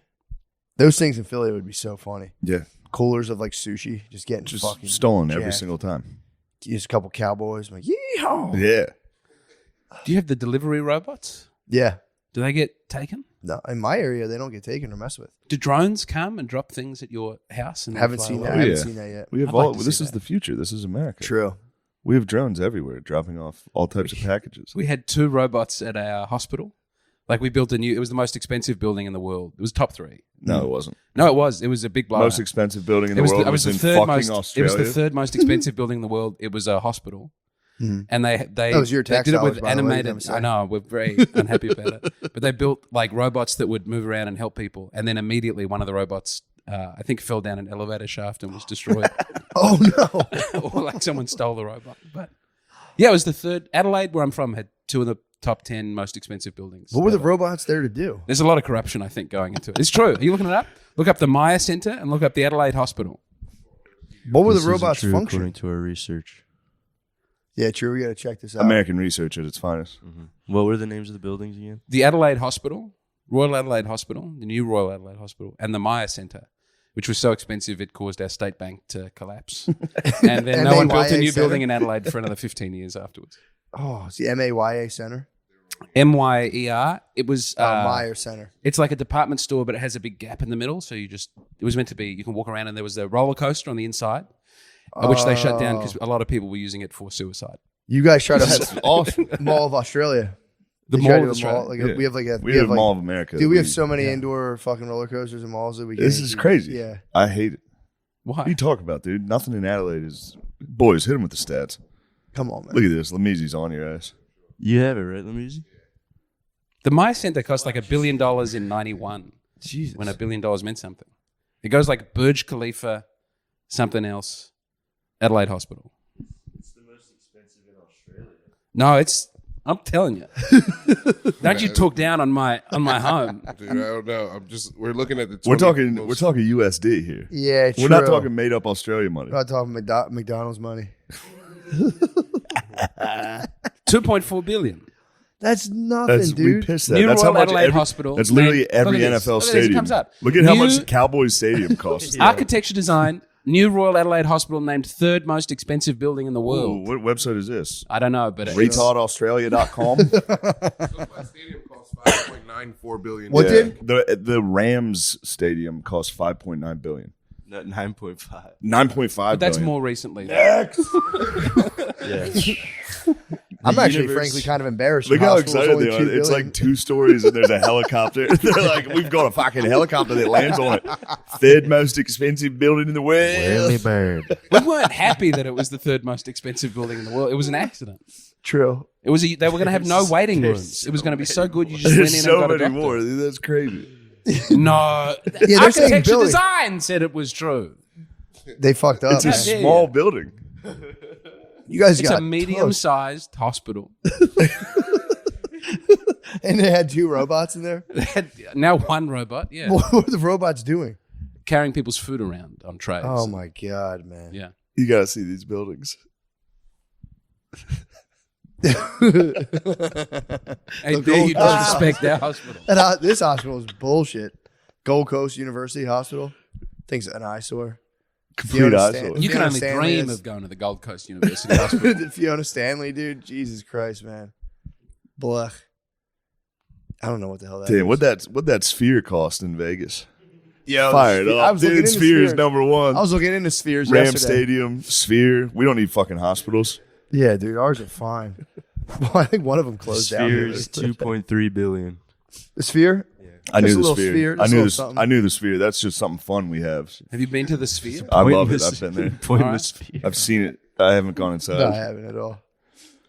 those things in Philly. Would be so funny. Yeah. Coolers of like sushi, just getting Just fucking stolen every jacked. single time. Just a couple cowboys, I'm like yeehaw. Yeah. Do you have the delivery robots? Yeah. Do they get taken? No, in my area they don't get taken or messed with. Do drones come and drop things at your house? And then Haven't fly seen away? that. Oh, Haven't yeah. seen that yet. We have I'd like all. to This see is that. the future. This is America. True. We have drones everywhere dropping off all types of packages. We had 2 robots at our hospital. Like we built it was the most expensive building in the world. It was top 3. No, it wasn't. No, it was. It was a big blowout. Most expensive building in the It was world the, it was was in the third fucking most. Australia. It was the third most expensive building in the world. It was a hospital, and they That was your they tax did it dollars, with by the way, animated. never say. I know we're very unhappy about it, but they built like robots that would move around and help people, and then immediately one of the robots, I think, fell down an elevator shaft and was destroyed, Oh no. or like someone stole the robot. But yeah, it was the third. Adelaide, where I'm from, had 2 of the top 10 most expensive buildings. What were the ever. robots there to do? There's a lot of corruption, I think, going into it. It's true. Are you looking it up? Look up the Maya Centre and look up the Adelaide Hospital. What were This the isn't robots true function? according to our research. Yeah, true. We got to check this out. American research at its finest. What were the names of the buildings again? The Adelaide Hospital, Royal Adelaide Hospital, the new Royal Adelaide Hospital, and the Maya Centre, which was so expensive it caused our state bank to collapse. And then no one built a new building in Adelaide for another 15 years afterwards. Oh, it's the MAYA Center. MYER. It was Meyer Center. It's like a department store, but it has a big gap in the middle. So it was meant to be, you can walk around, and there was a roller coaster on the inside, which they shut down because a lot of people were using it for suicide. You guys tried to have awesome Mall of Australia. The They Mall tried of to do a Australia. mall, like Yeah. we have like a We have like, Mall of America. Dude, we have so many indoor fucking roller coasters and malls that we. This can't is do. crazy. Yeah. I hate it. Why? What are you talking about, dude? Nothing in Adelaide is. Boys, hit him with the stats. Come on, man. Look at this. Lamisi's on your ass. You have it, right, Lamisi? The Maya Center cost like $1 billion in 91. Jesus. When $1 billion meant something. It goes like Burj Khalifa, something else, Adelaide Hospital. It's the most expensive in Australia. No, I'm telling you. Don't you talk down on my home. Dude, I don't know. We're looking at the. We're 20 talking USD here. Yeah, We're not talking made up Australia money. We're not talking McDonald's money. $2.4 billion. That's nothing, We dude. pissed that. New That's Royal how much Adelaide Hospital. That's literally Look every at this. NFL Look at this. It stadium. comes up. Look at how New- much Cowboys Stadium costs. Architecture design, New Royal Adelaide Hospital named third most expensive building in the Ooh, world. what website is this? I don't know, but it's RetardAustralia.com. That stadium costs $5.94 billion. What did? The Rams stadium cost $5.9 billion. 9.5. 9.5 but that's billion. more recently. Yeah. I'm actually, universe- frankly, kind of embarrassed. Look The how hospital's excited only they are. $2 It's billion. like 2 stories and there's a helicopter. They're like, we've got a fucking helicopter that lands on it. Third most expensive building in the world. Early bird. We weren't happy that it was the third most expensive building in the world. It was an accident. True. They were going to have no waiting rooms. It was going to be so good you just went There's in so and got a many doctor. more. Dude, that's crazy. No, they're saying architecture building. design said it was true. They fucked up. It's a man. dare small you. building. You guys It's got a medium-sized hospital. and they had 2 robots in there. They had now one robot, yeah, What were the robots doing? carrying people's food around on trays. Oh my god, man! Yeah. You got to see these buildings. Hey, dare you disrespect our hospital? And this hospital is bullshit. Gold Coast University Hospital. Thing's an eyesore. Complete Fiona eyesore. Stan- You can Fiona only Stanley dream is- of going to the Gold Coast University Hospital. Fiona Stanley, dude. Jesus Christ, man. Blech. I don't know what the hell that Damn, is. what that sphere cost in Vegas? Yo, Fire it I up. was looking Dude, into Sphere is Sphere. number one. I was looking into spheres Ram yesterday. Stadium, Sphere. We don't need fucking hospitals. Yeah, dude, ours are fine. Well, I think one of them closed down. Sphere is 2.3 billion. The Sphere? I Just knew a the little Sphere. sphere, I just a knew little this. something. I knew the Sphere. That's just something fun we have. Have you been to the Sphere? I love it. Pointless- I've been there. Pointless sphere. I've seen it. I haven't gone inside. No, I haven't at all.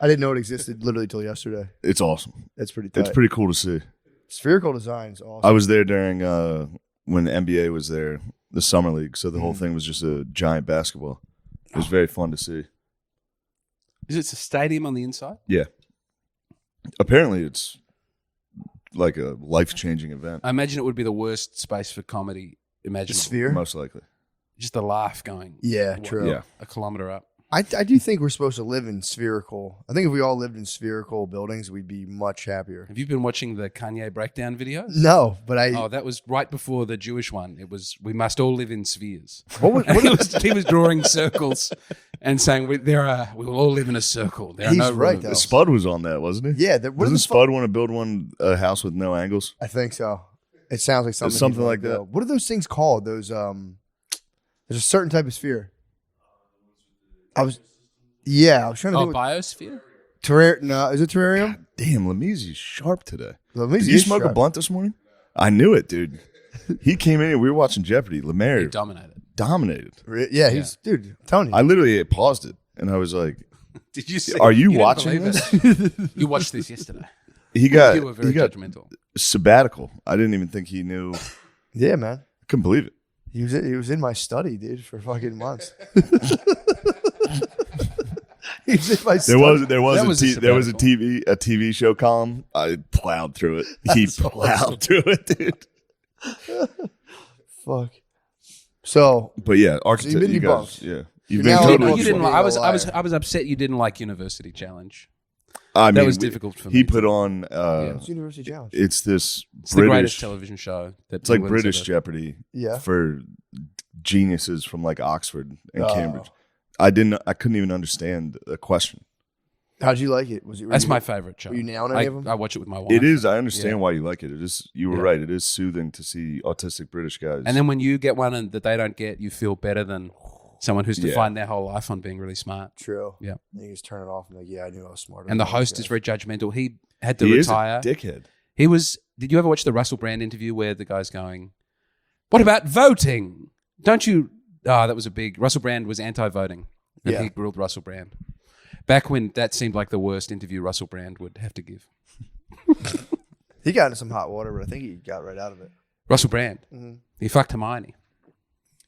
I didn't know it existed literally till yesterday. It's awesome. That's pretty tight. It's pretty cool to see. Spherical design is awesome. I was there during when the NBA was there, the summer league. So the whole thing was just a giant basketball. It was very fun to see. Is it a stadium on the inside? Yeah. Apparently, it's like a life-changing event. I imagine it would be the worst space for comedy The imaginable. Sphere? Most likely. Just a laugh going. Yeah, what, true. Yeah. A kilometer up. I do think we're supposed to live in spherical. I think if we all lived in spherical buildings, we'd be much happier. Have you been watching the Kanye breakdown videos? No, but I. Oh, that was right before the Jewish one. It was, we must all live in spheres. What was, And he was drawing circles and saying, we will all live in a circle. There are He's no right, rooms. though. Spud was on that, wasn't he? yeah, Doesn't Spud want to build a house with no angles? I think so. It sounds like something. something he'd like wanna that. build. What are those things called? Those there's a certain type of sphere. I was trying to Oh, think. What, biosphere? no, is it terrarium? Damn, Lamisi's sharp today. Let me Did see. you smoke a blunt this morning? I knew it, dude. He came in and we were watching Jeopardy. He Lemaire dominated. dominated. Yeah, he's dude. I'm telling you. I literally paused it and I was like, Did you see? "Are you didn't watching believe this?" it. You watched this yesterday. He got You were very judgmental. sabbatical. I didn't even think he knew. yeah, man. Couldn't believe it. He was in my study, dude, for fucking months. He was in my study. There was That was a there was a sabbatical. TV show column. I plowed through it. He plowed through it, dude. Fuck. So But yeah, architect. you've been you debunked. guys, yeah, You're you've now been debunked. totally. You didn't. Being I a was. liar. I was upset you didn't like University Challenge. I mean, was difficult for He me. put on. it's University Challenge. It's this It's the greatest British. television show. That It's like England's British ever- Jeopardy. Yeah. For geniuses from like Oxford and Cambridge. I couldn't even understand the question. How'd you like it? Was it? That's my favorite show. Were you nailing any of them? I watch it with my wife. It is. I understand why you like it. It is. You were right. It is soothing to see autistic British guys. And then when you get one that they don't get, you feel better than someone who's defined their whole life on being really smart. True. Yeah. And you just turn it off and like, yeah, I knew I was smarter. And the host is very judgmental. He had to he retire. Is a dickhead. He was. Did you ever watch the Russell Brand interview where the guy's going, "What about voting? Don't you?" That was a big. Russell Brand was anti-voting, and he grilled Russell Brand. Back when that seemed like the worst interview Russell Brand would have to give. He got into some hot water, but I think he got right out of it. Russell Brand. Mm-hmm. He fucked Hermione.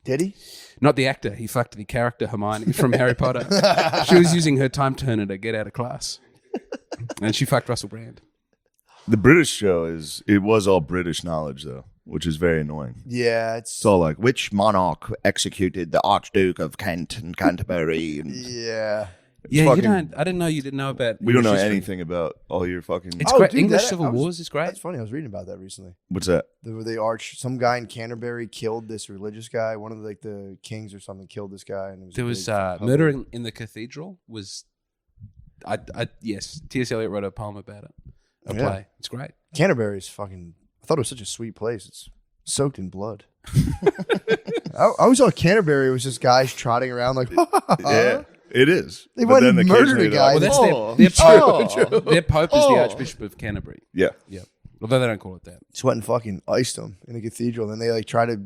Did he? Not the actor. He fucked the character Hermione from Harry Potter. She was using her time turner to get out of class. And she fucked Russell Brand. The British show it was all British knowledge though, which is very annoying. Yeah, It's all like, which monarch executed the Archduke of Kent and Canterbury? And yeah. Yeah, fucking- you don't. I didn't know you didn't know about. we don't know English history. anything about all your fucking. It's Oh, great. dude, English that- Civil I was- Wars is great. That's funny. I was reading about that recently. What's that? Some guy in Canterbury killed this religious guy. One of the kings or something killed this guy, and it was There a was big hubbub. murder in the cathedral. Was yes, T.S. Eliot wrote a poem about it. A Yeah. play. It's great. Canterbury's fucking. I thought it was such a sweet place. It's soaked in blood. I always thought Canterbury was just guys trotting around like. Yeah, it is. They But went then and murdered occasionally a they're guy. like, Well, that's "Oh." their pope is the Archbishop of Canterbury. Yeah. Yeah, although they don't call it that. Just went and fucking iced them in a cathedral. Then they like try to.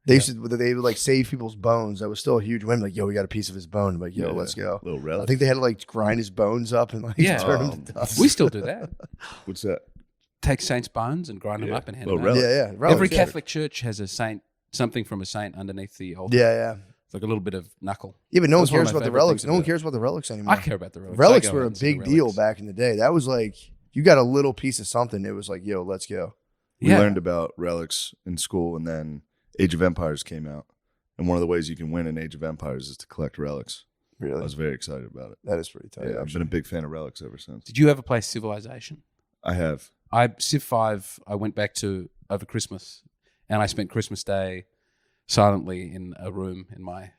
They would like save people's bones. That was still a huge win. Like, yo, we got a piece of his bone. I'm like, yo, let's go. Little I relic. think they had to like grind his bones up and like turn them to dust. We still do that. What's that? Take saints' bones and grind them up and hand them Little out. relic. Yeah. Relics, Every yeah. Catholic church has a saint, something from a saint underneath the altar. Yeah. It's like a little bit of knuckle. Yeah, but no one That's one of cares my about the favorite relics. things No one about it. cares about the relics anymore. I care about the relics. Relics I go were a and see big the deal relics. back in the day. That was like you got a little piece of something. It was like, yo, let's go. We Yeah. learned about relics in school, and then Age of Empires came out. And one of the ways you can win in Age of Empires is to collect relics. I Really, was very excited about it. that is pretty tight. Yeah, I've been a big fan of relics ever since. Did you ever play Civilization? I have. Civ 5, I went back to over Christmas, and I spent Christmas Day silently in a room in my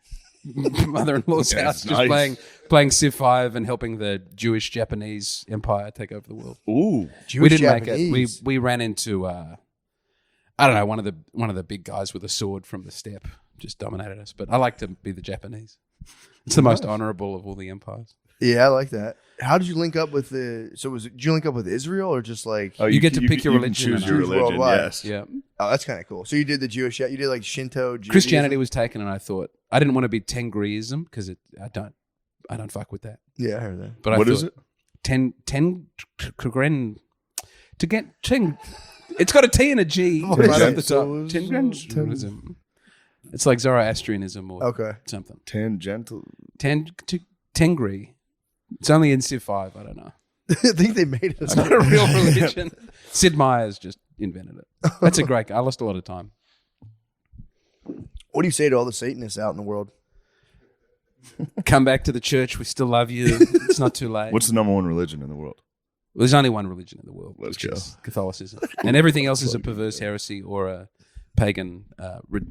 mother-in-law's Yeah, house, it's just nice. playing Civ 5 and helping the Jewish-Japanese empire take over the world. Ooh. We didn't make it. Japanese. We ran into I don't know, one of the big guys with a sword from the steppe just dominated us. But I like to be the Japanese. It's the most honorable of all the empires. Yeah, I like that. How did you link up with the? So did you link up with Israel or just like? Oh, You get to pick your can religion choose and your choose religion, worldwide. yes. Yeah. Oh, that's kind of cool. So you did the Jewish. You did like Shinto. Judaism? Christianity was taken, and I thought I didn't want to be Tengriism because I don't fuck with that. Yeah, I heard that. But What I is thought it? To get ten. It's got a T and a G Oh, right off the Tengriism. top. Tengriism. It's like Zoroastrianism or Okay. something. Tangential. Tengri. It's only in Civ 5. I don't know. I think they made it. Not a real religion. Sid Meier's just invented it. That's a great. I lost a lot of time. What do you say to all the Satanists out in the world? Come back to the church. We still love you. It's not too late. What's the number one religion in the world? Well, there's only one religion in the world, Let's which go. is Catholicism, and everything else is a perverse heresy or a pagan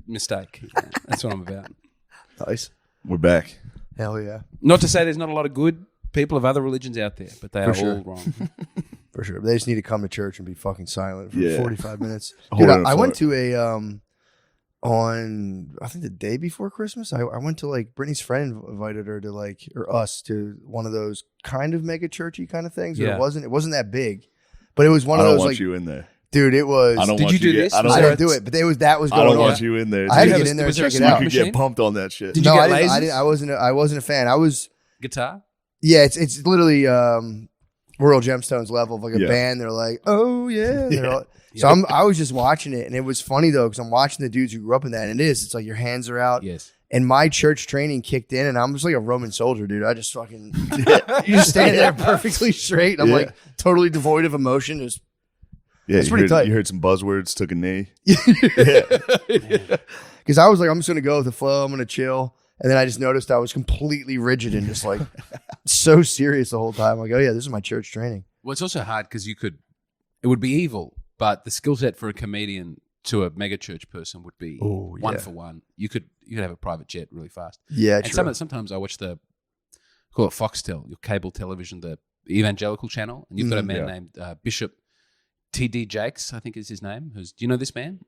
mistake. That's what I'm about. Nice. We're back. Hell yeah. Not to say there's not a lot of good people of other religions out there, but they are sure. all wrong. For sure. They just need to come to church and be fucking silent for Yeah. 45 minutes. Hold Dude, on, I went sorry. to a on I think the day before Christmas. I went to like Brittany's friend invited her to like or us to one of those kind of mega churchy kind of things. Yeah. It wasn't that big, but it was one I of don't those want like you in there. dude. It was. I don't Did want you do to this? Get, I Was don't, I there didn't do it, but that was I going don't on. want you in there. I had to Did you get have in a- there and was there a check it smoke out. You machine? get pumped on that shit. Did you No, get I lasers? I wasn't a fan. I was. Guitar? Yeah, it's literally Royal Gemstones level of like a Yeah. band. They're like, oh yeah. They're all, so I was just watching it, and it was funny though because I'm watching the dudes who grew up in that, and it is. It's like your hands are out, Yes. and my church training kicked in, and I'm just like a Roman soldier, dude. I just fucking you just stand there perfectly straight. And I'm Yeah. like totally devoid of emotion. Just Yeah, It's you pretty heard, tight. You heard some buzzwords, took a knee. because I was like, I'm just gonna go with the flow. I'm gonna chill. And then I just noticed I was completely rigid and just like so serious the whole time. Like, oh yeah, this is my church training. Well, it's also hard because it would be evil, but the skill set for a comedian to a mega church person would be Oh, one yeah. for one. You could have a private jet really fast. Yeah, And true. sometimes I watch call it Foxtel, your cable television, the evangelical channel, and you've got a man named Bishop T.D. Jakes, I think is his name. Do you know this man?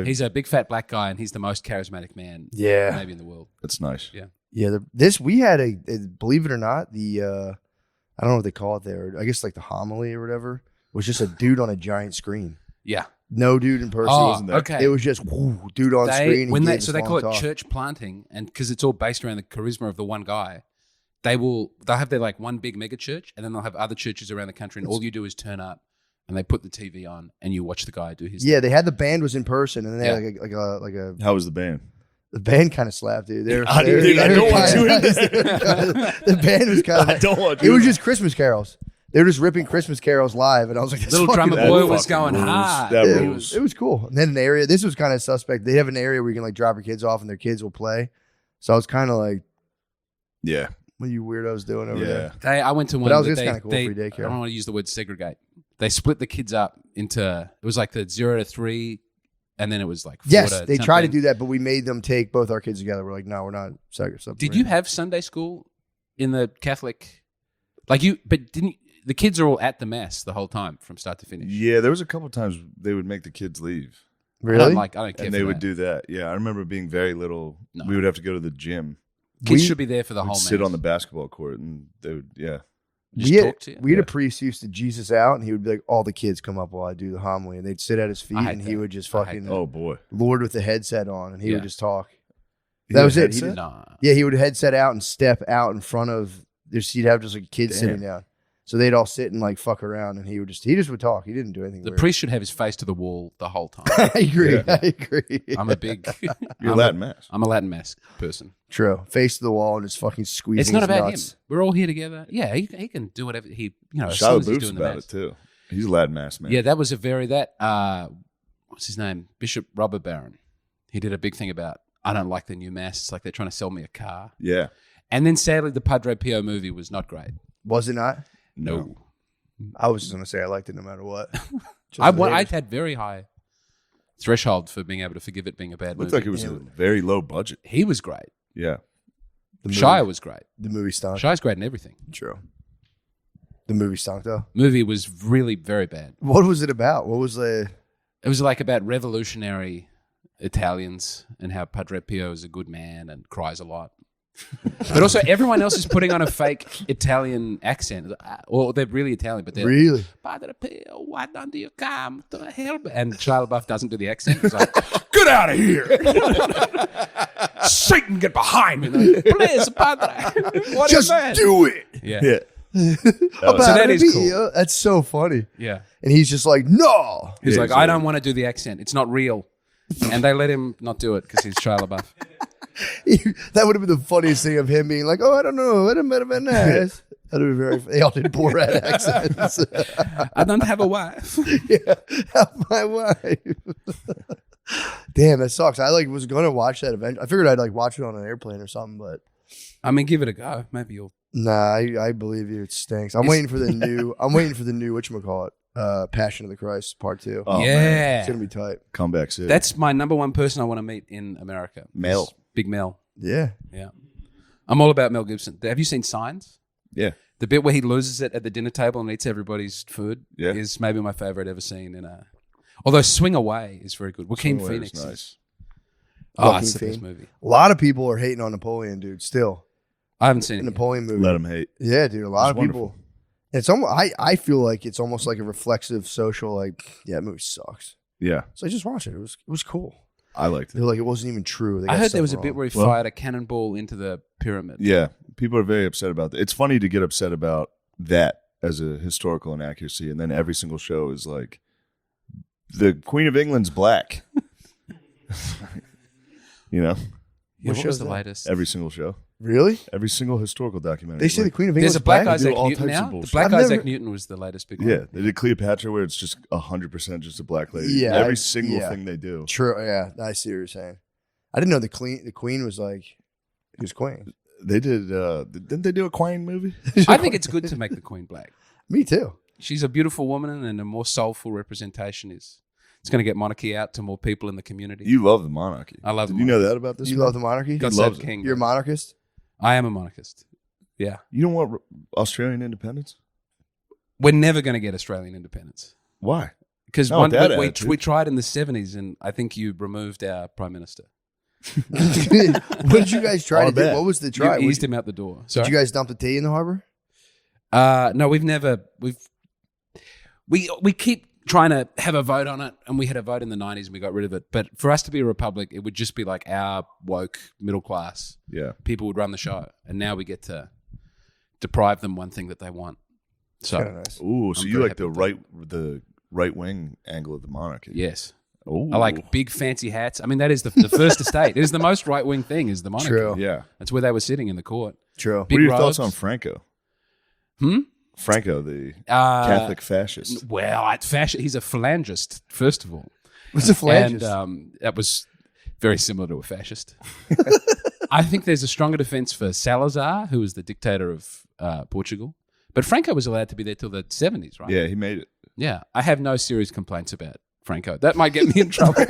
He's a big fat black guy, and he's the most charismatic man, Yeah. maybe in the world. That's nice. Yeah. Yeah, we had a believe it or not, the I don't know what they call it there. I guess like the homily or whatever was just a dude on a giant screen. Yeah. No dude in person. Oh, Wasn't there. okay. It was just dude on screen. And So they call it church planting, and because it's all based around the charisma of the one guy, they'll have their like one big mega church, and then they'll have other churches around the country, and all you do is turn up, and they put the TV on, and you watch the guy do his. Yeah, thing. they had the band was in person, and then they had like a. How was the band? The band kind of slapped, dude. I don't want to. The band was kind of. I don't want to. It was just Christmas carols. They were just ripping Christmas carols live, and I was like, Little drummer boy was going hard. That Yeah, rules. it was cool. And then an area. This was kind of suspect. They have an area where you can like drop your kids off, and their kids will play. So I was kind of like, Yeah. what are you weirdos doing over there? I went to one. But that was that just kinda cool, free daycare. I don't want to use the word segregate. They split the kids up into. It was like the 0 to 3, and then it was like 4 Yes, to they tried to something. do that, but we made them take both our kids together. We're like, no, we're not separating. Did you have Sunday school in the Catholic? But didn't the kids are all at the mass the whole time from start to finish? Yeah, there was a couple times they would make the kids leave. Really? I don't care. And they would do that. Yeah, I remember being very little. No. We would have to go to the gym. Kids should be there for the We'd whole. sit mass. on the basketball court, and they would, Just we had, talk to you. we had a priest who used to Jesus out, and he would be like, all the kids come up while I do the homily, and they'd sit at his feet, I hate and he that. would just I hate fucking that. Oh boy, Lord with the headset on, and he Yeah. would just talk. He That had was a it. He headset? did- Nah. Yeah, he would headset out and step out in front of. He'd have just like kids Damn. sitting down, so they'd all sit and like fuck around, and he just would talk. He didn't do anything. The weird. priest should have his face to the wall the whole time. I agree. I agree. I'm a big. You're Latin mass. I'm a Latin mass person. True. Face to the wall and just fucking squeezing. It's not his about nuts. him. We're all here together. Yeah, he can do whatever he. As Shia soon as he's LaBeouf's doing the about mass. it too. He's a Latin mass man. Yeah, that was what's his name? Bishop Robert Barron. He did a big thing about I don't like the new mass. It's like they're trying to sell me a car. Yeah. And then sadly, the Padre Pio movie was not great. Was it not? No, I was just gonna say I liked it no matter what. Just I the haters. had very high threshold for being able to forgive it being a bad Looked movie. like it was a very low budget. He was great. Yeah. The Shia movie- was great. The movie stunk. Shia's great in everything. True. The movie stunk though. Movie was really very bad. What was it about? What was the? It was like about revolutionary Italians and how Padre Pio is a good man and cries a lot. But also everyone else is putting on a fake Italian accent. Or they're really Italian, but they're Really? Padre Pio, why don't you come to help? And Shia LaBeouf doesn't do the accent. He's like, get out of here. Satan, get behind me. Like, please, Padre. What is Just that? do it. Yeah. Yeah. So that is cool. Padre. That's so funny. Yeah. And he's just like, no. He's Yeah, like, exactly. I don't want to do the accent. It's not real. And they let him not do it because he's Shia LaBeouf. That would have been the funniest thing of him being like, oh, I don't know. It might have been nice. That would have been very. They all did Borat accents. I don't have a wife. Yeah, help my wife. Damn, that sucks. I was gonna watch that event. I figured I'd watch it on an airplane or something, but I mean, give it a go. Maybe you'll. nah, I believe you. It stinks. I'm waiting for the new. I'm waiting for the new whatchamacallit, Passion of the Christ Part 2. Oh, man. yeah. It's gonna be tight. Comeback City. That's my number one person I want to meet in America. Mel. Is Big Mel. Yeah. Yeah. I'm all about Mel Gibson. Have you seen Signs? Yeah. The bit where he loses it at the dinner table and eats everybody's food Yeah. is maybe my favorite ever seen in a. Although Swing Away is very good. Joaquin Swing Away Phoenix. is is- nice. Oh, Joaquin it's the best Phoenix. movie. A lot of people are hating on Napoleon, dude. Still, I haven't seen the it. yet. Napoleon movie. Let him hate. Yeah, dude. A lot It's of people. It's almost. I feel like it's almost like a reflexive social. Yeah, that movie sucks. Yeah. So I just watched it. It was cool. I liked They're it. like it wasn't even true. They I got heard stuff there was a wrong. bit where he Well- fired a cannonball into the pyramid. Yeah. People are very upset about that. It's funny to get upset about that as a historical inaccuracy, and then every single show is like, the Queen of England's black. You know? Yeah, what show's was the that? latest? Every single show. Really? Every single historical documentary. They say the Like, Queen of There's England's a black black? Isaac do all Newton types of now. The bullshit. black I've Isaac never- Newton was the latest big one. Yeah, they did Cleopatra where it's just 100% just a black lady. Yeah, Every single yeah. thing they do. True. Yeah, I see what you're saying. I didn't know the Queen was like, she was queen. They did. Didn't they do a Queen movie? I think it's good to make the Queen black. Me too. She's a beautiful woman, and a more soulful representation is. It's going to get monarchy out to more people in the community. You love the monarchy. I love the Did you know that about this? You man? love the monarchy? God loves save it. King. You're a monarchist? I am a monarchist. Yeah. You don't want Australian independence? We're never going to get Australian independence. Why? Because Not with that we attitude. tried in the 70s, and I think you removed our prime minister. What did you guys try All to do? bad. What was the try? You eased him out the door. Did Sorry? you guys dump the tea in the harbor? No, we keep trying to have a vote on it, and we had a vote in the 90s and we got rid of it. But for us to be a republic, it would just be like our woke middle class. Yeah. People would run the show, and now we get to deprive them one thing that they want. So, Kind of nice. Ooh, so I'm you very like happy the right wing angle of the monarchy? yes. Ooh. I like big fancy hats. I mean, that is the first estate. It is the most right wing thing. Is the monarchy? True. Yeah. That's where they were sitting in the court. True. Big what are your robes. thoughts on Franco? Hmm? Franco, the Catholic fascist. Well, he's a phalangist, first of all. What's a phalangist? And that was very similar to a fascist. I think there's a stronger defense for Salazar, who was the dictator of Portugal. But Franco was allowed to be there till the 70s, right? Yeah, he made it. Yeah. I have no serious complaints about Franco. That might get me in trouble.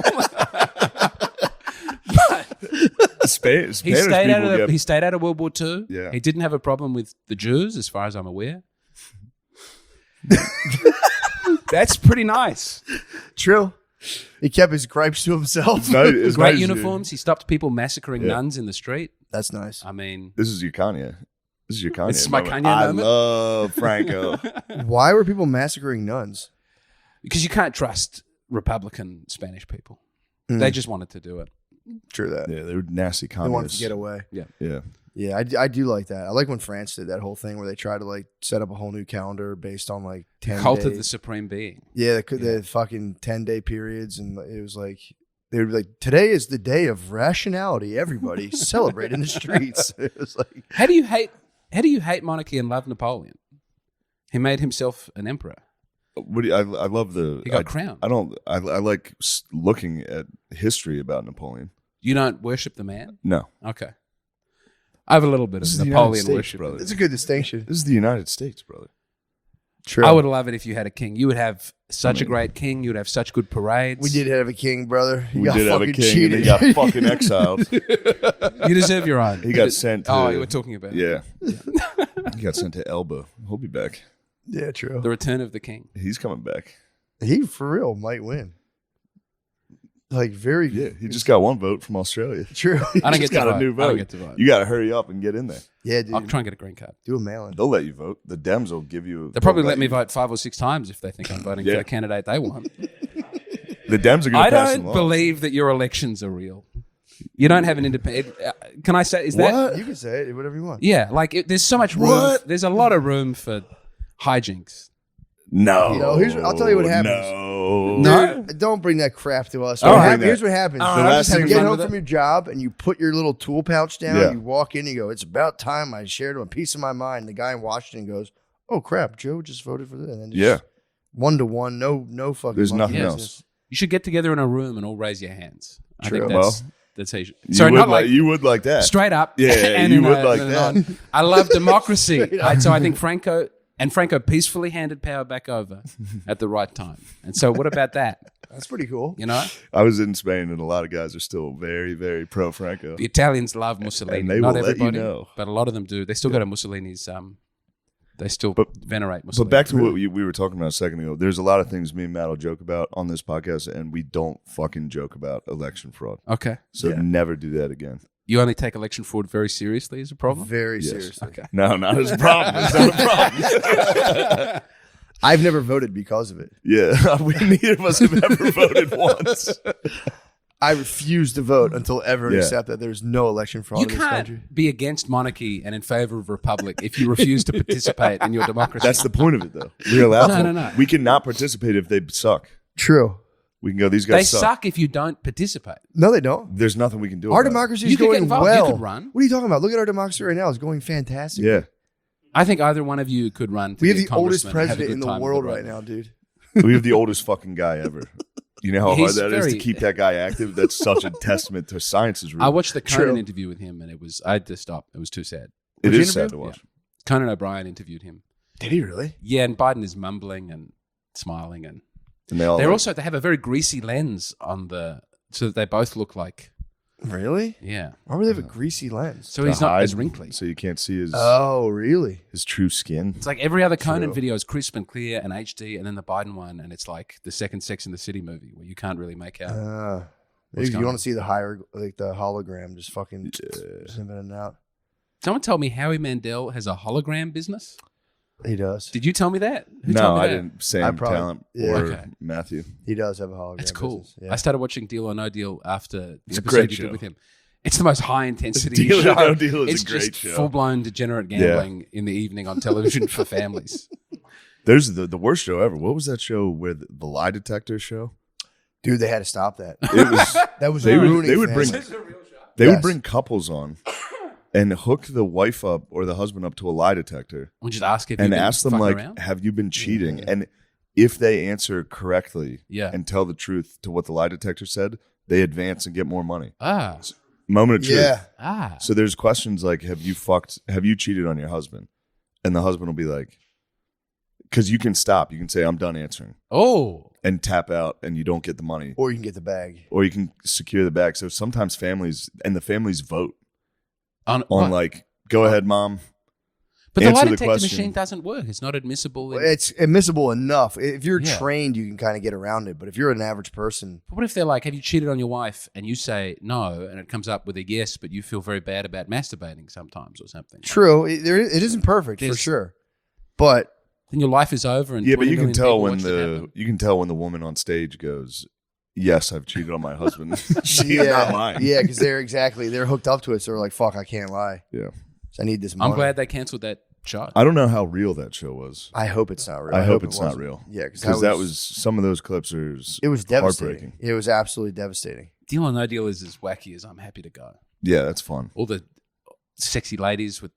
Spanish He stayed people out of get- he stayed out of World War II. Yeah. He didn't have a problem with the Jews, as far as I'm aware. That's pretty nice. True. He kept his gripes to himself. It's nice- Great nice, uniforms. He stopped people massacring nuns in the street. That's nice. I mean, This is your Kanye. This is your Kanye. It's my moment. Kanye I moment. love Franco. Why were people massacring nuns? because you can't trust Republican Spanish people. They just wanted to do it. True that. Yeah, they were nasty They wanted communists. to get away. Yeah. Yeah. Yeah, I do like that. I like when France did that whole thing where they tried to like set up a whole new calendar based on like 10 Cult days. of the Supreme Being. Yeah, the fucking 10-day periods, and it was like they would be like, today is the day of rationality. Everybody celebrate in the streets. It was like, How do you hate monarchy and love Napoleon? He made himself an emperor. What do you, I love the. He got crowned. I don't. I like looking at history about Napoleon. You don't worship the man? No, Okay. I have a little bit This is of the Napoleon United States, worship. brother. it's a good distinction. this is the United States, brother. True. I would love it if you had a king. You would have such a great king. You would have such good parades. We did have a king, brother. He We got did have a fucking king, cheated. and he got fucking exiled. You deserve your own. He got sent. To, Oh, you were talking about Yeah, he got sent to Elba. He'll be back. Yeah, true. the return of the king. He's coming back. He for real might win. Like very Yeah, he just got one vote from Australia. true. I don't Just get to got vote. a new I vote. don't get to vote. You got to hurry up and get in there. Yeah, dude. I'll try and get a green card. Do a mail-in. They'll let you vote. The Dems will give you. They'll probably they'll let me vote 5 or 6 times if they think I'm voting Yeah. for the candidate they want. The Dems are going I to pass don't laws. believe that your elections are real. You don't have an independent. Can I say? Is that? What? You can say it, whatever you want. Yeah, like there's so much room. What? There's a lot of room for hijinks. No. You know, I'll tell you what happens. No. Dude, don't bring that crap to us. All right. Here's what happens. All right, You I'm just have to having get fun home with from it. your job and you put your little tool pouch down. Yeah. You walk in, you go, it's about time I shared a piece of my mind. The guy in Washington goes, oh crap, Joe just voted for this. And then just Yeah. 1-to-1, no fucking There's monkey nothing business. else. You should get together in a room and all raise your hands. I True. think Well, that's how you should. You Sorry, would not like you would like that. straight up. Yeah, and you in would a- like in a that. non- I love democracy. Right, so I think Franco peacefully handed power back over at the right time. And so what about that? That's pretty cool. You know, I was in Spain, and a lot of guys are still very, very pro Franco. the Italians love Mussolini. And they Not will let you everybody, know. but a lot of them do. They still go to Mussolini's. They still venerate Mussolini. But back to what we were talking about a second ago. There's a lot of things me and Matt will joke about on this podcast, and we don't fucking joke about election fraud. Okay, So never do that again. you only take election fraud very seriously as a problem. Very Yes. seriously. Okay. No, not as a problem. It's not a problem. I've never voted because of it. Yeah, neither of us have ever voted once. I refuse to vote until everyone Yeah. accept that there's no election fraud You in this country. can't be against monarchy and in favor of republic if you refuse to participate in your democracy. That's the point of it, though. We're allowed No, to. no, no. We cannot participate if they suck. True. We can go, these they guys suck if you don't participate. No, they don't. There's nothing we can do Our about it. democracy You is could get going involved. You well. could run. What are you talking about? Look at our democracy right now. It's going fantastic. Yeah. I think either one of you could run. To We have be the a oldest congressman and have a president good in the time with world road. right now, dude. We have the oldest fucking guy ever. You know how hard He's that is to very- keep that guy active? That's such a testament to science's real. I watched the Conan True. interview with him, and I had to stop. It was too sad. It Which is sad interview? to watch. Conan O'Brien interviewed him. Did he really? Yeah, and Biden is mumbling and smiling, and And they have a very greasy lens on so that they both look like. Really? Yeah. Why would they have a greasy lens? So he's not as wrinkly. so you can't see his. Oh, really? His true skin. It's like every other Conan video is crisp and clear and HD, and then the Biden one, and it's like the second Sex and the City movie where you can't really make out. If you want to see the the hologram, just fucking zoom in and out. Someone told me Howie Mandel has a hologram business. He does. Did you tell me that? Who No, told me I that? didn't. Sam Talent or Matthew. He does have a hologram. That's cool. business, yeah. I started watching Deal or No Deal after the It's a episode great you show. did with him. It's the most high intensity Deal or show. No Deal is it's a great just show. full blown degenerate gambling in the evening on television for families. There's the worst show ever. What was that show where the lie detector show? Dude, they had to stop that. It was. That was they ruining would bring. families. They Yes. would bring couples on and hook the wife up or the husband up to a lie detector We just ask if and you've been ask them fucking like, around. "Have you been cheating?" And if they answer correctly Yeah. and tell the truth to what the lie detector said, they advance and get more money. Ah, Moment of truth. Yeah. So there's questions like, have you cheated on your husband? And the husband will be like, because you can stop. You can say, I'm done answering. oh, And tap out and you don't get the money. Or you can get the bag. Or you can secure the bag. So sometimes the families vote on on what? like, go ahead, mom. But the answer lie the detector question. machine doesn't work. It's not admissible. It's admissible enough. If you're Yeah. trained, you can kind of get around it. But if you're an average person, But what if they're like, have you cheated on your wife? And you say no, and it comes up with a yes, but you feel very bad about masturbating sometimes or something. true, it isn't perfect for There's- sure. But Then your life is over. And Yeah, but 20 you can million tell people when watched it happen. you can tell when the woman on stage goes, yes, I've cheated on my husband. She's yeah, not lying. yeah, because they're hooked up to it. So they're like, fuck, I can't lie. Yeah. So I need this money. I'm glad they canceled that shot. I don't know how real that show was. I hope it's not real. I hope it's it not wasn't. real. Yeah, Because that was some of those clips are it was devastating. heartbreaking. It was absolutely devastating. Deal or No Deal is as wacky as I'm happy to go. Yeah, that's fun. All the sexy ladies with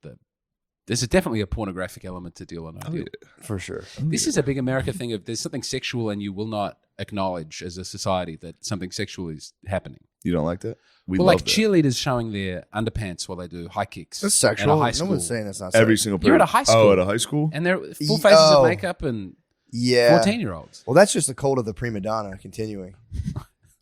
there's definitely a pornographic element to Deal or No Deal. For sure. This is a big America thing of there's something sexual and you will not acknowledge as a society that something sexual is happening. You don't like that? We Well, love like that. cheerleaders showing their underpants while they do high kicks. That's sexual. At a high No school. one's saying that's not sexual. Every single person. You're at a high school. Oh, at a high school? And they're full faces Oh. of makeup and Yeah. 14-year-olds. Well, that's just the cult of the prima donna continuing.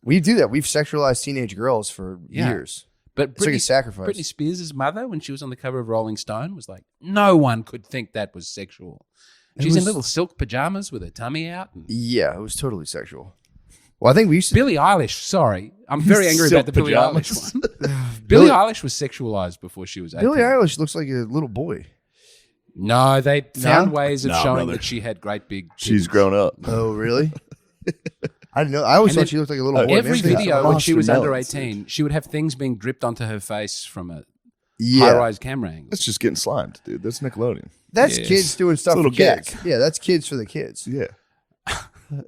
We do that. We've sexualized teenage girls for Yeah. years. But It's like a sacrifice. Britney Spears' mother, when she was on the cover of Rolling Stone, was like, no one could think that was sexual. She's in was- little silk pajamas with her tummy out. And Yeah, it was totally sexual. Well, I think we used to. Billie Eilish, sorry. I'm very angry Silk about the Billie pajamas. Eilish one. Billie Eilish was sexualized before she was 18. Billie Eilish looks like a little boy. No, they found ways of No, showing brother. that she had great big She's titties. grown up. Oh, really? I didn't know. I always And thought then she looked like a little boy. Every Maybe- video when she was Monster under melons, 18, she would have things being dripped onto her face from a Yeah. high-rise camera angle. That's just getting slimed, dude. That's Nickelodeon. That's Yes. kids doing stuff It's a for little kids. Yeah, that's kids for the kids. Yeah.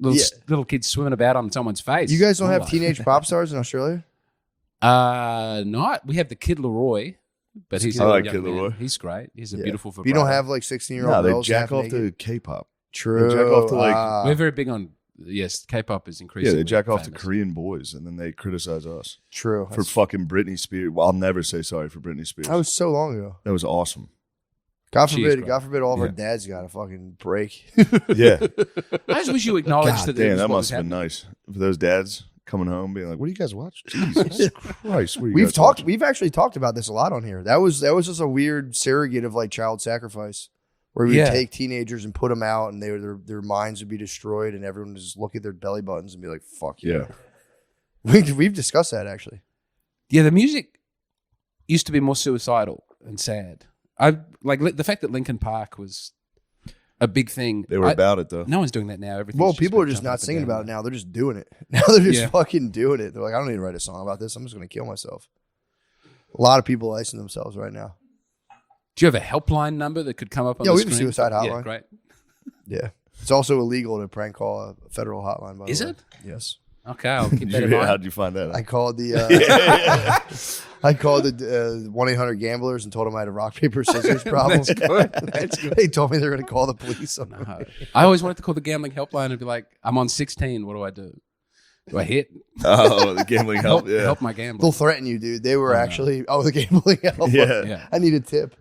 Little kids swimming about on someone's face. You guys don't have Like- teenage pop stars in Australia? Not. We have the Kid Leroy, but he's I a like young Kid man. Leroy. He's great. He's a Yeah. beautiful But you don't vibrato. have like 16-year-old No, they girls jack half off to naked? K-pop. True. They jack off to like We're very big on K-pop is yeah, increasingly they jack off to famous. Korean boys and then they criticize us True. for fucking Britney Spears. Well, I'll never say sorry for Britney Spears. That was so long ago. That was awesome. God She is forbid, great. God forbid all of our Yeah. dads got a fucking break. Yeah. I just wish you acknowledged God that. damn, was that what must was have been happening. nice for those dads coming home being like, "What do you guys watch?" Jesus Christ, what are you We've guys talked. watching? We've actually talked about this a lot on here. That was just a weird surrogate of like child sacrifice, where we would Yeah. take teenagers and put them out, and their minds would be destroyed, and everyone would just look at their belly buttons and be like, "Fuck you." Yeah. We've discussed that actually. Yeah, the music used to be more suicidal and sad. I like the fact that Linkin Park was a big thing. They were about it though. No one's doing that now. Everything's Well, people are about just jumping not up and singing down. about it now. They're just doing it. Now they're just Yeah. fucking doing it. They're like, I don't need to write a song about this. I'm just going to kill myself. A lot of people icing themselves right now. Do you have a helpline number that could come up on Yeah, the we have a screen? suicide Yeah, hotline. great. Yeah. It's also illegal to prank call a federal hotline, by the Is way. it? Yes. Okay, I'll keep that in mind. How'd you find that? I called the 1-800-Gamblers and told them I had a rock, paper, scissors problem. That's good. That's good. They told me they were going to call the police on me. I always wanted to call the gambling helpline and be like, I'm on 16. What do I do? Do I hit? Oh, the gambling help. Yeah. Help my gambling. They'll threaten you, dude. They were actually, the gambling help. Yeah. Yeah. I need a tip.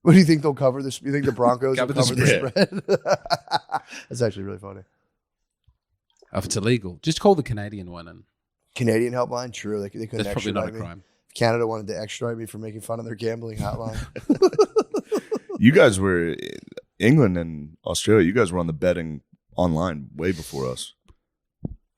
What do you think they'll cover this? You think the Broncos Cover will the cover the spread? That's actually really funny. If it's illegal, just call the Canadian one, and Canadian helpline, true. They couldn't that's probably not a extradite me. crime. If Canada wanted to extradite me for making fun of their gambling hotline. You guys were England and Australia. You guys were on the betting online way before us.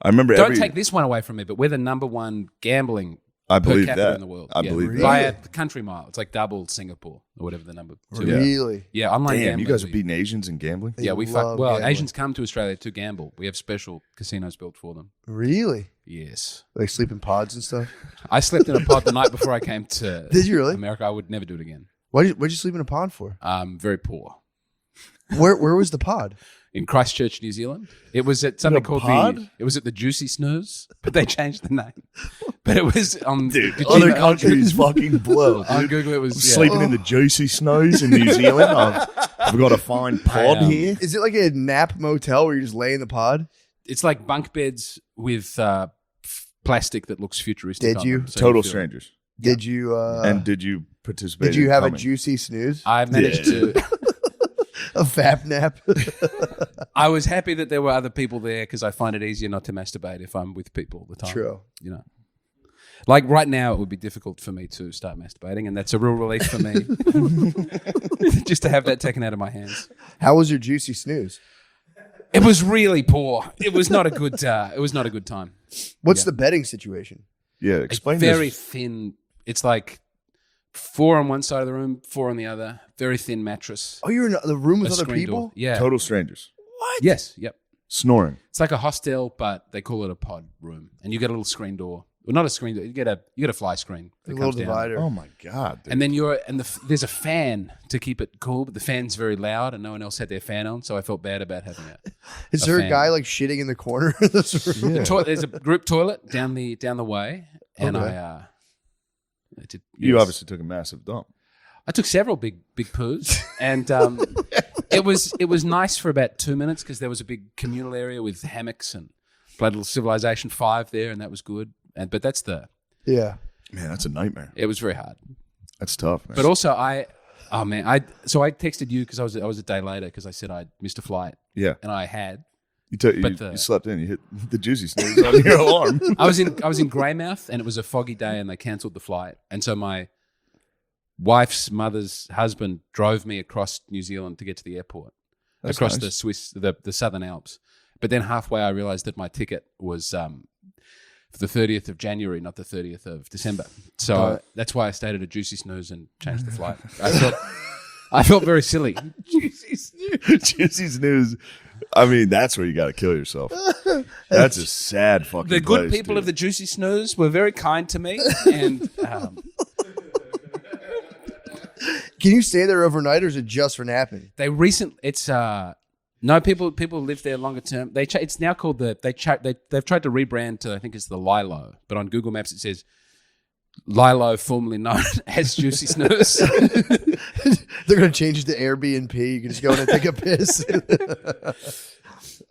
I remember. Don't take this one away from me, but we're the number one gambling I per believe capita that in the world. I believe by that. a country mile. It's like double Singapore or whatever the number. Two. Really? Yeah, online Damn, gambling. you guys are beating Asians in gambling. Yeah, we love well, gambling. Asians come to Australia to gamble. We have special casinos built for them. Really? Yes. Like sleep in pods and stuff? I slept in a pod the night before I came to Did you really? America. I would never do it again. What'd you sleep in a pod for? Very poor. Where was the pod? In Christchurch, New Zealand. It was at something called it was at the Juicy Snooze, but they changed the name. But it was Dude, other countries fucking blow. on Google. It was Sleeping in the juicy snows in New Zealand. I've got a fine pod here. Is it like a nap motel where you just lay in the pod? It's like bunk beds with plastic that looks futuristic. Did on you? them, so Total feel- strangers. Did you And did you participate? did you in have coming? a juicy snooze? I managed to. A fap nap? I was happy that there were other people there because I find it easier not to masturbate if I'm with people all the time. True. You know, like right now, it would be difficult for me to start masturbating, and that's a real relief for me, just to have that taken out of my hands. How was your juicy snooze? It was really poor. It was not a good. It was not a good time. What's the betting situation? Yeah, explain Very this. thin. It's like 4 on one side of the room, 4 on the other. Very thin mattress. Oh, you're in the room with A other screen people? door. Yeah. Total strangers. Yes. Yep. Snoring. It's like a hostel, but they call it a pod room, and you get a little screen door. Well, not a screen door. You get a fly screen A that little comes down. divider. Oh my god. Dude. And then there's a fan to keep it cool, but the fan's very loud, and no one else had their fan on, so I felt bad about having it. Is there a fan. guy like shitting in the corner of this room? There's a group toilet down the way, and Okay. I did. You yes. obviously took a massive dump. I took several big poos, and it was nice for about 2 minutes because there was a big communal area with hammocks and played a little Civilization 5 there, and that was good. But that's Yeah. Man, that's a nightmare. it was very hard. That's tough, man. But also I texted you because I was a day later because I said I'd missed a flight, yeah, and I had. you slept in. You hit the juicy snooze on your alarm. I was in Greymouth, and it was a foggy day, and they cancelled the flight, and so my wife's mother's husband drove me across New Zealand to get to the airport, That's across nice. the Southern Alps. But then halfway, I realized that my ticket was for the 30th of January, not the 30th of December. So that's why I stayed at a Juicy Snooze and changed the flight. I felt very silly. Juicy snooze. I mean, that's where you got to kill yourself. That's a sad fucking. The good place, people dude. of the Juicy Snooze were very kind to me, and Can you stay there overnight or is it just for napping? it's no people live there longer term. It's now called they've tried to rebrand to, I think it's the Lilo, but on Google Maps it says Lilo, formerly known as Juicy Snooze. They're going to change it to Airbnb. You can just go in and take a piss.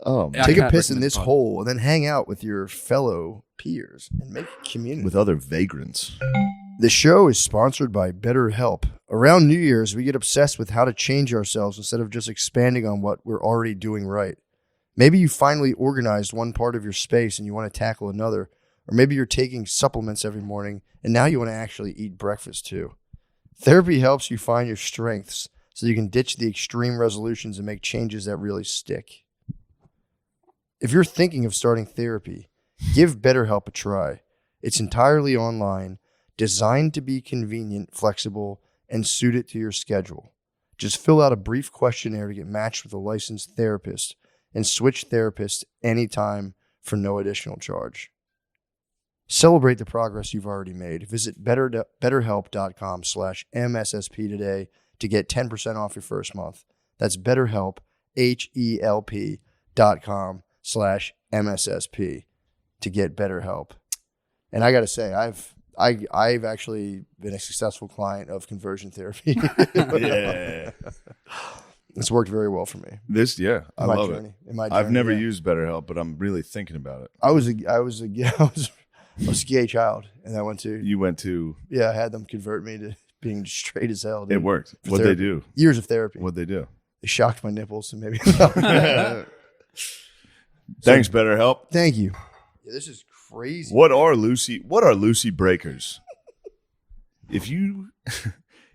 Oh, man. I Take a can't piss in recommend this pod. hole and then hang out with your fellow peers and make community. with other vagrants. The show is sponsored by BetterHelp. Around New Year's, we get obsessed with how to change ourselves instead of just expanding on what we're already doing right. Maybe you finally organized one part of your space and you want to tackle another. Or maybe you're taking supplements every morning and now you want to actually eat breakfast too. Therapy helps you find your strengths so you can ditch the extreme resolutions and make changes that really stick. If you're thinking of starting therapy, give BetterHelp a try. It's entirely online, designed to be convenient, flexible, and suited to your schedule. Just fill out a brief questionnaire to get matched with a licensed therapist and switch therapists anytime for no additional charge. Celebrate the progress you've already made. Visit betterhelp.com/MSSP today to get 10% off your first month. That's BetterHelp, HELP.com/MSSP to get better help. And I got to say, I've actually been a successful client of conversion therapy. Yeah. It's worked very well for me. I my love journey, it. in my I've journey, never yeah. used BetterHelp, but I'm really thinking about it. I was a gay child, and I went to You went to. I had them convert me to being straight as hell. Dude. It worked. For What'd they therapy. do? Years of therapy. What'd they do? They shocked my nipples, and maybe Thanks, BetterHelp. Thank you. Yeah, this is crazy. What are Lucy breakers? If you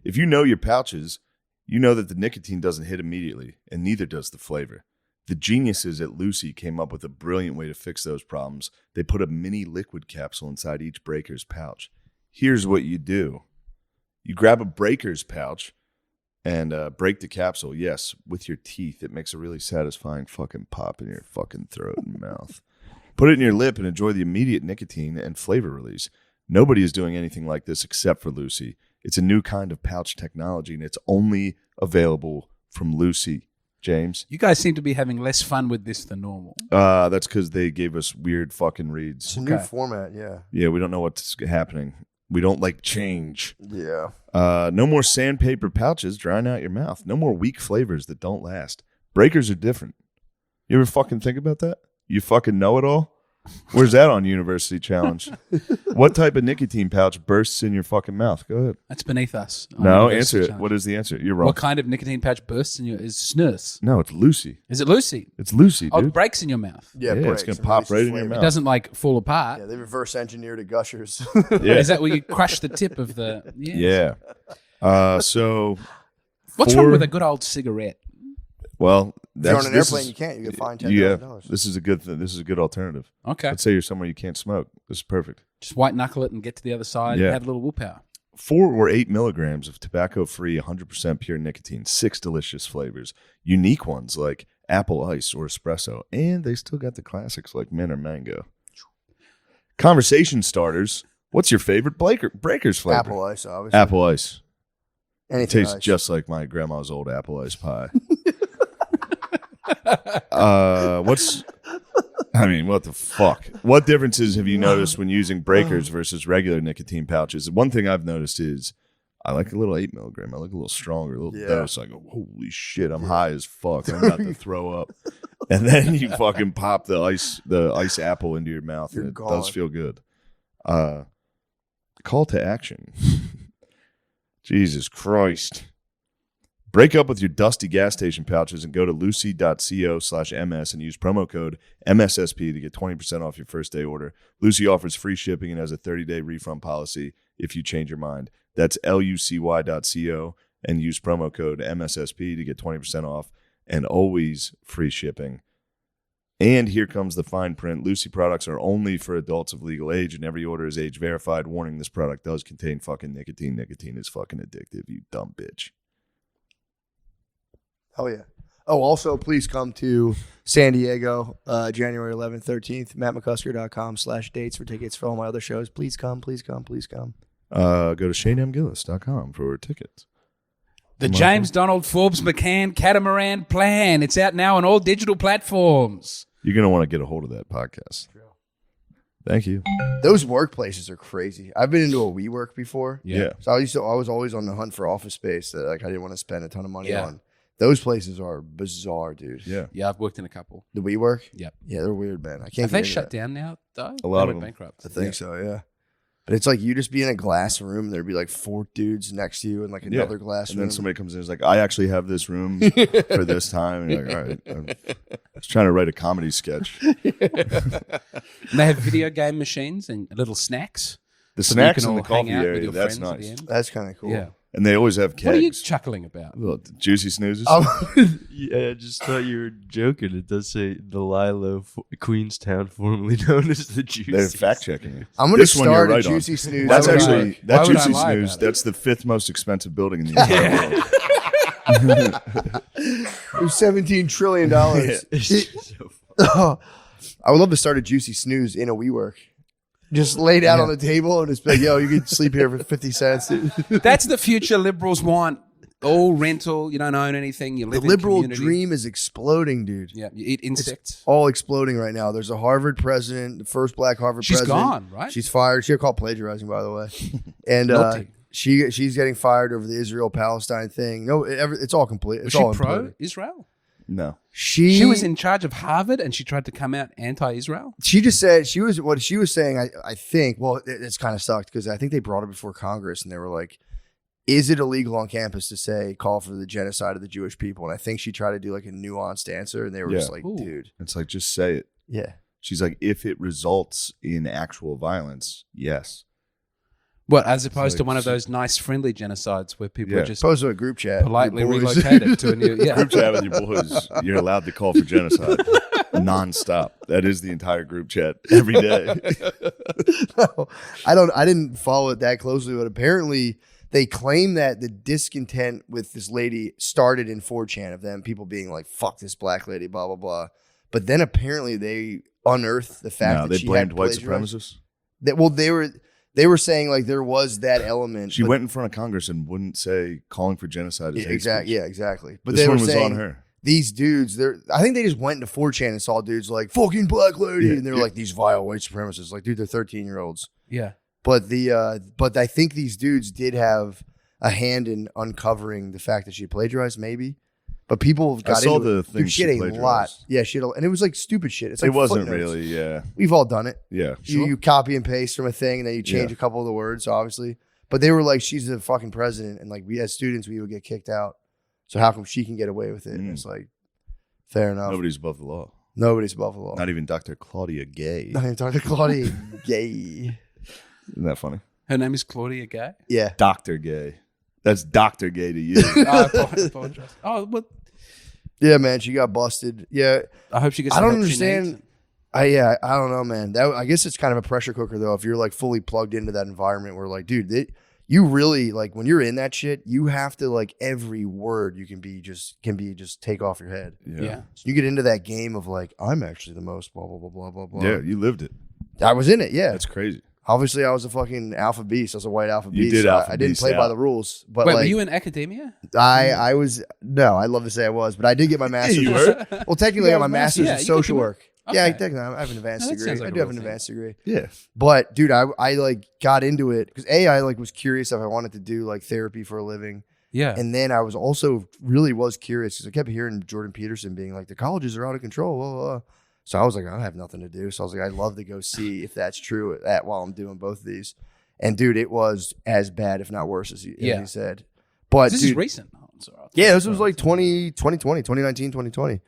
know your pouches, you know that the nicotine doesn't hit immediately, and neither does the flavor. The geniuses at Lucy came up with a brilliant way to fix those problems. They put a mini liquid capsule inside each breaker's pouch. Here's what you do. You grab a breaker's pouch and break the capsule. Yes, with your teeth. It makes a really satisfying fucking pop in your fucking throat and mouth. Put it in your lip and enjoy the immediate nicotine and flavor release. Nobody is doing anything like this except for Lucy. It's a new kind of pouch technology, and it's only available from Lucy. James? You guys seem to be having less fun with this than normal. That's because they gave us weird fucking reads. It's a new format, yeah. Yeah, we don't know what's happening. We don't like change. Yeah. No more sandpaper pouches drying out your mouth. No more weak flavors that don't last. Breakers are different. You ever fucking think about that? You fucking know it all? Where's that on University Challenge? What type of nicotine pouch bursts in your fucking mouth? Go ahead. That's beneath us. No, answer it. What is the answer? You're wrong. What kind of nicotine pouch bursts in your is snus? No, it's Lucy. Is it Lucy? It's Lucy, Oh, dude. it breaks in your mouth. Yeah, it's going to pop right in your It mouth. doesn't like fall apart. Yeah, they reverse engineered a Gushers. Yeah. Is that where you crush the tip of the? Yeah. So What's wrong with a good old cigarette? Well, If you're on an airplane, you can't. You get fined $10,000. This is a good thing. This is a good alternative. Okay. Let's say you're somewhere you can't smoke. This is perfect. Just white knuckle it and get to the other side. Yeah. And have a little willpower. 4 or 8 milligrams of tobacco-free, 100% pure nicotine. 6 delicious flavors. Unique ones like apple ice or espresso. And they still got the classics like mint or mango. Conversation starters. What's your favorite Breakers flavor? Apple ice, obviously. Apple ice. Anything Tastes ice. just like my grandma's old apple ice pie. What the fuck? What differences have you noticed when using breakers versus regular nicotine pouches? One thing I've noticed is I like a little 8 milligram. I like a little stronger, a little dose. I go, holy shit, I'm high as fuck. I'm about to throw up. And then you fucking pop the ice apple into your mouth, and it does feel good. Call to action. Jesus Christ. Break up with your dusty gas station pouches and go to lucy.co/ms and use promo code MSSP to get 20% off your first day order. Lucy offers free shipping and has a 30-day refund policy if you change your mind. That's lucy.co and use promo code MSSP to get 20% off and always free shipping. And here comes the fine print. Lucy products are only for adults of legal age, and every order is age verified. Warning, this product does contain fucking nicotine. Nicotine is fucking addictive, you dumb bitch. Hell yeah. Oh, also, please come to San Diego, January 11th, 13th, mattmccusker.com/dates for tickets for all my other shows. Please come, please come, please come. Go to ShaneMGillis.com for tickets. The James Donald Forbes McCann Catamaran Plan. It's out now on all digital platforms. You're going to want to get a hold of that podcast. Thank you. Those workplaces are crazy. I've been into a WeWork before. Yeah. So I was always on the hunt for office space that I didn't want to spend a ton of money Yeah. on. Those places are bizarre, dude. Yeah. Yeah, I've worked in a couple. The WeWork? Yep. Yeah, they're weird, man. I can't Have they get into shut that. down now, though? A lot They of went them. bankrupt. I think so, yeah. But it's like you just be in a glass room. There'd be like 4 dudes next to you in like another glass And room. then somebody comes in and is like, I actually have this room for this time. And you're like, all right. I was trying to write a comedy sketch. And they have video game machines and little snacks. The So that you snacks can in the all hang coffee out with area, your that's friends at the nice. end. That's kind of cool. Yeah. And they always have kegs. What are you chuckling about? Little juicy snoozes. Yeah, I just thought you were joking. It does say the Lilo, Queenstown, formerly known as the Juicy. They're fact checking it. I'm going to This one you're start a right on. Juicy Snooze. That's every actually week. that Why would I juicy lie snooze. about it? That's the 5th most expensive building in the entire world. It was $17 trillion. I would love to start a Juicy Snooze in a WeWork. Just laid out on the table and just be like, yo, you can sleep here for 50 cents. That's the future liberals want. All rental. You don't own anything. You The live in liberal community. dream is exploding, dude. Yeah, you eat insects. All exploding right now. There's a Harvard president, the first black Harvard She's president. gone, right? She's fired. She got caught plagiarizing, by the way. And Naughty. she's getting fired over the Israel-Palestine thing. No, it's all complete. It's Was she all pro imploding. Israel? No. She She was in charge of Harvard, and she tried to come out anti-Israel. She just said what she was saying. I think. Well, it's kind of sucked because I think they brought it before Congress and they were like, "Is it illegal on campus to say call for the genocide of the Jewish people?" And I think she tried to do like a nuanced answer, and they were just Yeah. like, Ooh. "Dude, It's like, just say it. Yeah. She's like, if it results in actual violence, yes. What, as opposed to like one of those nice, friendly genocides where people Yeah. are just Post to a group chat. politely Your boys. relocated to a new. Yeah. Group chat with your boys, you're allowed to call for genocide nonstop. That is the entire group chat every day. No, I didn't follow it that closely, but apparently they claim that the discontent with this lady started in 4chan of them, people being like, fuck this black lady, blah, blah, blah. But then apparently they unearthed the fact No, that they she blamed had white plagiarized. supremacists. They were saying like there was that element. She but- went in front of Congress and wouldn't say calling for genocide is hate exactly. speech. Yeah, exactly. But This they one were was saying on her. these dudes, I think they just went into 4chan and saw dudes like fucking black lady, Yeah, and they're yeah. like these vile white supremacists. Like, dude, they're 13-year-olds. Yeah. But I think these dudes did have a hand in uncovering the fact that she plagiarized, maybe. But people got saw into the it. thing Dude, she she had a lot. plagiarized. Yeah, she had and it was like stupid shit. It's like It wasn't footnotes. really, yeah. We've all done it. Yeah. You copy and paste from a thing, and then you change Yeah. a couple of the words, obviously. But they were like, she's the fucking president, and like we as students, we would get kicked out. So how come she can get away with it? And it's like, fair enough. Nobody's above the law. Nobody's above the law. Not even Dr. Claudia Gay. Not even Dr. Claudia Gay. Isn't that funny? Her name is Claudia Gay. Yeah. Dr. Gay. That's Dr. Gay to you. I apologize. Oh, what? Yeah, man, she got busted. Yeah. I hope she gets. I the don't help she understand. needs. I don't know, man. I guess it's kind of a pressure cooker though. If you're like fully plugged into that environment, where like, dude, you really like when you're in that shit, you have to like every word you can be just take off your head. Yeah. So you get into that game of like, I'm actually the most blah blah blah blah blah blah. Yeah, you lived it. I was in it. Yeah, That's crazy. obviously I was a fucking alpha beast. I was a white alpha You beast. did so alpha I didn't beast play by out. the rules. But Wait, like, were you in academia? I was no. I'd love to say I was, but I did get my master's. you were? Well, technically, I got my master's? master's Yeah, in you social could do it. work. Yeah, Okay. technically, I have an advanced No, that degree. sounds like I a do have real an thing. advanced degree. Yeah. But dude, I like got into it because I like was curious if I wanted to do like therapy for a living, Yeah. and then I was also really was curious because I kept hearing Jordan Peterson being like the colleges are out of control. Blah, blah, blah. So I was like, I have nothing to do. So I was like, I'd love to go see if that's true while I'm doing both of these. And dude, it was as bad, if not worse, as he said. But This dude, is recent. Oh, I'm sorry. yeah, this was like 2020, 2019, 2020.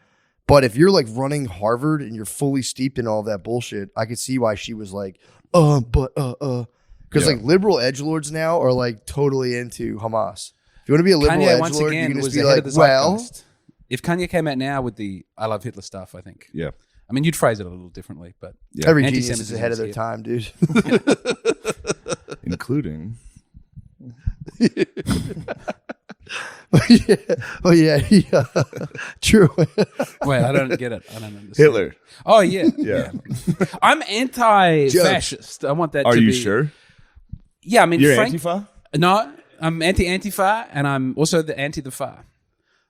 But if you're like running Harvard and you're fully steeped in all that bullshit, I could see why she was like, because like liberal edgelords now are like totally into Hamas. If you want to be a liberal Kanye once edgelord, you again can just was be the head like, of the well, zeitgeist. If Kanye came out now with the "I love Hitler" stuff, I think. Yeah. I mean, you'd phrase it a little differently, but every genius is Anti-Semitism ahead of is their here. time, dude. Including yeah. True. wait, I don't get it. I don't understand. Hitler. Oh yeah, Yeah. I'm anti-fascist. I want that. Are to you be, sure? Yeah, I mean, You're Frank, Antifa? No, I'm anti-Antifa, and I'm also the anti the far.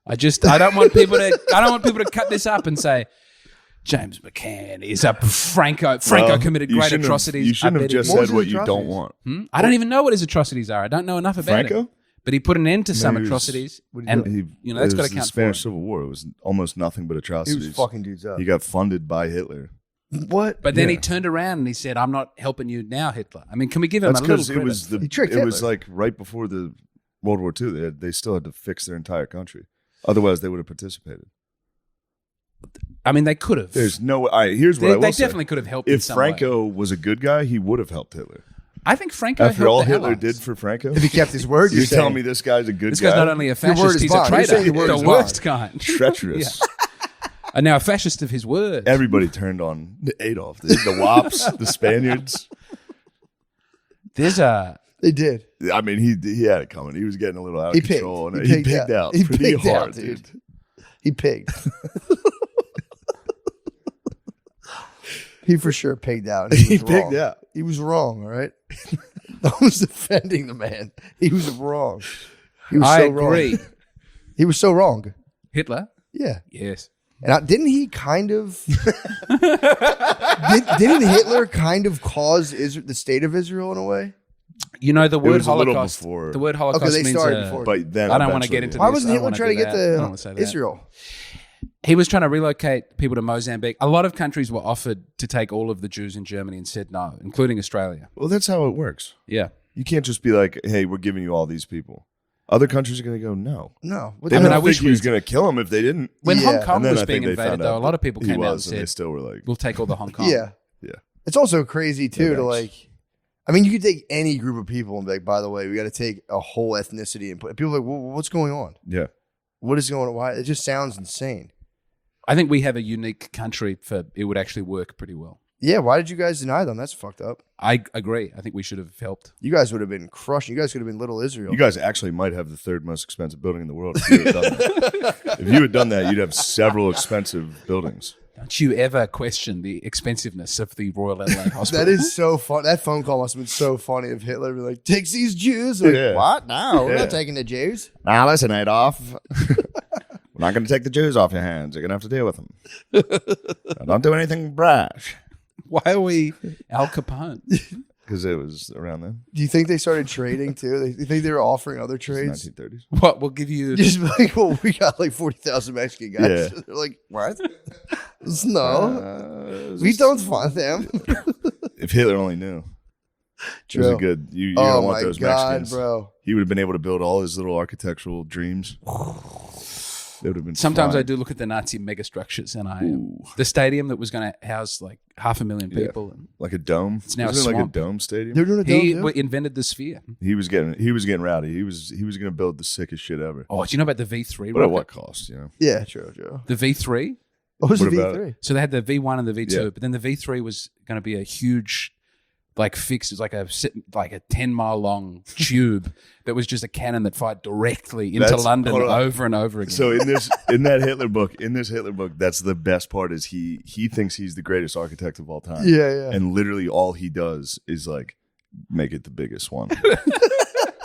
I don't want people to cut this up and say James McCann is a Franco Well, committed you great shouldn't have- atrocities. You shouldn't I have bet he just did. What was said his what you don't atrocities? want. I don't even know what his atrocities are. I don't know enough about Franco? it. But he put an end to some He was- atrocities, What did he and do? you know that's it got was to the count for Spanish it. Civil War. It was almost nothing but He atrocities. was fucking dudes up. He got funded by Hitler. What? But then he Yeah. turned around and he said, "I'm not helping you now, Hitler." I mean, can we give him That's a little because credit? it was He tricked it was Hitler. like right before the World War II. They still had to fix their entire country. Otherwise, they would have participated. I mean, they could have. There's no. Here's what I They, will they say. definitely could have helped. in If some way. Franco was a good guy, he would have helped Hitler. I think Franco After helped all the Hitler Allies. did for Franco, If he kept his word, you're you're telling saying. me this guy's a good This guy? guy's not only a Your word fascist, is he's a bond. You're traitor. saying your word The is worst bond. kind. treacherous. And now a fascist of his word. Everybody turned on Adolf. The Wops, the Spaniards. There's a They did. I mean, he had it coming. He was getting a little out of He pigged. control. And He he pigged pigged out He pretty pigged out, hard, dude. He pigged. He for sure pigged out. He was pigged wrong. out. He was wrong, all right? No one's defending the man. He was wrong. He was I so agree. wrong. He was so wrong. Hitler? Yeah. Yes. And didn't he kind of didn't Hitler kind of cause the state of Israel in a way? You know the word was a little Holocaust. before. The word Holocaust Okay, they means started before. But then I don't want to get eventually- into Why this. wasn't I don't Hitler wanna trying to do get that. I don't wanna say that. Israel? He was trying to relocate people to Mozambique. A lot of countries were offered to take all of the Jews in Germany and said no, including Australia. Well, that's how it works. Yeah. You can't just be like, "Hey, we're giving you all these people." Other countries are going to go, no. No. They I mean, don't I think wish he was going to kill him if they didn't. When Hong Yeah. Kong And then was I being think they invaded, found though, out a lot of that people he came out and was, and they said, still were like, "We'll take all the Hong Kong." Yeah. yeah. It's also crazy too to thanks. like. I mean, you could take any group of people and be like, by the way, we got to take a whole ethnicity and put people are like, well, what's going on? Yeah. What is going on? Why? It just sounds insane. I think we have a unique country for it would actually work pretty well. Yeah. Why did you guys deny them? That's fucked up. I agree. I think we should have helped. You guys would have been crushing. You guys could have been Little Israel. You guys actually might have the third most expensive building in the world if you had done that. If you had done that, you'd have several expensive buildings. Don't you ever question the expensiveness of the Royal Adelaide Hospital? That is so fun. That phone call must have been so funny of Hitler being like, takes these Jews. Like, Yeah. what? No, we're Yeah. not taking the Jews. Now listen, Adolf. We're not going to take the Jews off your hands. You're going to have to deal with them. Now, don't do anything brash. Why are we Al Capone? Because it was around then. Do you think they started trading too? You think they were offering other It trades? was 1930s. What? We'll give you. Just like, well, we got like 40,000 Mexican guys. Yeah. They're like, what? No, we don't want them. If Hitler only knew. It was a good. You Oh don't want my those God, Mexicans. bro. He would have been able to build all his little architectural dreams. They would have been. Sometimes fine. I do look at the Nazi megastructures, and the stadium that was going to house like 500,000 people. And like a dome. It's now a Wasn't it like a swamp. dome stadium. They're doing a he dome, too? invented the sphere. He was getting rowdy. He was going to build the sickest shit ever. Oh, do you know about the V3? But at rocket? what cost? You know. Yeah, true, true. The V3. What was What the about V3? So they had the V1 and the V2, Yeah. but then the V3 was going to be a huge, like fixed. It's like a 10-mile long tube that was just a cannon that fired directly into That's- London hold on. over and over again. So in this Hitler book, that's the best part is he thinks he's the greatest architect of all time. Yeah, yeah. And literally all he does is like make it the biggest one.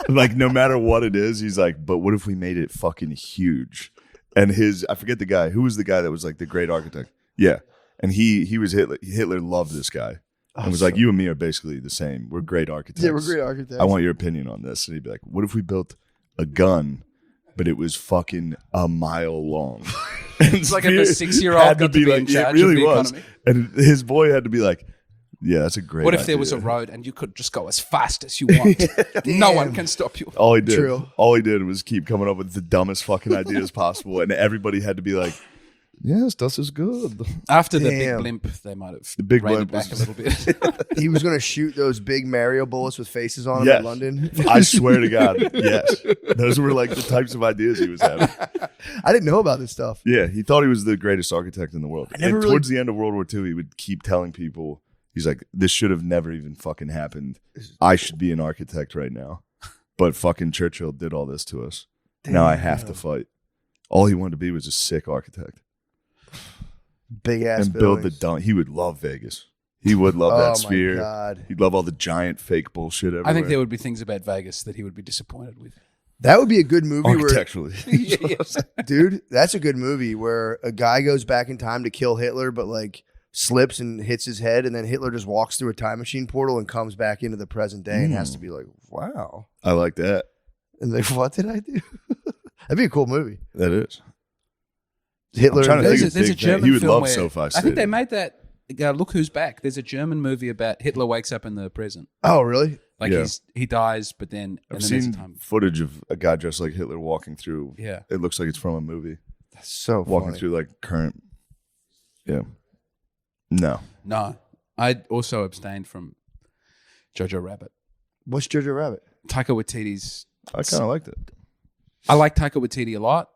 Like no matter what it is, he's like, but what if we made it fucking huge? And I forget the guy. Who was the guy that was like the great architect? Yeah. And he was Hitler. Hitler loved this guy. And was like, you and me are basically the same. We're great architects. Yeah, we're great architects. I want your opinion on this. And he'd be like, what if we built a gun, but it was fucking a mile long? It's like if a 6-year-old got to be in charge of the economy. And his boy had to be like, yeah, that's a great What if there idea. was a road and you could just go as fast as you want? No one can stop you. All he did, True. all he did was keep coming up with the dumbest fucking ideas possible, and everybody had to be like, "Yes, das is good." After the Damn. big blimp, they might have The big reined it blimp back a was- little bit. He was going to shoot those big Mario bullets with faces on them Yes. in London. I swear to God, yes, those were like the types of ideas he was having. I didn't know about this stuff. Yeah, he thought he was the greatest architect in the world. never And really- towards the end of World War II, he would keep telling people, he's like, "This should have never even fucking happened. I should be an architect right now, but fucking Churchill did all this to us. Now I have to fight." All he wanted to be was a sick architect. Big ass And build the buildings. dome. He would love Vegas. He would love Oh that my sphere. God. He'd love all the giant fake bullshit everywhere. I think there would be things about Vegas that he would be disappointed with. That would be a good movie where, architecturally. dude, that's a good movie where a guy goes back in time to kill Hitler, but like slips and hits his head, and then Hitler just walks through a time machine portal and comes back into the present day and has to be like, wow. I like that. And like, what did I do? That'd be a cool movie. That is. Hitler. I'm trying to and think Vegas. of There's a big thing. German He would film love where SoFi I think Stadium. they made that. Look Who's Back. There's a German movie about Hitler wakes up in the present. Oh, really? Like Yeah. he dies, but then I've and then there's a seen time. footage of a guy dressed like Hitler walking through. Yeah. It looks like it's from a movie. That's so Walking funny. through like current. Yeah. No. No, I also abstained from Jojo Rabbit. What's Jojo Rabbit? Taika Waititi's. I kind of liked it. I like Taika Waititi a lot.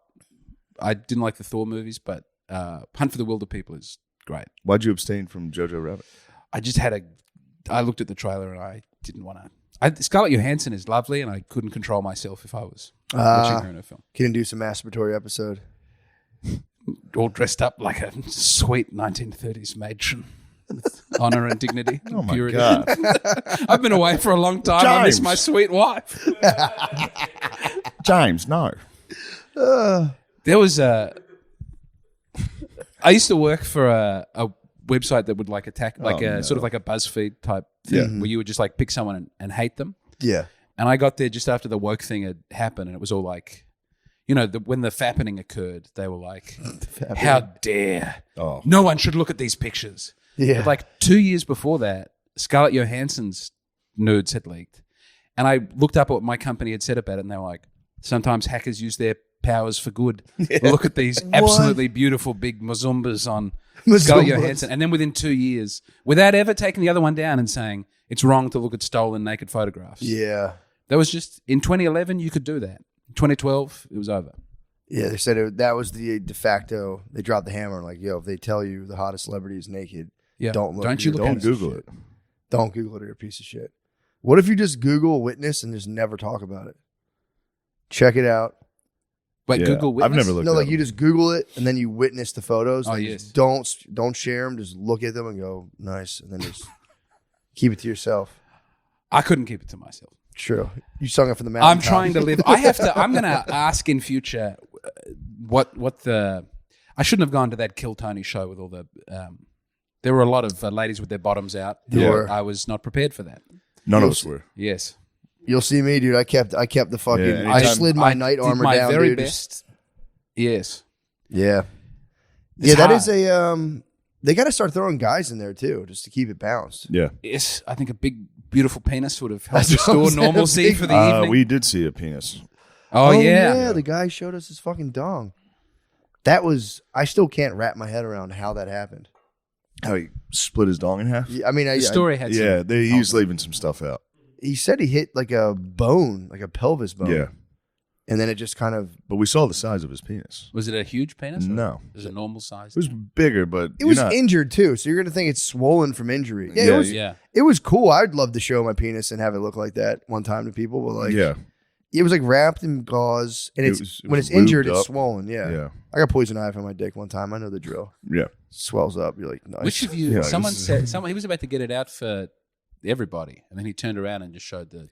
I didn't like the Thor movies, but Hunt for the Wilder People is great. Why'd you abstain from Jojo Rabbit? I just I looked at the trailer and I didn't want to. Scarlett Johansson is lovely, and I couldn't control myself if I was watching her in a film. Can do some masturbatory episode. All dressed up like a sweet 1930s matron with honor and dignity and Oh my purity. God. I've been away for a long time. I miss James. my sweet wife. James, no. There was I used to work for a website that would like attack, like sort of like a BuzzFeed type thing, where you would just like pick someone and hate them. Yeah. And I got there just after the woke thing had happened, and it was all like, you know, when the fappening occurred, they were like, "How dare! Oh. No one should look at these pictures." Yeah. But like 2 years before that, Scarlett Johansson's nudes had leaked, and I looked up at what my company had said about it, and they were like, Sometimes hackers use their powers for good. Look at these absolutely beautiful big Mazumbas on Scarlett Johansson. And then within 2 years, without ever taking the other one down and saying, it's wrong to look at stolen naked photographs. Yeah. That was just, in 2011, you could do that. In 2012, it was over. Yeah, they said that was the de facto. They dropped the hammer. Like, yo, if they tell you the hottest celebrity is naked, don't look. Don't Google it. Don't Google it. You're a piece of shit. What if you just Google a witness and just never talk about it? Check it out. Wait, Google witness? I've never looked. No, like you just Google it and then you witness the photos. Oh, like yes. Don't share them. Just look at them and go nice, and then just keep it to yourself. I couldn't keep it to myself. True. You sung it from the mountain. I'm trying to live. I'm going to ask in future what the. I shouldn't have gone to that Kill Tony show with all the. There were a lot of ladies with their bottoms out. Yeah. I was not prepared for that. None of us were. Yes. You'll see me, dude. I kept the fucking. Yeah, I slid my night armor my down, very dude. best. Yes. Yeah. It's that hard. is a. They got to start throwing guys in there too, just to keep it balanced. Yeah. Yes, I think a big, beautiful penis would have helped That's what I'm restore saying, normalcy big- for the evening. We did see a penis. Oh yeah. The guy showed us his fucking dong. That was. I still can't wrap my head around how that happened. How he split his dong in half? Yeah, I mean, The story had some. Yeah, he was leaving some stuff out. he said he hit like a bone, like a pelvis bone. Yeah. And then it just kind of. But we saw the size of his penis. Was it a huge penis? or No. Was it normal size? It was bigger, but It was injured too, so you're gonna think it's swollen from injury. Yeah, Yeah, it was. Yeah. It was cool. I'd love to show my penis and have it look like that one time to people, but like, yeah. it was like wrapped in gauze, and It it's was when it's lubed injured, it's up. swollen. Yeah. Yeah. I got poison ivy on my dick one time. I know the drill. Yeah. Swells up. You're like, nice. Which of you? Yeah, someone this is- said he was about to get it out for everybody, and then he turned around and just showed the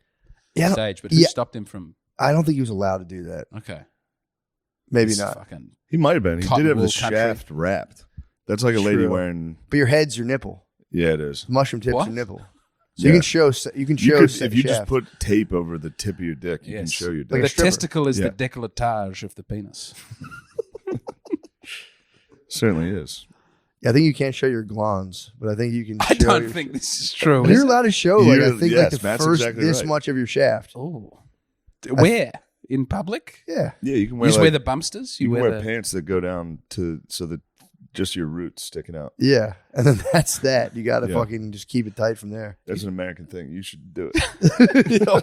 Yeah, I don't- stage. But who yeah. stopped him from? I don't think he was allowed to do that. Okay, Maybe This not. Fucking He might have been. He Cotton did have the wool country. shaft wrapped. That's like a lady True. wearing. But your head's your nipple. Yeah, it is. Mushroom tips What? your nipple. So Yeah. you can show. You can You show. could, if you just shaft. put tape over the tip of your dick, you can yes. show your Like dick. a the stripper. testicle is Yeah. the décolletage of the penis. Certainly is. Yeah, I think you can't show your glans, but I think you can. I show don't your- think this is true. You're allowed to show. Like I You're- think yes, like the Matt's first exactly this right. much of your shaft. Oh, where in public? Yeah. Yeah, you can You wear just like, wear the bumpsters. you can wear wear the pants that go down to so that just your roots sticking out. Yeah, and then that's that. You got to Yeah. fucking just keep it tight from there. That's an American thing. You should do it. You know,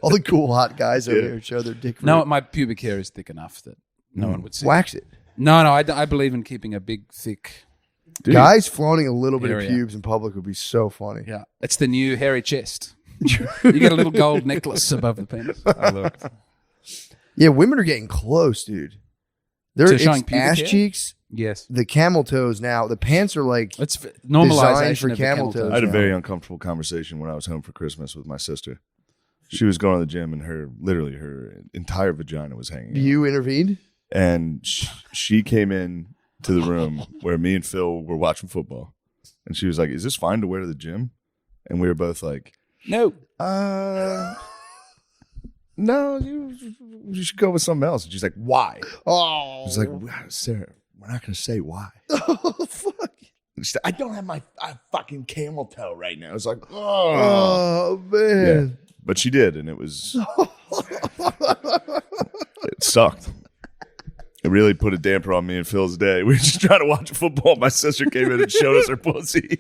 all the cool hot guys over Yeah. here show their dick. No, root. my pubic hair is thick enough that no one would see. wax it. No, I believe in keeping a big, thick. Dude. Guys flaunting a little bit Area. of pubes in public would be so funny. Yeah, it's the new hairy chest. You get a little gold necklace above the penis. I looked. Yeah, women are getting close, dude. They're So it's showing pubic ass hair? cheeks, Yes, the camel toes. Now the pants are like it's normalization for of the camel toes. I had a Yeah. very uncomfortable conversation when I was home for Christmas with my sister. She was going to the gym and her entire vagina was hanging out. you intervened. And she came in to the room where me and Phil were watching football. And she was like, "Is this fine to wear to the gym?" And we were both like, No, "No, you should go with something else." And she's like, "Why?" Oh, I was like, "Sarah, we're not going to say why." oh fuck. And she said, "I don't have my fucking camel toe right now." It's like, Oh Yeah. man. But she did, and it was it sucked. It really put a damper on me and Phil's day. We were just trying to watch football. My sister came in and showed us her pussy.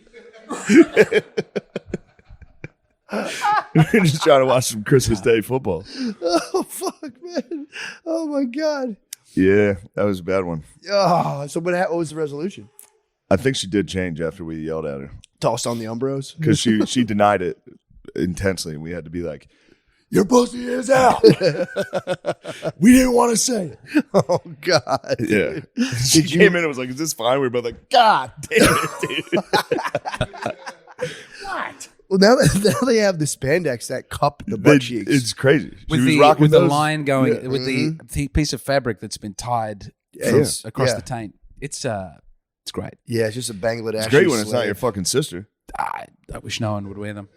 We were just trying to watch some Christmas Day football. Oh fuck, man. Oh my god. Yeah, that was a bad one. Oh, so what was the resolution? I think she did change after we yelled at her Tossed on the Umbros. because she denied it intensely. We had to be like, "Your pussy is out." We didn't want to say it. Oh god. Yeah. She came in and was like, "Is this fine?" We were both like, "God damn it, dude." Well, now they have the spandex that cup the butt cheeks. It's crazy. She with was the rocking with the those- line going Yeah. with the piece of fabric that's been tied Yes. across Yeah. the taint. It's great. Yeah, it's just a Bangladesh. It's great when it's not your fucking sister. I wish no one would wear them.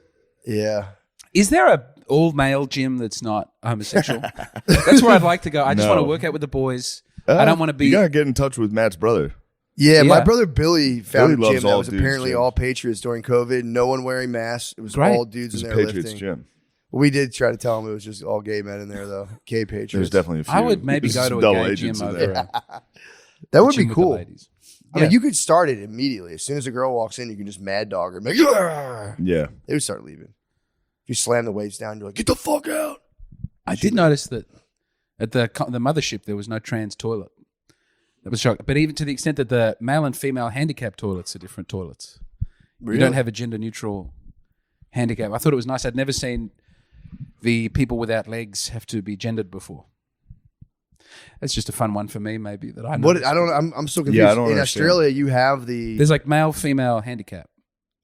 Yeah. Is there a all male gym that's not homosexual? That's where I'd like to go. I just No. want to work out with the boys. I don't want to be. You gotta get in touch with Matt's brother. Yeah, my Yeah. brother Billy found Billy a loves gym that all was dudes apparently gyms. all Patriots during COVID. No one wearing masks. It was Great. all dudes It's in a there Patriots lifting. gym. We did try to tell him it was just all gay men in there, though. Gay patriots. There's definitely a few. I would maybe go to a double gay agents gym in over there. That would gym be with the cool. ladies. I mean, you could start it immediately. As soon as a girl walks in, you can just mad dog her. And be like, "Argh!" Yeah. They would start leaving. If you slam the weights down, you're like, get the fuck out. I did notice that at the mothership there was no trans toilet. That was shocking. But even to the extent that the male and female handicap toilets are different toilets. Really? You don't have a gender neutral handicap. I thought it was nice. I'd never seen the people without legs have to be gendered before. That's just a fun one for me, maybe that I know. What? I don't. I'm so confused. Yeah, I don't In understand. Australia, you have the. There's like male female handicap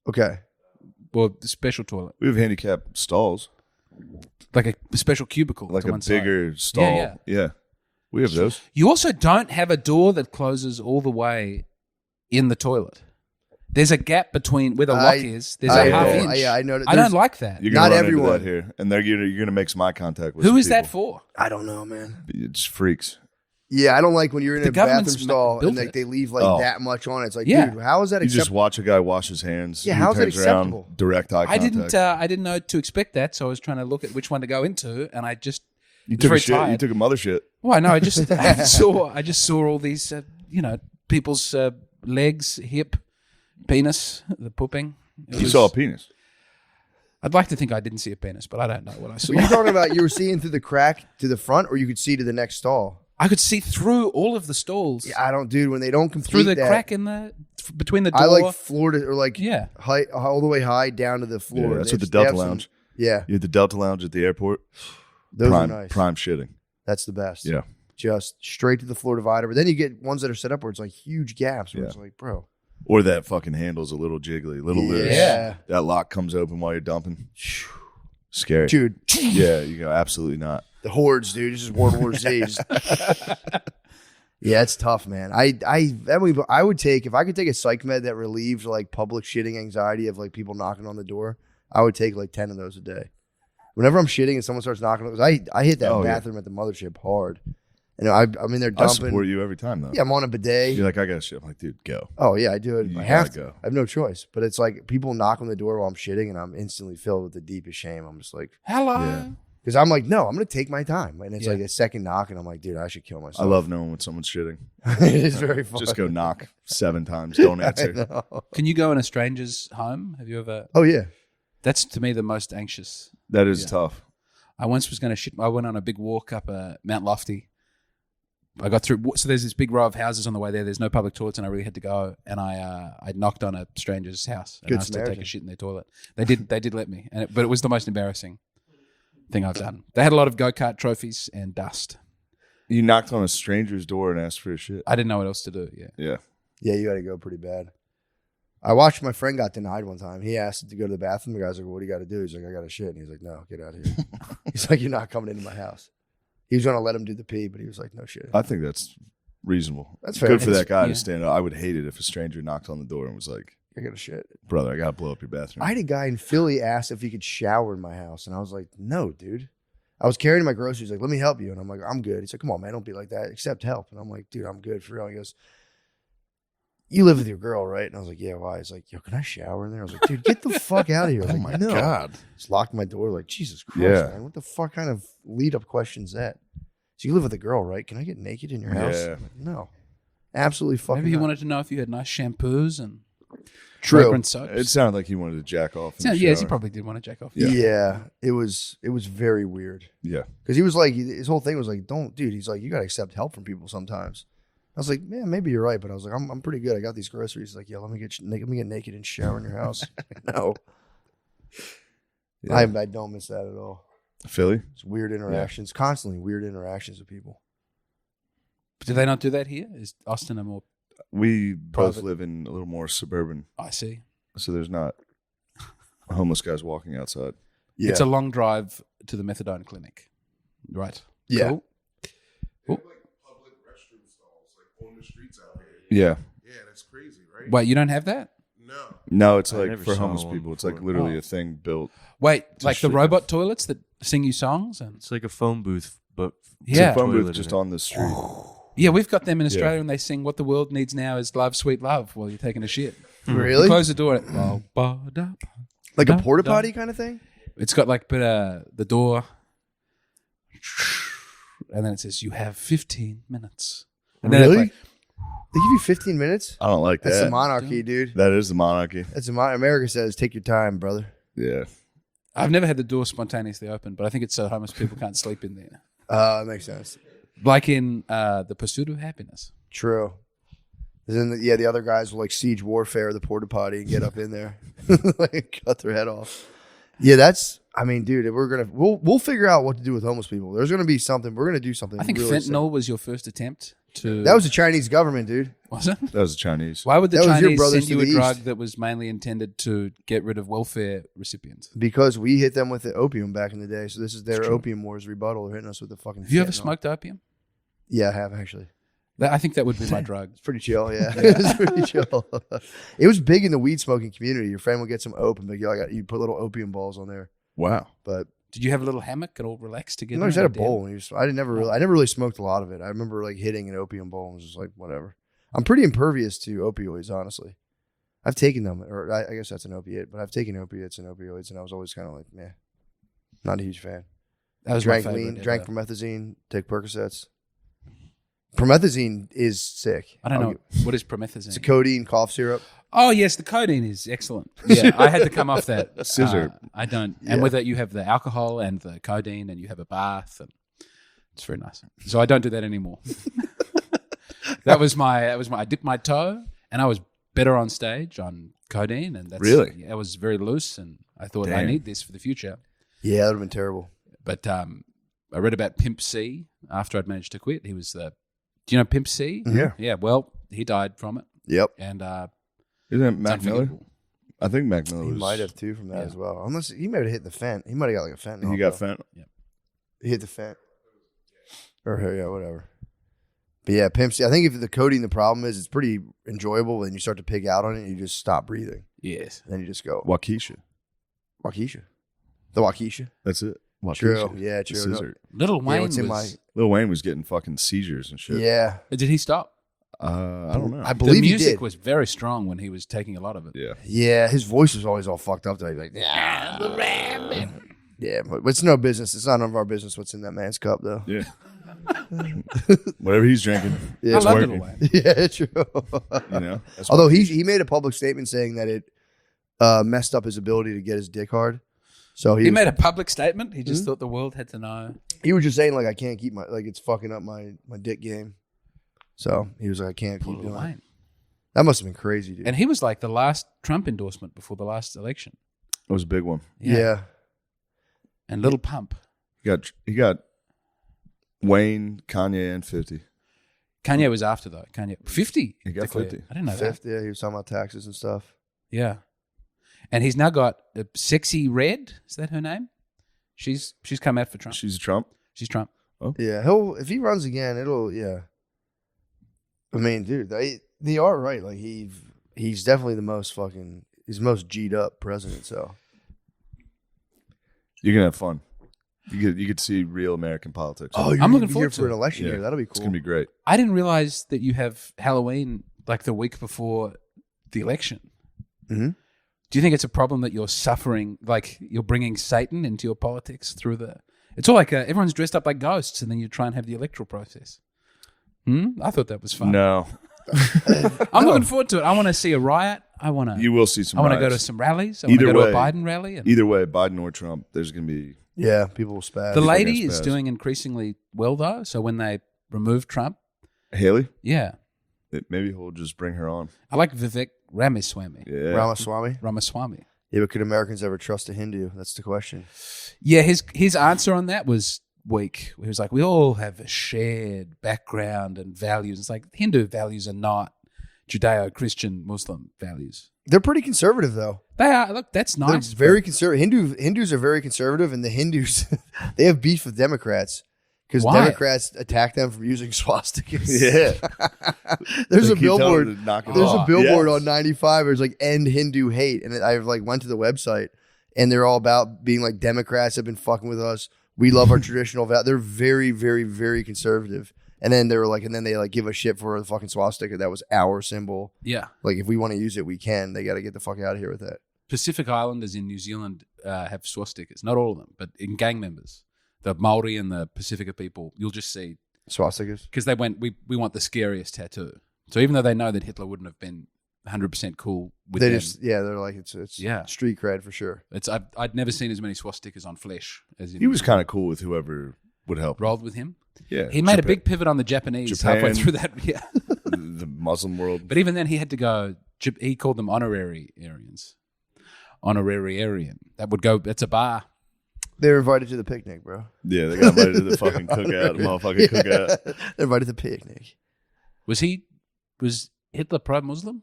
Okay. or the special toilet, We have handicapped stalls, like a special cubicle, like to a one side. bigger stall. Yeah. We have those. You also don't have a door that closes all the way in the toilet. There's a gap between where the lock is. There's a half inch. Yeah, I know. I don't like that. You're gonna Not run everyone. into that here, and you're gonna make some eye contact with. Who some is that people. for? I don't know, man. It's freaks. Yeah, I don't like when you're in The a bathroom government's stall built and like it. they leave like Oh. that much on it. It's like, Yeah. dude, how is that You just acceptable? watch a guy wash his hands. Yeah, he how's that turns around, acceptable? direct eye contact. I didn't know to expect that, so I was trying to look at which one to go into, and I just You was took a very shit. tired. You took a mother shit. Well, I know. I just saw all these, people's legs, hip, penis, the pooping. You saw a penis. I'd like to think I didn't see a penis, but I don't know what I saw. Were you talking about you were seeing through the crack to the front, or you could see to the next stall? I could see through all of the stalls. Yeah, I don't, dude. When they don't complete through the that, crack in between the door. I like floor to or like Yeah. high, all the way high down to the floor. Yeah, that's They what the have Delta some- Lounge. Yeah, You had the Delta Lounge at the airport. those prime, are nice. Prime shitting. That's the best. Yeah. Just straight to the floor divider. But then you get ones that are set up where it's like huge gaps. Where Yeah. it's like, bro. Or that fucking handle's a little jiggly, little loose. Yeah. That lock comes open while you're dumping. Scary. Dude, Yeah, you go, absolutely not. the hordes, dude. This is World War Z. Yeah, it's tough, man. I would take, if I could take a psych med that relieved like public shitting anxiety of like people knocking on the door, I would take like 10 of those a day. Whenever I'm shitting and someone starts knocking on those, I hit that Oh, yeah. bathroom at the mothership hard. And I mean, they're I dumping. support you every time, though. Yeah, I'm on a bidet. You're like, I got shit. I'm like, dude, go. Oh, yeah, I do it. You I have gotta to. go. I have no choice. But it's like people knock on the door while I'm shitting and I'm instantly filled with the deepest shame. I'm just like, Hello. Yeah. because I'm like, no, I'm going to take my time. And it's Yeah. like a second knock and I'm like, dude, I should kill I myself. love knowing when someone's shitting. it is very fun. Just go knock 7 times. Don't I answer. know. Can you go in a stranger's home? Have you ever? Oh, yeah. That's to me the most anxious. That is Yeah. tough. I once was going to shit. I went on a big walk up Mount Lofty. I got through. So there's this big row of houses on the way there. There's no public toilets, and I really had to go. And I knocked on a stranger's house and Good asked to take Samaritan. a shit in their toilet. They did let me, but it was the most embarrassing thing I've done. They had a lot of go-kart trophies and dust. You knocked on a stranger's door and asked for a shit. I didn't know what else to do. Yeah. Yeah. Yeah, you got to go pretty bad. I watched my friend got denied one time. He asked to go to the bathroom. The guy's like, well, what do you got to do? He's like, I got to shit. And he's like, no, get out of here. He's like, you're not coming into my house. He was going to let him do the pee, but he was like, no shit. I think that's reasonable. That's fair. Good for It's- that guy yeah. to stand up. I would hate it if a stranger knocked on the door and was like, I got to shit. brother, I got to blow up your bathroom. I had a guy in Philly ask if he could shower in my house. And I was like, no, dude. I was carrying my groceries. Like, let me help you. And I'm like, I'm good. He's like, come on, man. Don't be like that. Accept help. And I'm like, dude, I'm good for real. He goes, you live with your girl, right? And I was like, yeah, why? He's like, yo, can I shower in there? I was like, dude, get the fuck out of here. I was oh like, my no. God. Just locked my door. Like, Jesus Christ, Yeah. man. What the fuck kind of lead up question's that? So you live with a girl, right? Can I get naked in your house? Yeah. I'm like, no. Absolutely fucking Maybe he not. wanted to know if you had nice shampoos and True. fragrant soaps. It sounded like he wanted to jack off. In the Yes, he shower. probably did want to jack off. Yeah. It was very weird. Yeah. Because he was like, his whole thing was like, don't, dude. He's like, you got to accept help from people sometimes. I was like, man, maybe you're right. But I was like, I'm pretty good. I got these groceries. He's like, yeah, let me get naked and shower in your house. No. Yeah. I don't miss that at all. Philly? It's weird interactions, constantly weird interactions with people. Do they not do that here? Is Austin a more? We both Private. live in a little more suburban, I see. so there's not homeless guys walking outside. Yeah. It's a long drive to the methadone clinic, right? Yeah. Cool. Public restroom stalls like on the streets out here. Yeah. Yeah, that's crazy, right? Wait, you don't have that? No. No, it's I like never for saw homeless one people. It's like before. literally Oh. a thing built. Wait, a like the shit- robot toilets that sing you songs and It's like a phone booth, but It's Yeah. a phone toilet booth in just it. on the street. yeah, we've got them in Yeah. Australia and they sing "What the world needs now is love, sweet love" while you're taking a shit. You Really? close the door. And, Like a porta potty kind of thing? It's got like the door, and then it says you have 15 minutes. And then it's Really? like, They give you 15 minutes? I don't like That's that. the monarchy, dude. That is the monarchy. That's America says, take your time, brother. Yeah. I've never had the door spontaneously open, but I think it's so homeless people can't sleep in there. That makes sense. Like in The Pursuit of Happiness. True. Then the other guys will like siege warfare the porta potty and get up in there, like cut their head off. Yeah, that's. I mean, dude, we'll figure out what to do with homeless people. There's gonna be something. We're gonna do something. I think really fentanyl was your first attempt to. That was the Chinese government, dude. Was it? That was the Chinese. Why would the That was your Chinese brothers send you to a the drug east. that was mainly intended to get rid of welfare recipients? Because we hit them with the opium back in the day, so this is their opium wars rebuttal. They're hitting us with the fucking. Have you ever fentanyl. smoked opium? Yeah, I have actually. I think that would be my drug. It's pretty chill, yeah. It's pretty chill. It was big in the weed smoking community. Your friend would get some opium, but you put little opium balls on there. Wow. But Did you have a little hammock and all relaxed together? no, I just had a bowl. I never really smoked a lot of it. I remember like hitting an opium bowl and was just like, whatever. I'm pretty impervious to opioids, honestly. I've taken them, or I guess that's an opiate, but I've taken opiates and opioids, and I was always kind of like, meh, not a huge fan. That was Drank my favorite lean, ever. drank promethazine, take Percocets. Promethazine is sick. I don't know. What is promethazine? It's a codeine cough syrup. Oh, yes, the codeine is excellent. Yeah, I had to come off that. Scissor. I don't. Yeah. And with it, you have the alcohol and the codeine, and you have a bath, and it's very nice. So I don't do that anymore. that was my. I dipped my toe, and I was better on stage on codeine, and that's Really? Yeah, I was very loose, and I thought I Damn. need this for the future. Yeah, that would have been terrible. But I read about Pimp C after I'd managed to quit. He was the. Do you know Pimp C? Yeah. Yeah. Well, he died from it, Yep. and Isn't it it's Mac Miller? unforgivable. I think Mac Miller He was. might have too from that Yeah. as well. Unless he might have hit the fent. He might have got like a fentanyl. He got though. fent. He hit the fent. Or yeah, whatever. But yeah, Pimp C. I think if the codeine, the problem is it's pretty enjoyable. When you start to pig out on it, you just stop breathing. Yes. And then you just go Waukesha. Waukesha. The Waukesha. That's it. Waukesha. True. Yeah, The true. scissor. Little Wayne what's in was. Lil Wayne was getting fucking seizures and shit. Yeah. Did he stop? I don't know. I The believe he music did. was very strong when he was taking a lot of it. yeah. Yeah, his voice was always all fucked up. Though. He'd be like, yeah, but it's no business. It's not none of our business what's in that man's cup, though. Yeah. Whatever he's drinking. Yeah, I it's love working. Little Wayne. Yeah, true. You know. That's Although why- he made a public statement saying that it messed up his ability to get his dick hard. So He made a public statement. He Hmm? just thought the world had to know. he was just saying like I can't keep it's fucking up my dick game. So he was like I can't keep Little doing it. Wayne. That must have been crazy, dude. And he was like the last Trump endorsement before the last election. It was a big one. yeah. And Little Pump. He got Wayne, Kanye, and 50. Kanye was after though. Kanye 50. He got declared. 50. I didn't know Fifth, that. yeah, he was talking about taxes and stuff. Yeah. And he's now got a Sexy Red. Is that her name? She's come out for Trump. She's a Trump. She's Trump. Yeah, if he runs again, yeah. I mean, dude, they are right. Like he's definitely he's the most G'd up president. So You're gonna have fun. You get to see real American politics. you're I'm gonna looking be forward here to for an it. election Yeah. year. That'll be It's cool. gonna be great. I didn't realize that you have Halloween like the week before the election. Mhm. Do you think it's a problem that you're suffering, like you're bringing Satan into your politics through the? It's all like everyone's dressed up like ghosts, and then you try and have the electoral process. I thought that was fun. No, I'm looking forward to it. I want to see a riot. I want to. you will see some. I want to go to riots. some rallies. I want to Either go to way. a Biden rally. And Either way, Biden or Trump, there's gonna be. Yeah, people will spaz. the lady against is Baz. doing increasingly well though. So when they remove Trump, Haley. yeah, Maybe he'll just bring her on. I like Vivek Ramaswamy. Yeah. Ramaswamy. Ramaswamy. Yeah, but could Americans ever trust a Hindu? That's the question. Yeah, his answer on that was weak. He was like, we all have a shared background and values. It's like Hindu values are not Judeo-Christian Muslim values. They're pretty conservative, though. They are. Look, that's nice. They're very conservative. Hindus are very conservative, and the Hindus they have beef with Democrats because Why? Democrats attack them for using swastikas. Yeah. There's They a keep telling billboard. them to knock it There's off. a billboard Yes. on 95. There's like end Hindu hate, and I like went to the website, and they're all about being like Democrats have been fucking with us. We love our traditional values. They're very, very, very conservative. And then they were like, and then they like give a shit for the fucking swastika that was our symbol. Yeah. Like if we want to use it, we can. They got to get the fuck out of here with that. Pacific Islanders in New Zealand have swastikas. Not all of them, but in gang members, the Maori and the Pacifica people, you'll just see Swastikas. because they went. We want the scariest tattoo. So even though they know that Hitler wouldn't have been 100% cool with They them, just they're like it's Yeah. street cred for sure. I'd never seen as many swastikas on flesh as He was kind of cool with whoever would help. rolled with him. Yeah, He made a Japan- big pivot on the Japanese halfway Japan. through that. Yeah. the Muslim world. But even then, he had to go. He called them honorary Aryans. Honorary Aryan. That would go. That's a bar. They were invited to the picnic, bro. Yeah, they got invited to the fucking cookout, the motherfucking cookout. They're invited to the picnic. Was Hitler pro-Muslim?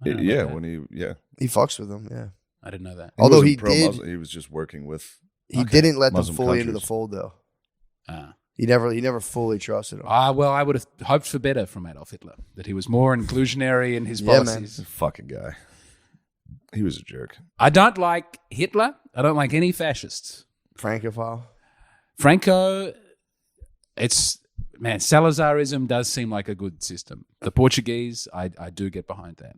I don't know Yeah, about when that. He fucks with them, yeah. I didn't know that. Although wasn't he pro-Muslim, he was just working with. He didn't let Muslim them fully into the countries. fold, though. Ah. He never fully trusted them. Well, I would have hoped for better from Adolf Hitler, that he was more inclusionary in his Yeah, man. policies. Fucking guy. He was a jerk. I don't like Hitler. I don't like any fascists. Francophile. Franco, Salazarism does seem like a good system. The Portuguese, I do get behind that.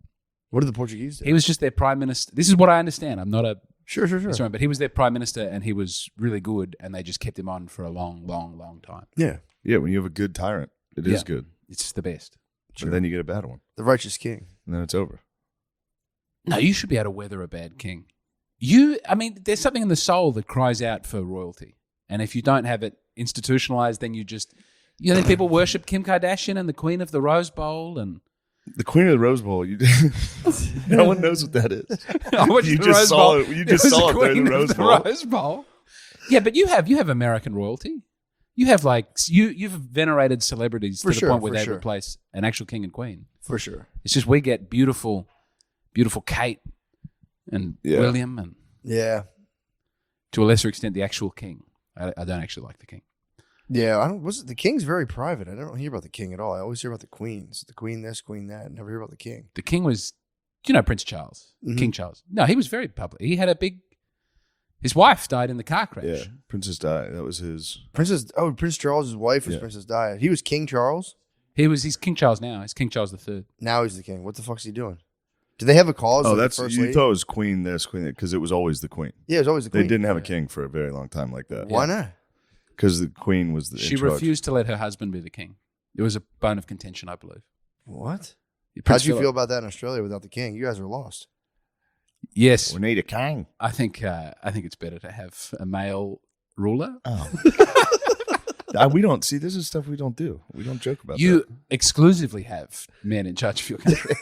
What did the Portuguese do? He was just their prime minister. This is what I understand. I'm not a Sure. historian, but he was their prime minister and he was really good and they just kept him on for a long, long, long time. Yeah. Yeah, when you have a good tyrant, it is Yeah. good. It's the best. But then you get a bad one, The righteous king. and then it's over. No, you should be able to weather a bad king. There's something in the soul that cries out for royalty. And if you don't have it institutionalized, then then people worship Kim Kardashian and the Queen of the Rose Bowl and The Queen of the Rose Bowl. No one knows what that is. I watched You the just Rose saw Bowl. it. You just was saw the it during Queen the of Rose Bowl. Rose Bowl. Yeah, but you have American royalty. You have you've venerated celebrities For to the sure, point where for they sure. replace an actual king and queen. For sure. It's just we get beautiful Kate and Yeah. William and Yeah. to a lesser extent the actual king. I don't actually like the king. Yeah, the king's very private. I don't hear about the king at all. I always hear about the queens. The queen this, queen that. I never hear about the king. The king was, Prince Charles, Mhm. King Charles. No, he was very public. He had his wife died in the car crash. Yeah, Princess Di. That was his. Prince Charles' wife was Yeah. Princess Di. He was King Charles. He's King Charles now. He's King Charles III. Now he's the king. What the fuck's he doing? Do they have a cause? Oh, like the that's first you lady? thought it was Queen this, Queen that, because it was always the Queen. Yeah, it was always the queen. They didn't have a king for a very long time like that. Why not? Because the Queen was She in charge. refused to let her husband be the king. It was a bone of contention, I believe. What? Prince How'd you Philip- feel about that in Australia without the king? You guys are lost. Yes, We need a king. I think it's better to have a male ruler. Oh. We don't see. This is stuff we don't do. We don't joke about You that. exclusively have men in charge of your country.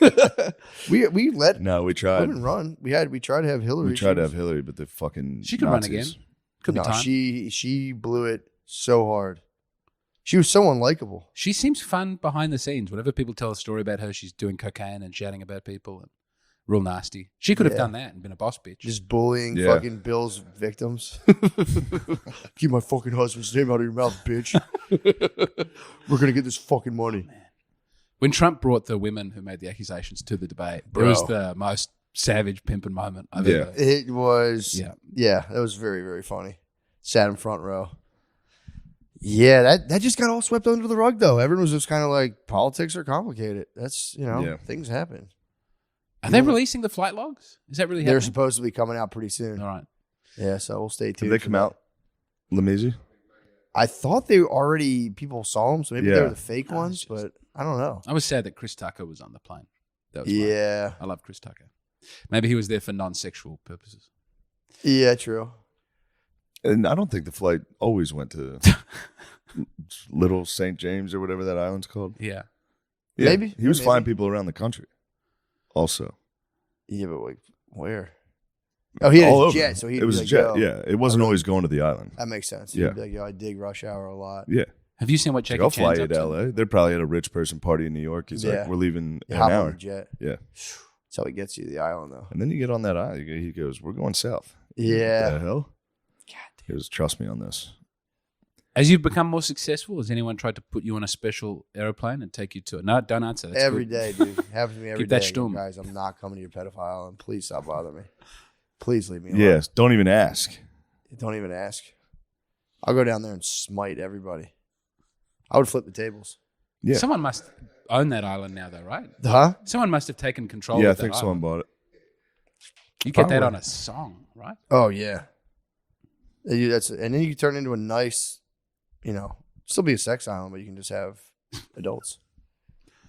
We let No, we tried. women run. We tried to have Hillary. We tried to have Hillary, but the fucking She could Nazis. run again. Could No, be time. she blew it so hard. She was so unlikable. She seems fun behind the scenes. Whenever people tell a story about her, she's doing cocaine and shouting about people and real nasty. She could have Yeah. done that and been a boss bitch. Just bullying Yeah. fucking Bill's victims. Keep my fucking husband's name out of your mouth, bitch. We're gonna get this fucking money. When Trump brought the women who made the accusations to the debate, it was the most savage pimping moment I've Yeah. ever. It was Yeah. that was very, very funny. Sat in front row. Yeah, that just got all swept under the rug though. Everyone was just kind of like, politics are complicated. That's Yeah. things happen. Are they releasing the flight logs? Is that really They're happening? supposed to be coming out pretty soon. All right. Yeah, so we'll stay Did tuned. they for come that. out? Lamezi? I thought they already people saw them, so maybe they Yeah. were the fake ones, but I don't know. I was sad that Chris Tucker was on the plane. That was Yeah, I love Chris Tucker. Maybe he was there for non-sexual purposes. yeah, true. And I don't think the flight always went to Little St. James or whatever that island's called. Yeah. Yeah, Maybe. He was Maybe. flying people around the country also. Yeah, but like where? Oh, he had All a over. jet, so he It was like, a jet, Yo. yeah. It wasn't always going to the island. That makes sense. Yeah. He'd be like, yo, I dig rush hour a lot. Yeah. Have you seen what Like, Jackie I'll fly Chan's you up to to? LA. They're probably at a rich person party in New York. He's Yeah. like, we're leaving in You an hop on hour. the jet. Yeah. That's how he gets you to the island, though. And then you get on that island. He goes, we're going south. Yeah. What the hell? He goes, trust me on this. As you've become more successful, has anyone tried to put you on a special airplane and take you to it? No, don't answer. That's Every good. day, dude. Happens to me every Keep that day. stum. Guys, I'm not coming to your pedophile island. Please stop bothering me. Please leave me alone. Yes. Don't even ask. Don't even ask. I'll go down there and smite everybody. I would flip the tables. Yeah. Someone must own that island now, though, right? Huh? Someone must have taken control Yeah, I of that think someone island. bought it. You get that Probably. on a song, right? Oh, yeah. And then you turn into a nice, still be a sex island, but you can just have adults,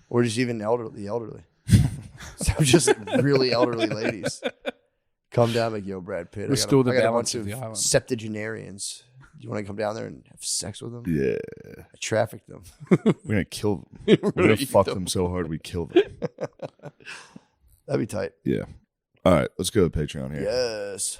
or just even the elderly. So just really elderly ladies come down like, yo, Brad Pitt. Restore the I got a balance bunch of the island. septuagenarians. Do you want to come down there and have sex with them? Yeah. I traffic them. We're going to kill them. We're going to fuck them so hard we kill them. That'd be tight. Yeah. All right. Let's go to Patreon here. Yes.